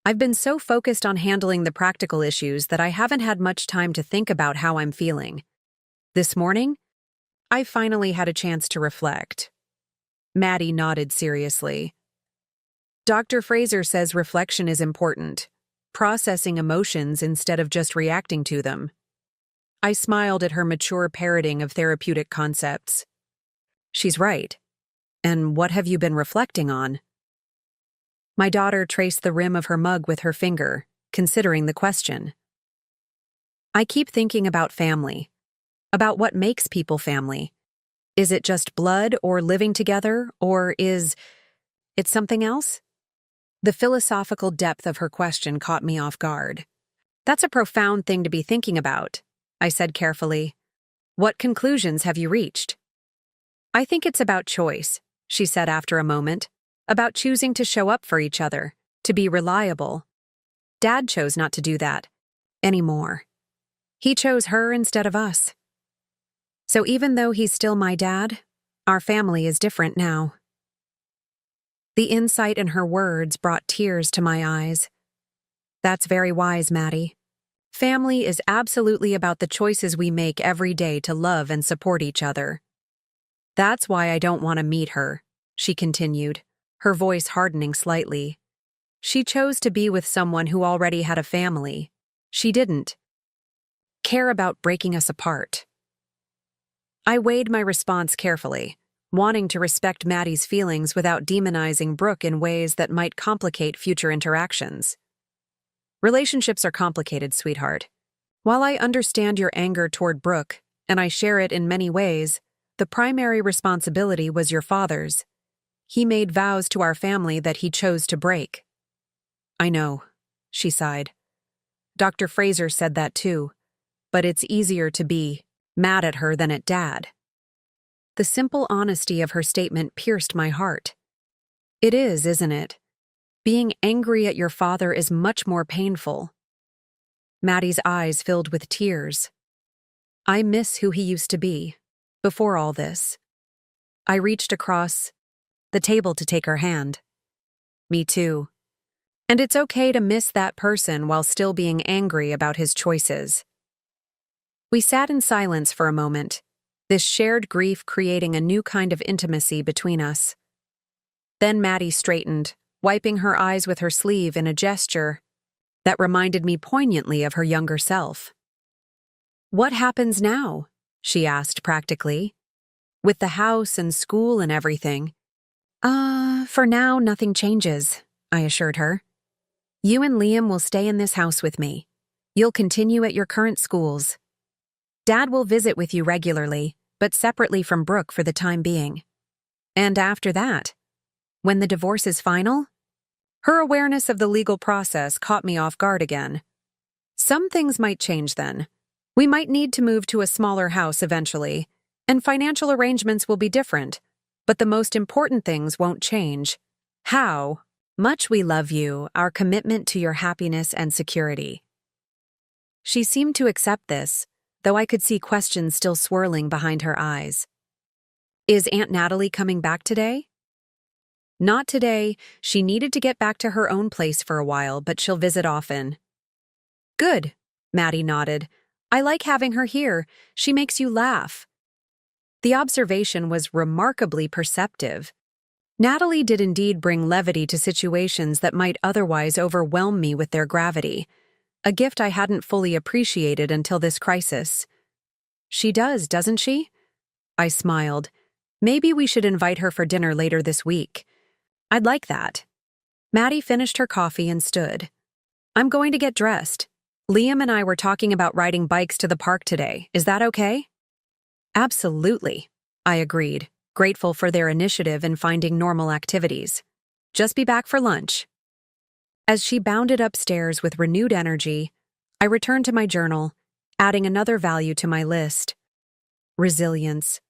"I've been so focused on handling the practical issues that I haven't had much time to think about how I'm feeling. This morning, I finally had a chance to reflect." Maddie nodded seriously. "Dr. Fraser says reflection is important, processing emotions instead of just reacting to them." I smiled at her mature parroting of therapeutic concepts. "She's right. And what have you been reflecting on?" My daughter traced the rim of her mug with her finger, considering the question. "I keep thinking about family, about what makes people family. Is it just blood or living together, or is it something else?" The philosophical depth of her question caught me off guard. "That's a profound thing to be thinking about," I said carefully. "What conclusions have you reached?" "I think it's about choice," she said after a moment. "About choosing to show up for each other, to be reliable. Dad chose not to do that anymore. He chose her instead of us. So even though he's still my dad, Our family is different now. The insight in her words brought tears to my eyes. That's very wise, Maddie. Family is absolutely about the choices we make every day to love and support each other. That's why I don't want to meet her, she continued, her voice hardening slightly. She chose to be with someone who already had a family. She didn't care about breaking us apart. I weighed my response carefully, wanting to respect Maddie's feelings without demonizing Brooke in ways that might complicate future interactions. Relationships are complicated, sweetheart. While I understand your anger toward Brooke, and I share it in many ways, the primary responsibility was your father's. He made vows to our family that he chose to break. I know, she sighed. Dr. Fraser said that too, but it's easier to be mad at her than at Dad. The simple honesty of her statement pierced my heart. It is, isn't it? Being angry at your father is much more painful. Maddie's eyes filled with tears. I miss who he used to be, before all this. I reached across the table to take her hand. Me too. And it's okay to miss that person while still being angry about his choices. We sat in silence for a moment, this shared grief creating a new kind of intimacy between us. Then Maddie straightened, wiping her eyes with her sleeve in a gesture that reminded me poignantly of her younger self. What happens now? She asked practically. With the house and school and everything. For now, nothing changes, I assured her. You and Liam will stay in this house with me. You'll continue at your current schools. Dad will visit with you regularly, but separately from Brooke for the time being. And after that, when the divorce is final? Her awareness of the legal process caught me off guard again. Some things might change then. We might need to move to a smaller house eventually, and financial arrangements will be different, but the most important things won't change. How much we love you, our commitment to your happiness and security. She seemed to accept this, though I could see questions still swirling behind her eyes. Is Aunt Natalie coming back today? Not today. She needed to get back to her own place for a while, but she'll visit often. Good, Maddie nodded. I like having her here. She makes you laugh. The observation was remarkably perceptive. Natalie did indeed bring levity to situations that might otherwise overwhelm me with their gravity, a gift I hadn't fully appreciated until this crisis. She does, doesn't she? I smiled. Maybe we should invite her for dinner later this week. I'd like that. Maddie finished her coffee and stood. I'm going to get dressed. Liam and I were talking about riding bikes to the park today. Is that okay? Absolutely, I agreed, grateful for their initiative in finding normal activities. Just be back for lunch. As she bounded upstairs with renewed energy, I returned to my journal, adding another value to my list. Resilience.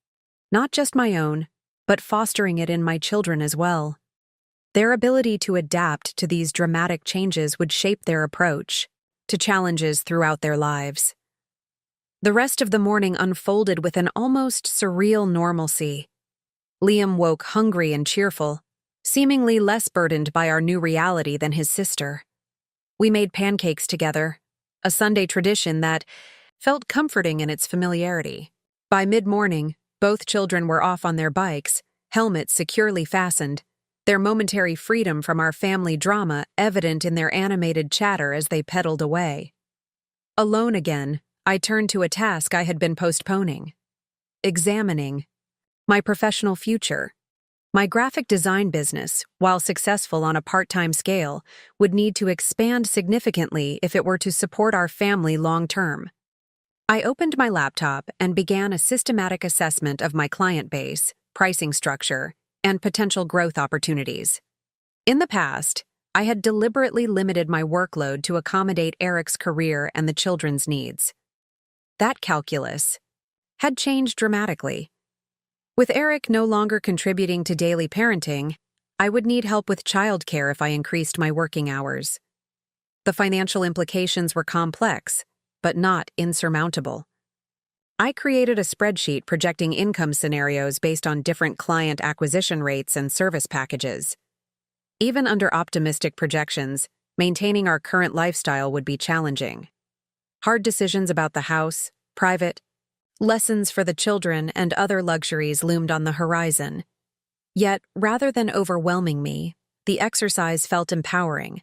Not just my own, but fostering it in my children as well. Their ability to adapt to these dramatic changes would shape their approach to challenges throughout their lives. The rest of the morning unfolded with an almost surreal normalcy. Liam woke hungry and cheerful, seemingly less burdened by our new reality than his sister. We made pancakes together, a Sunday tradition that felt comforting in its familiarity. By mid-morning, both children were off on their bikes, helmets securely fastened, their momentary freedom from our family drama evident in their animated chatter as they pedaled away. Alone again, I turned to a task I had been postponing. Examining my professional future. My graphic design business, while successful on a part-time scale, would need to expand significantly if it were to support our family long-term. I opened my laptop and began a systematic assessment of my client base, pricing structure, and potential growth opportunities. In the past, I had deliberately limited my workload to accommodate Eric's career and the children's needs. That calculus had changed dramatically. With Eric no longer contributing to daily parenting, I would need help with childcare if I increased my working hours. The financial implications were complex, but not insurmountable. I created a spreadsheet projecting income scenarios based on different client acquisition rates and service packages. Even under optimistic projections, maintaining our current lifestyle would be challenging. Hard decisions about the house, private, lessons for the children, and other luxuries loomed on the horizon. Yet, rather than overwhelming me, the exercise felt empowering.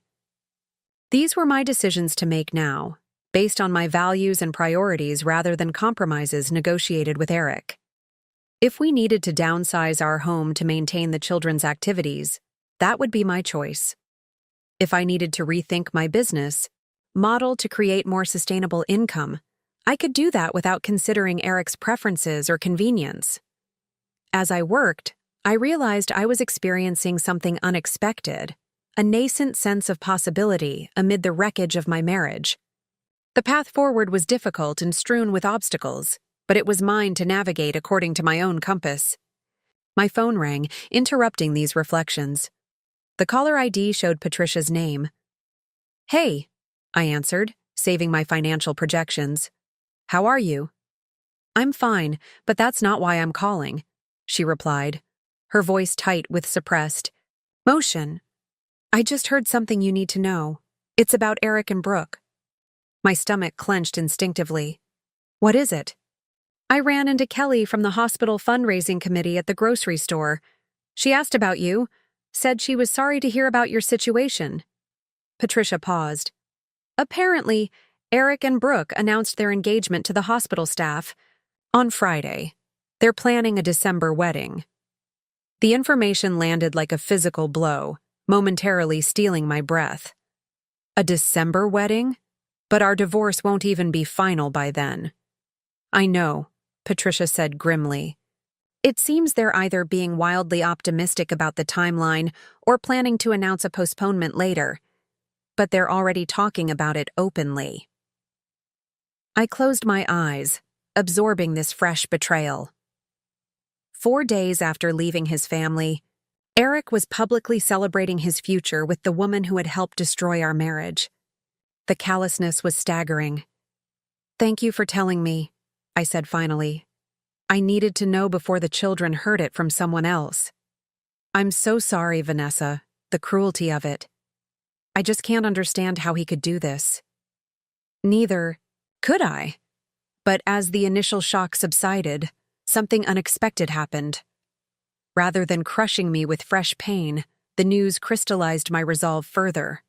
These were my decisions to make now, based on my values and priorities rather than compromises negotiated with Eric. If we needed to downsize our home to maintain the children's activities, that would be my choice. If I needed to rethink my business, model to create more sustainable income, I could do that without considering Eric's preferences or convenience. As I worked, I realized I was experiencing something unexpected, a nascent sense of possibility amid the wreckage of my marriage. The path forward was difficult and strewn with obstacles, but it was mine to navigate according to my own compass. My phone rang, interrupting these reflections. The caller ID showed Patricia's name. "Hey," I answered, saving my financial projections. "How are you?" "I'm fine, but that's not why I'm calling," she replied, her voice tight with suppressed emotion. "I just heard something you need to know. It's about Eric and Brooke." My stomach clenched instinctively. "What is it?" "I ran into Kelly from the hospital fundraising committee at the grocery store. She asked about you, said she was sorry to hear about your situation." Patricia paused. "Apparently, Eric and Brooke announced their engagement to the hospital staff on Friday. They're planning a December wedding." The information landed like a physical blow, momentarily stealing my breath. A December wedding? But our divorce won't even be final by then. "I know," Patricia said grimly. "It seems they're either being wildly optimistic about the timeline or planning to announce a postponement later. But they're already talking about it openly." I closed my eyes, absorbing this fresh betrayal. 4 days after leaving his family, Eric was publicly celebrating his future with the woman who had helped destroy our marriage. The callousness was staggering. "Thank you for telling me," I said finally. "I needed to know before the children heard it from someone else." "I'm so sorry, Vanessa, the cruelty of it. I just can't understand how he could do this." Neither could I. But as the initial shock subsided, something unexpected happened. Rather than crushing me with fresh pain, the news crystallized my resolve further.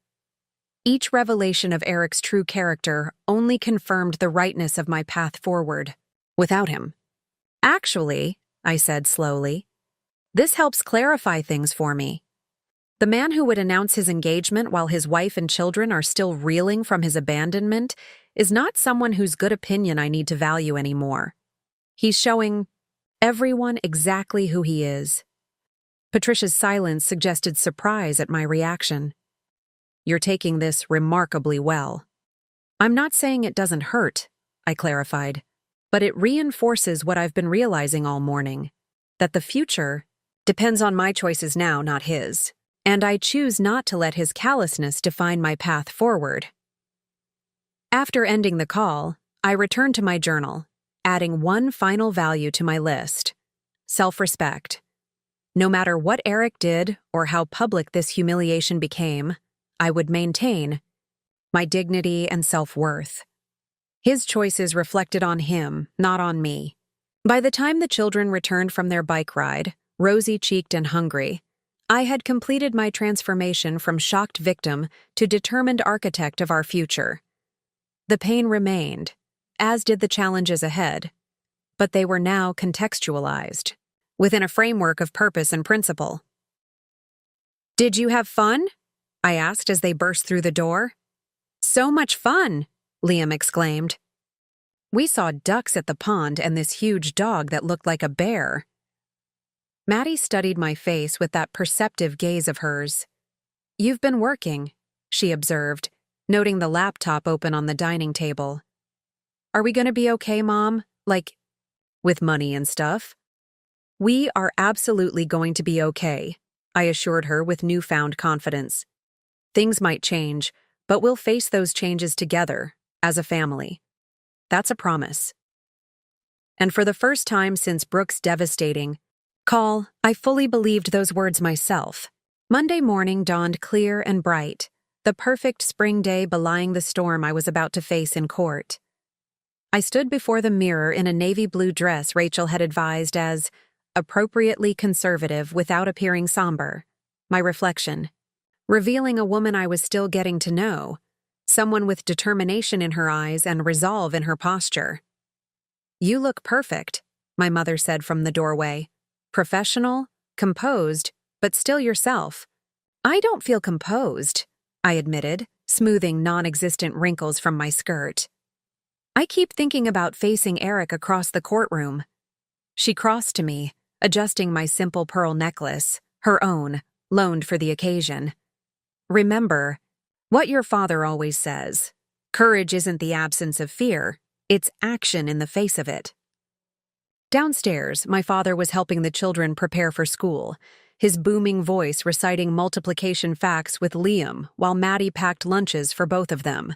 Each revelation of Eric's true character only confirmed the rightness of my path forward, without him. "Actually," I said slowly, "this helps clarify things for me. The man who would announce his engagement while his wife and children are still reeling from his abandonment is not someone whose good opinion I need to value anymore. He's showing everyone exactly who he is." Patricia's silence suggested surprise at my reaction. "You're taking this remarkably well." "I'm not saying it doesn't hurt," I clarified, "but it reinforces what I've been realizing all morning, that the future depends on my choices now, not his, and I choose not to let his callousness define my path forward." After ending the call, I returned to my journal, adding one final value to my list: self-respect. No matter what Eric did or how public this humiliation became, I would maintain my dignity and self-worth. His choices reflected on him, not on me. By the time the children returned from their bike ride, rosy-cheeked and hungry, I had completed my transformation from shocked victim to determined architect of our future. The pain remained, as did the challenges ahead, but they were now contextualized, within a framework of purpose and principle. "Did you have fun?" I asked as they burst through the door. "So much fun!" Liam exclaimed. "We saw ducks at the pond and this huge dog that looked like a bear." Maddie studied my face with that perceptive gaze of hers. "You've been working," she observed, noting the laptop open on the dining table. "Are we going to be okay, Mom? Like, with money and stuff?" "We are absolutely going to be okay," I assured her with newfound confidence. "Things might change, but we'll face those changes together, as a family. That's a promise." And for the first time since Brooke's devastating call, I fully believed those words myself. Monday morning dawned clear and bright, the perfect spring day belying the storm I was about to face in court. I stood before the mirror in a navy blue dress Rachel had advised as appropriately conservative without appearing somber. My reflection, revealing a woman I was still getting to know, someone with determination in her eyes and resolve in her posture. "You look perfect," my mother said from the doorway. "Professional, composed, but still yourself." "I don't feel composed," I admitted, smoothing non-existent wrinkles from my skirt. "I keep thinking about facing Eric across the courtroom." She crossed to me, adjusting my simple pearl necklace, her own, loaned for the occasion. "Remember what your father always says. Courage isn't the absence of fear, it's action in the face of it." Downstairs, my father was helping the children prepare for school, his booming voice reciting multiplication facts with Liam while Maddie packed lunches for both of them.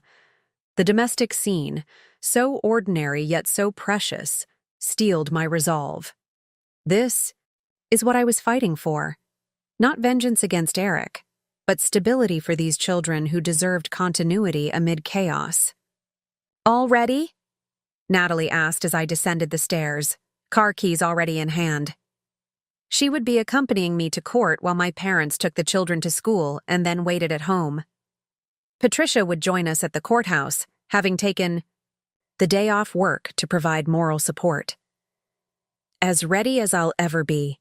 The domestic scene, so ordinary yet so precious, steeled my resolve. This is what I was fighting for. Not vengeance against Eric, but stability for these children who deserved continuity amid chaos. "All ready?" Natalie asked as I descended the stairs, car keys already in hand. She would be accompanying me to court while my parents took the children to school and then waited at home. Patricia would join us at the courthouse, having taken the day off work to provide moral support. "As ready as I'll ever be,"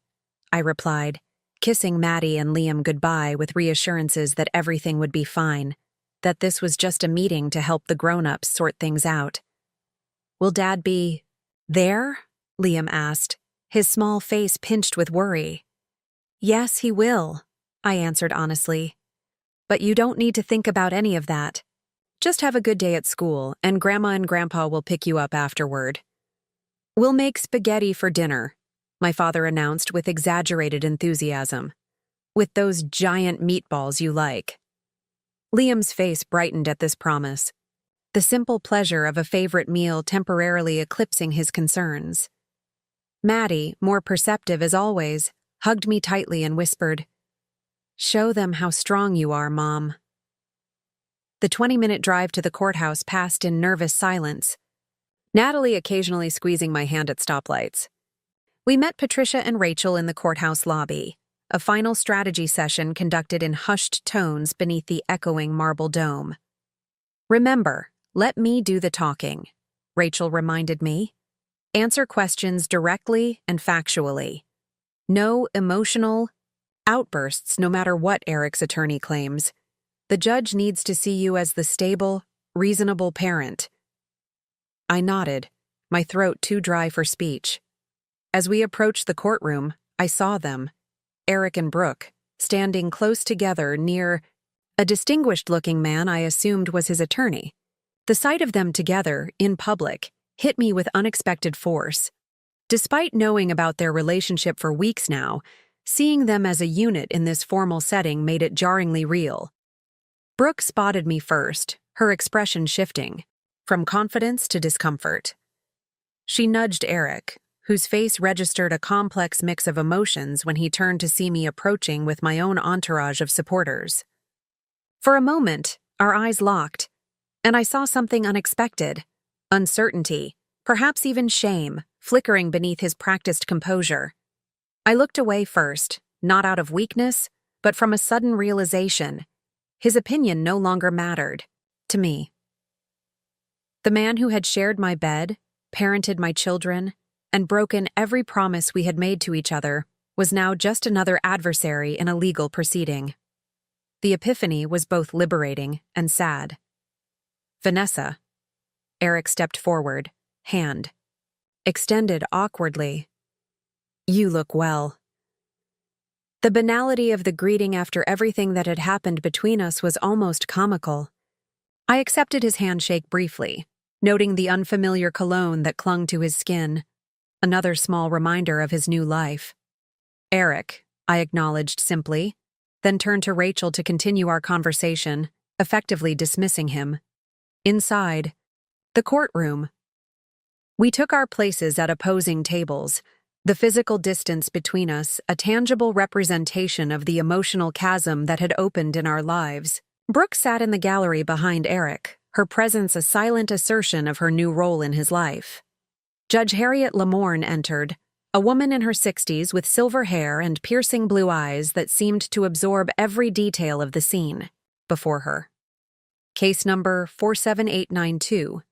I replied, kissing Maddie and Liam goodbye with reassurances that everything would be fine, that this was just a meeting to help the grown-ups sort things out. "Will Dad be there?" Liam asked, his small face pinched with worry. "Yes, he will," I answered honestly. "But you don't need to think about any of that. Just have a good day at school, and Grandma and Grandpa will pick you up afterward." "We'll make spaghetti for dinner," my father announced with exaggerated enthusiasm. "With those giant meatballs you like." Liam's face brightened at this promise, the simple pleasure of a favorite meal temporarily eclipsing his concerns. Maddie, more perceptive as always, hugged me tightly and whispered, "Show them how strong you are, Mom." The 20-minute drive to the courthouse passed in nervous silence, Natalie occasionally squeezing my hand at stoplights. We met Patricia and Rachel in the courthouse lobby, a final strategy session conducted in hushed tones beneath the echoing marble dome. "Remember, let me do the talking," Rachel reminded me. "Answer questions directly and factually. No emotional outbursts no matter what Eric's attorney claims. The judge needs to see you as the stable, reasonable parent." I nodded, my throat too dry for speech. As we approached the courtroom, I saw them, Eric and Brooke, standing close together near a distinguished-looking man I assumed was his attorney. The sight of them together, in public, hit me with unexpected force. Despite knowing about their relationship for weeks now, seeing them as a unit in this formal setting made it jarringly real. Brooke spotted me first, her expression shifting, from confidence to discomfort. She nudged Eric, whose face registered a complex mix of emotions when he turned to see me approaching with my own entourage of supporters. For a moment, our eyes locked, and I saw something unexpected. Uncertainty, perhaps even shame, flickering beneath his practiced composure. I looked away first, not out of weakness, but from a sudden realization. His opinion no longer mattered, to me. The man who had shared my bed, parented my children, and broken every promise we had made to each other was now just another adversary in a legal proceeding. The epiphany was both liberating and sad. "Vanessa." Eric stepped forward, hand extended awkwardly. "You look well." The banality of the greeting after everything that had happened between us was almost comical. I accepted his handshake briefly, noting the unfamiliar cologne that clung to his skin, another small reminder of his new life. "Eric," I acknowledged simply, then turned to Rachel to continue our conversation, effectively dismissing him. Inside the courtroom, We took our places at opposing tables, the physical distance between us a tangible representation of the emotional chasm that had opened in our lives. Brooke sat in the gallery behind Eric, her presence a silent assertion of her new role in his life. Judge Harriet Lamorne entered, a woman in her 60s with silver hair and piercing blue eyes that seemed to absorb every detail of the scene before her. Case number 47892,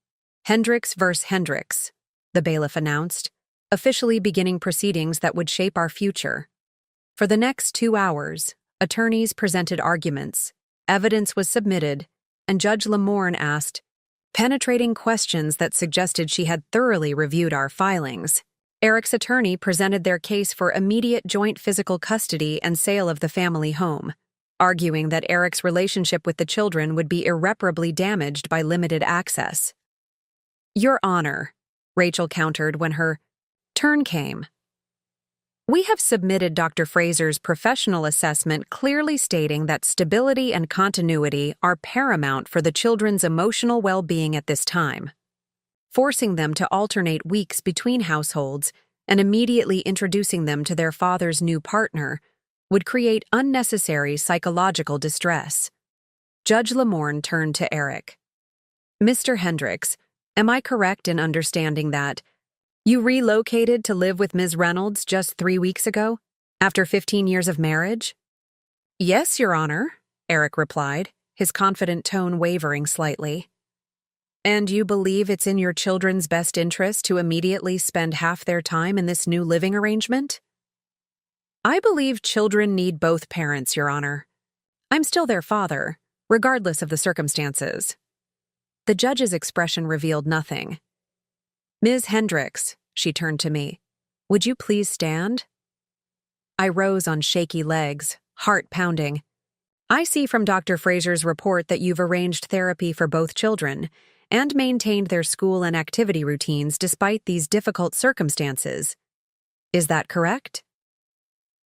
Hendricks vs. Hendricks, the bailiff announced, officially beginning proceedings that would shape our future. For the next 2 hours, attorneys presented arguments, evidence was submitted, and Judge Lamorne asked penetrating questions that suggested she had thoroughly reviewed our filings. Eric's attorney presented their case for immediate joint physical custody and sale of the family home, arguing that Eric's relationship with the children would be irreparably damaged by limited access. "Your Honor," Rachel countered when her turn came. "We have submitted Dr. Fraser's professional assessment clearly stating that stability and continuity are paramount for the children's emotional well-being at this time. Forcing them to alternate weeks between households and immediately introducing them to their father's new partner would create unnecessary psychological distress." Judge Lamorne turned to Eric. "Mr. Hendricks, am I correct in understanding that you relocated to live with Ms. Reynolds just 3 weeks ago, after 15 years of marriage?" "Yes, Your Honor," Eric replied, his confident tone wavering slightly. "And you believe it's in your children's best interest to immediately spend half their time in this new living arrangement?" "I believe children need both parents, Your Honor. I'm still their father, regardless of the circumstances." The judge's expression revealed nothing. "Ms. Hendricks," she turned to me, "would you please stand?" I rose on shaky legs, heart pounding. "I see from Dr. Fraser's report that you've arranged therapy for both children and maintained their school and activity routines despite these difficult circumstances. Is that correct?"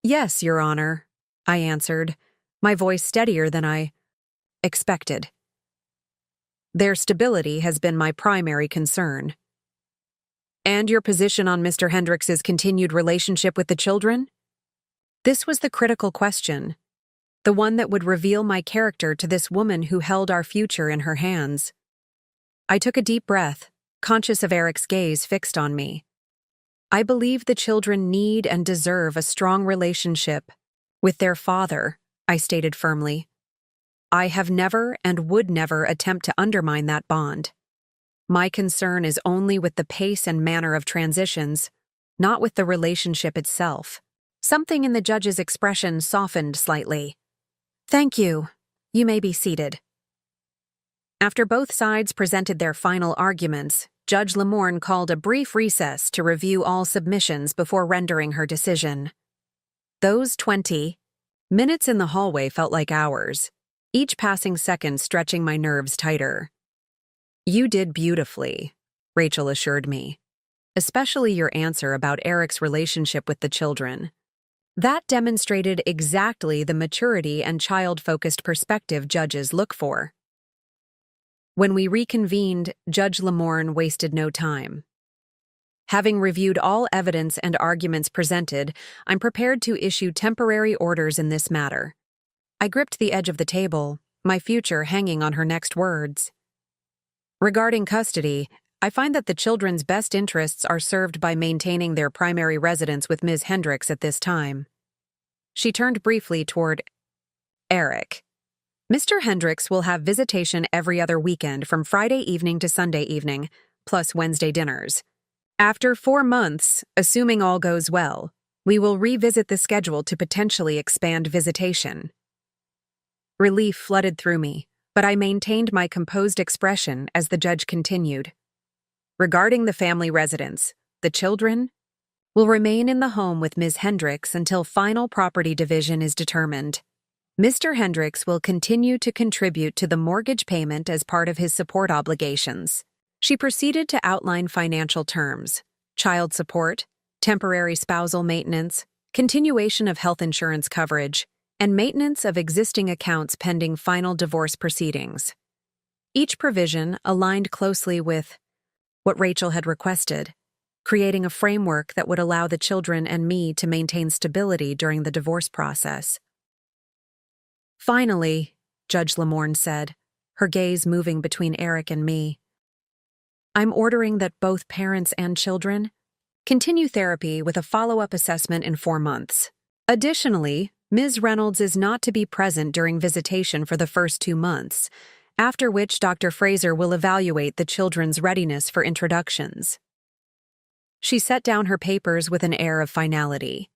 "Yes, Your Honor," I answered, my voice steadier than I expected. "Their stability has been my primary concern." "And your position on Mr. Hendricks's continued relationship with the children?" This was the critical question, the one that would reveal my character to this woman who held our future in her hands. I took a deep breath, conscious of Eric's gaze fixed on me. "I believe the children need and deserve a strong relationship with their father," I stated firmly. "I have never and would never attempt to undermine that bond. My concern is only with the pace and manner of transitions, not with the relationship itself." Something in the judge's expression softened slightly. "Thank you. You may be seated." After both sides presented their final arguments, Judge Lamorne called a brief recess to review all submissions before rendering her decision. Those 20 minutes in the hallway felt like hours, each passing second stretching my nerves tighter. "You did beautifully," Rachel assured me, "especially your answer about Eric's relationship with the children. That demonstrated exactly the maturity and child-focused perspective judges look for." When we reconvened, Judge Lamorne wasted no time. "Having reviewed all evidence and arguments presented, I'm prepared to issue temporary orders in this matter." I gripped the edge of the table, my future hanging on her next words. "Regarding custody, I find that the children's best interests are served by maintaining their primary residence with Ms. Hendricks at this time." She turned briefly toward Eric. "Mr. Hendricks will have visitation every other weekend from Friday evening to Sunday evening, plus Wednesday dinners. After 4 months, assuming all goes well, we will revisit the schedule to potentially expand visitation." Relief flooded through me, but I maintained my composed expression as the judge continued. "Regarding the family residence, the children will remain in the home with Ms. Hendricks until final property division is determined. Mr. Hendricks will continue to contribute to the mortgage payment as part of his support obligations." She proceeded to outline financial terms: child support, temporary spousal maintenance, continuation of health insurance coverage, and maintenance of existing accounts pending final divorce proceedings. Each provision aligned closely with what Rachel had requested, creating a framework that would allow the children and me to maintain stability during the divorce process. Finally, Judge Lamorne said, her gaze moving between Eric and me, I'm ordering that both parents and children continue therapy with a follow-up assessment in 4 months. Additionally, Ms. Reynolds is not to be present during visitation for the first 2 months, after which Dr. Fraser will evaluate the children's readiness for introductions. She set down her papers with an air of finality.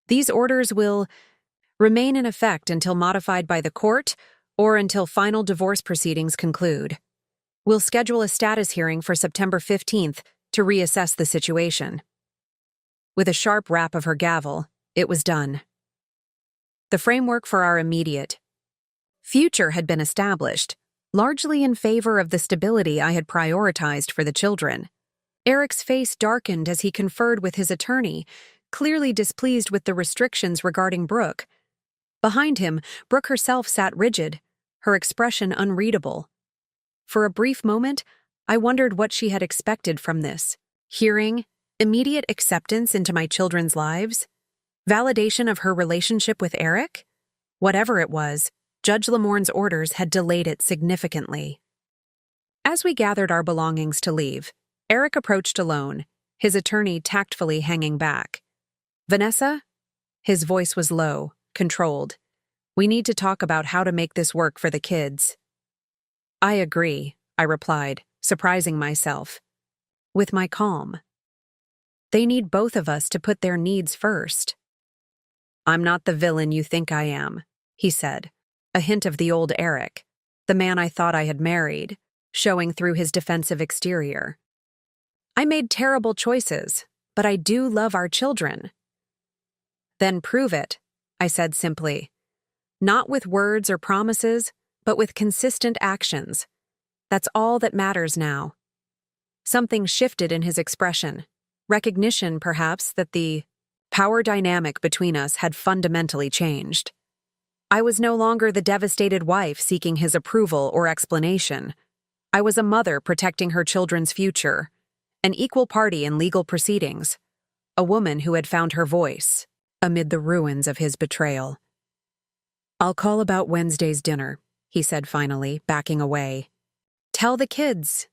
These orders will remain in effect until modified by the court or until final divorce proceedings conclude. We'll schedule a status hearing for September 15th to reassess the situation. With a sharp rap of her gavel, it was done. The framework for our immediate future had been established, largely in favor of the stability I had prioritized for the children. Eric's face darkened as he conferred with his attorney, clearly displeased with the restrictions regarding Brooke. Behind him, Brooke herself sat rigid, her expression unreadable. For a brief moment, I wondered what she had expected from this. Hearing, immediate acceptance into my children's lives? Validation of her relationship with Eric? Whatever it was, Judge Lamorne's orders had delayed it significantly. As we gathered our belongings to leave, Eric approached alone, his attorney tactfully hanging back. Vanessa? His voice was low, controlled. We need to talk about how to make this work for the kids. I agree, I replied, surprising myself. With my calm. They need both of us to put their needs first. I'm not the villain you think I am, he said, a hint of the old Eric, the man I thought I had married, showing through his defensive exterior. I made terrible choices, but I do love our children. Then prove it, I said simply. Not with words or promises, but with consistent actions. That's all that matters now. Something shifted in his expression, recognition, perhaps, that the power dynamic between us had fundamentally changed. I was no longer the devastated wife seeking his approval or explanation. I was a mother protecting her children's future, an equal party in legal proceedings, a woman who had found her voice amid the ruins of his betrayal. I'll call about Wednesday's dinner, he said finally, backing away. Tell the kids.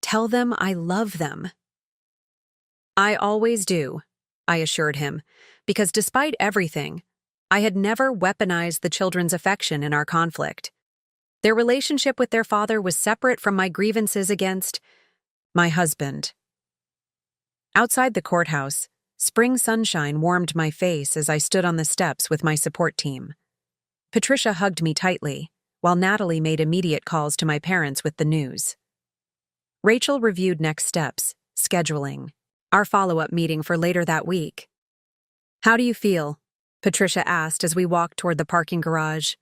Tell them I love them. I always do, I assured him, because despite everything, I had never weaponized the children's affection in our conflict. Their relationship with their father was separate from my grievances against my husband. Outside the courthouse, spring sunshine warmed my face as I stood on the steps with my support team. Patricia hugged me tightly, while Natalie made immediate calls to my parents with the news. Rachel reviewed next steps, scheduling our follow-up meeting for later that week. How do you feel? Patricia asked as we walked toward the parking garage.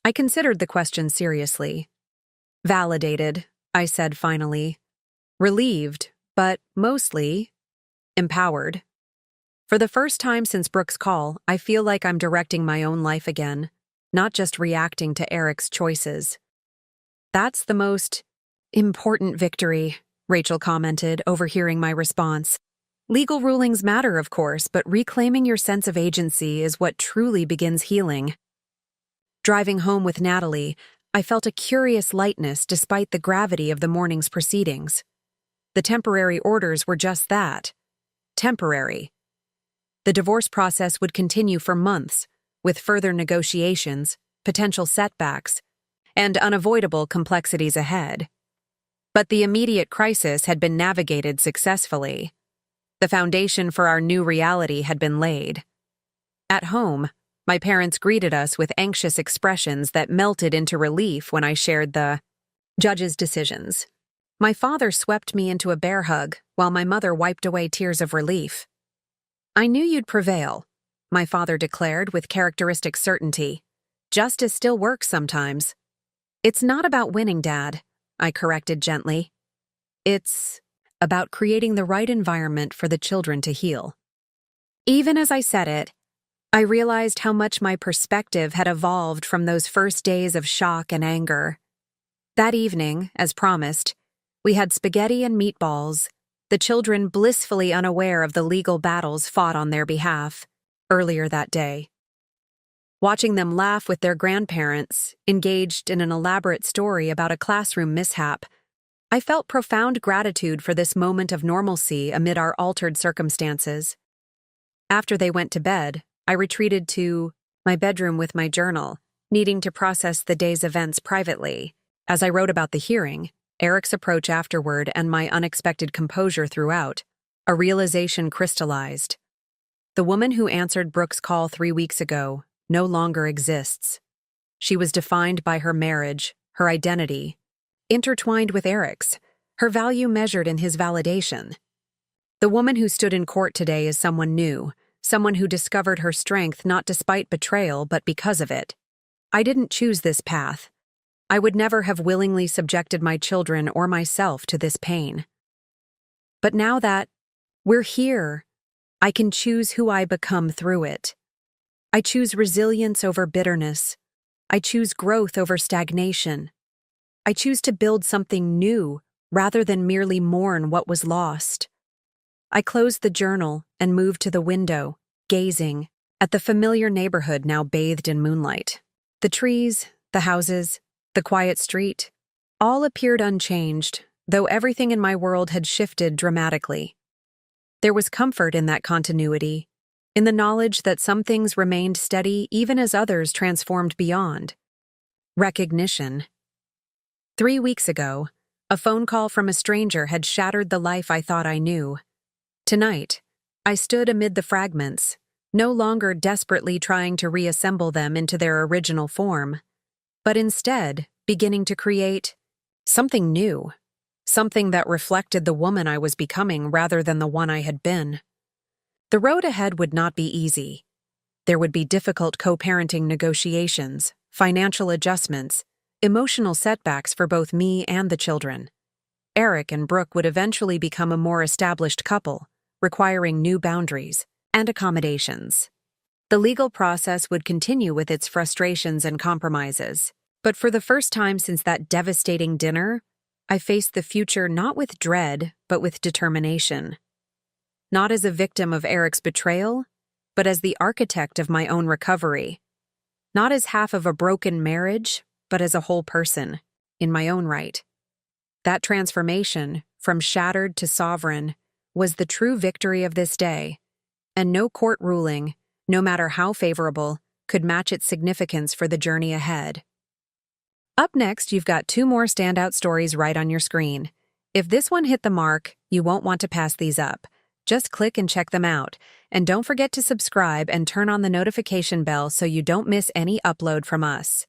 I considered the question seriously. Validated, I said finally. Relieved, but mostly empowered. For the first time since Brooke's call, I feel like I'm directing my own life again, not just reacting to Eric's choices. That's the most important victory, Rachel commented, overhearing my response. Legal rulings matter, of course, but reclaiming your sense of agency is what truly begins healing. Driving home with Natalie, I felt a curious lightness despite the gravity of the morning's proceedings. The temporary orders were just that. Temporary. The divorce process would continue for months, with further negotiations, potential setbacks, and unavoidable complexities ahead. But the immediate crisis had been navigated successfully. The foundation for our new reality had been laid. At home, my parents greeted us with anxious expressions that melted into relief when I shared the judge's decisions. My father swept me into a bear hug, while my mother wiped away tears of relief. I knew you'd prevail, my father declared with characteristic certainty. Justice still works sometimes. It's not about winning, Dad, I corrected gently. It's about creating the right environment for the children to heal. Even as I said it, I realized how much my perspective had evolved from those first days of shock and anger. That evening, as promised, We had spaghetti and meatballs, the children blissfully unaware of the legal battles fought on their behalf earlier that day. Watching them laugh with their grandparents, engaged in an elaborate story about a classroom mishap, I felt profound gratitude for this moment of normalcy amid our altered circumstances. After they went to bed, I retreated to my bedroom with my journal, needing to process the day's events privately. As I wrote about the hearing, Eric's approach afterward, and my unexpected composure throughout, a realization crystallized. The woman who answered Brooke's call 3 weeks ago no longer exists. She was defined by her marriage, her identity, intertwined with Eric's, her value measured in his validation. The woman who stood in court today is someone new, someone who discovered her strength not despite betrayal but because of it. I didn't choose this path. I would never have willingly subjected my children or myself to this pain. But now that we're here, I can choose who I become through it. I choose resilience over bitterness. I choose growth over stagnation. I choose to build something new rather than merely mourn what was lost. I closed the journal and moved to the window, gazing at the familiar neighborhood now bathed in moonlight. The trees, the houses, the quiet street, all appeared unchanged, though everything in my world had shifted dramatically. There was comfort in that continuity, in the knowledge that some things remained steady even as others transformed beyond. Recognition. 3 weeks ago, a phone call from a stranger had shattered the life I thought I knew. Tonight, I stood amid the fragments, no longer desperately trying to reassemble them into their original form, but instead beginning to create something new, something that reflected the woman I was becoming rather than the one I had been. The road ahead would not be easy. There would be difficult co-parenting negotiations, financial adjustments, emotional setbacks for both me and the children. Eric and Brooke would eventually become a more established couple, requiring new boundaries and accommodations. The legal process would continue with its frustrations and compromises. But for the first time since that devastating dinner, I faced the future not with dread, but with determination. Not as a victim of Eric's betrayal, but as the architect of my own recovery. Not as half of a broken marriage, but as a whole person, in my own right. That transformation, from shattered to sovereign, was the true victory of this day, and no court ruling, no matter how favorable, could match its significance for the journey ahead. Up next, you've got 2 more standout stories right on your screen. If this one hit the mark, you won't want to pass these up. Just click and check them out. And don't forget to subscribe and turn on the notification bell so you don't miss any upload from us.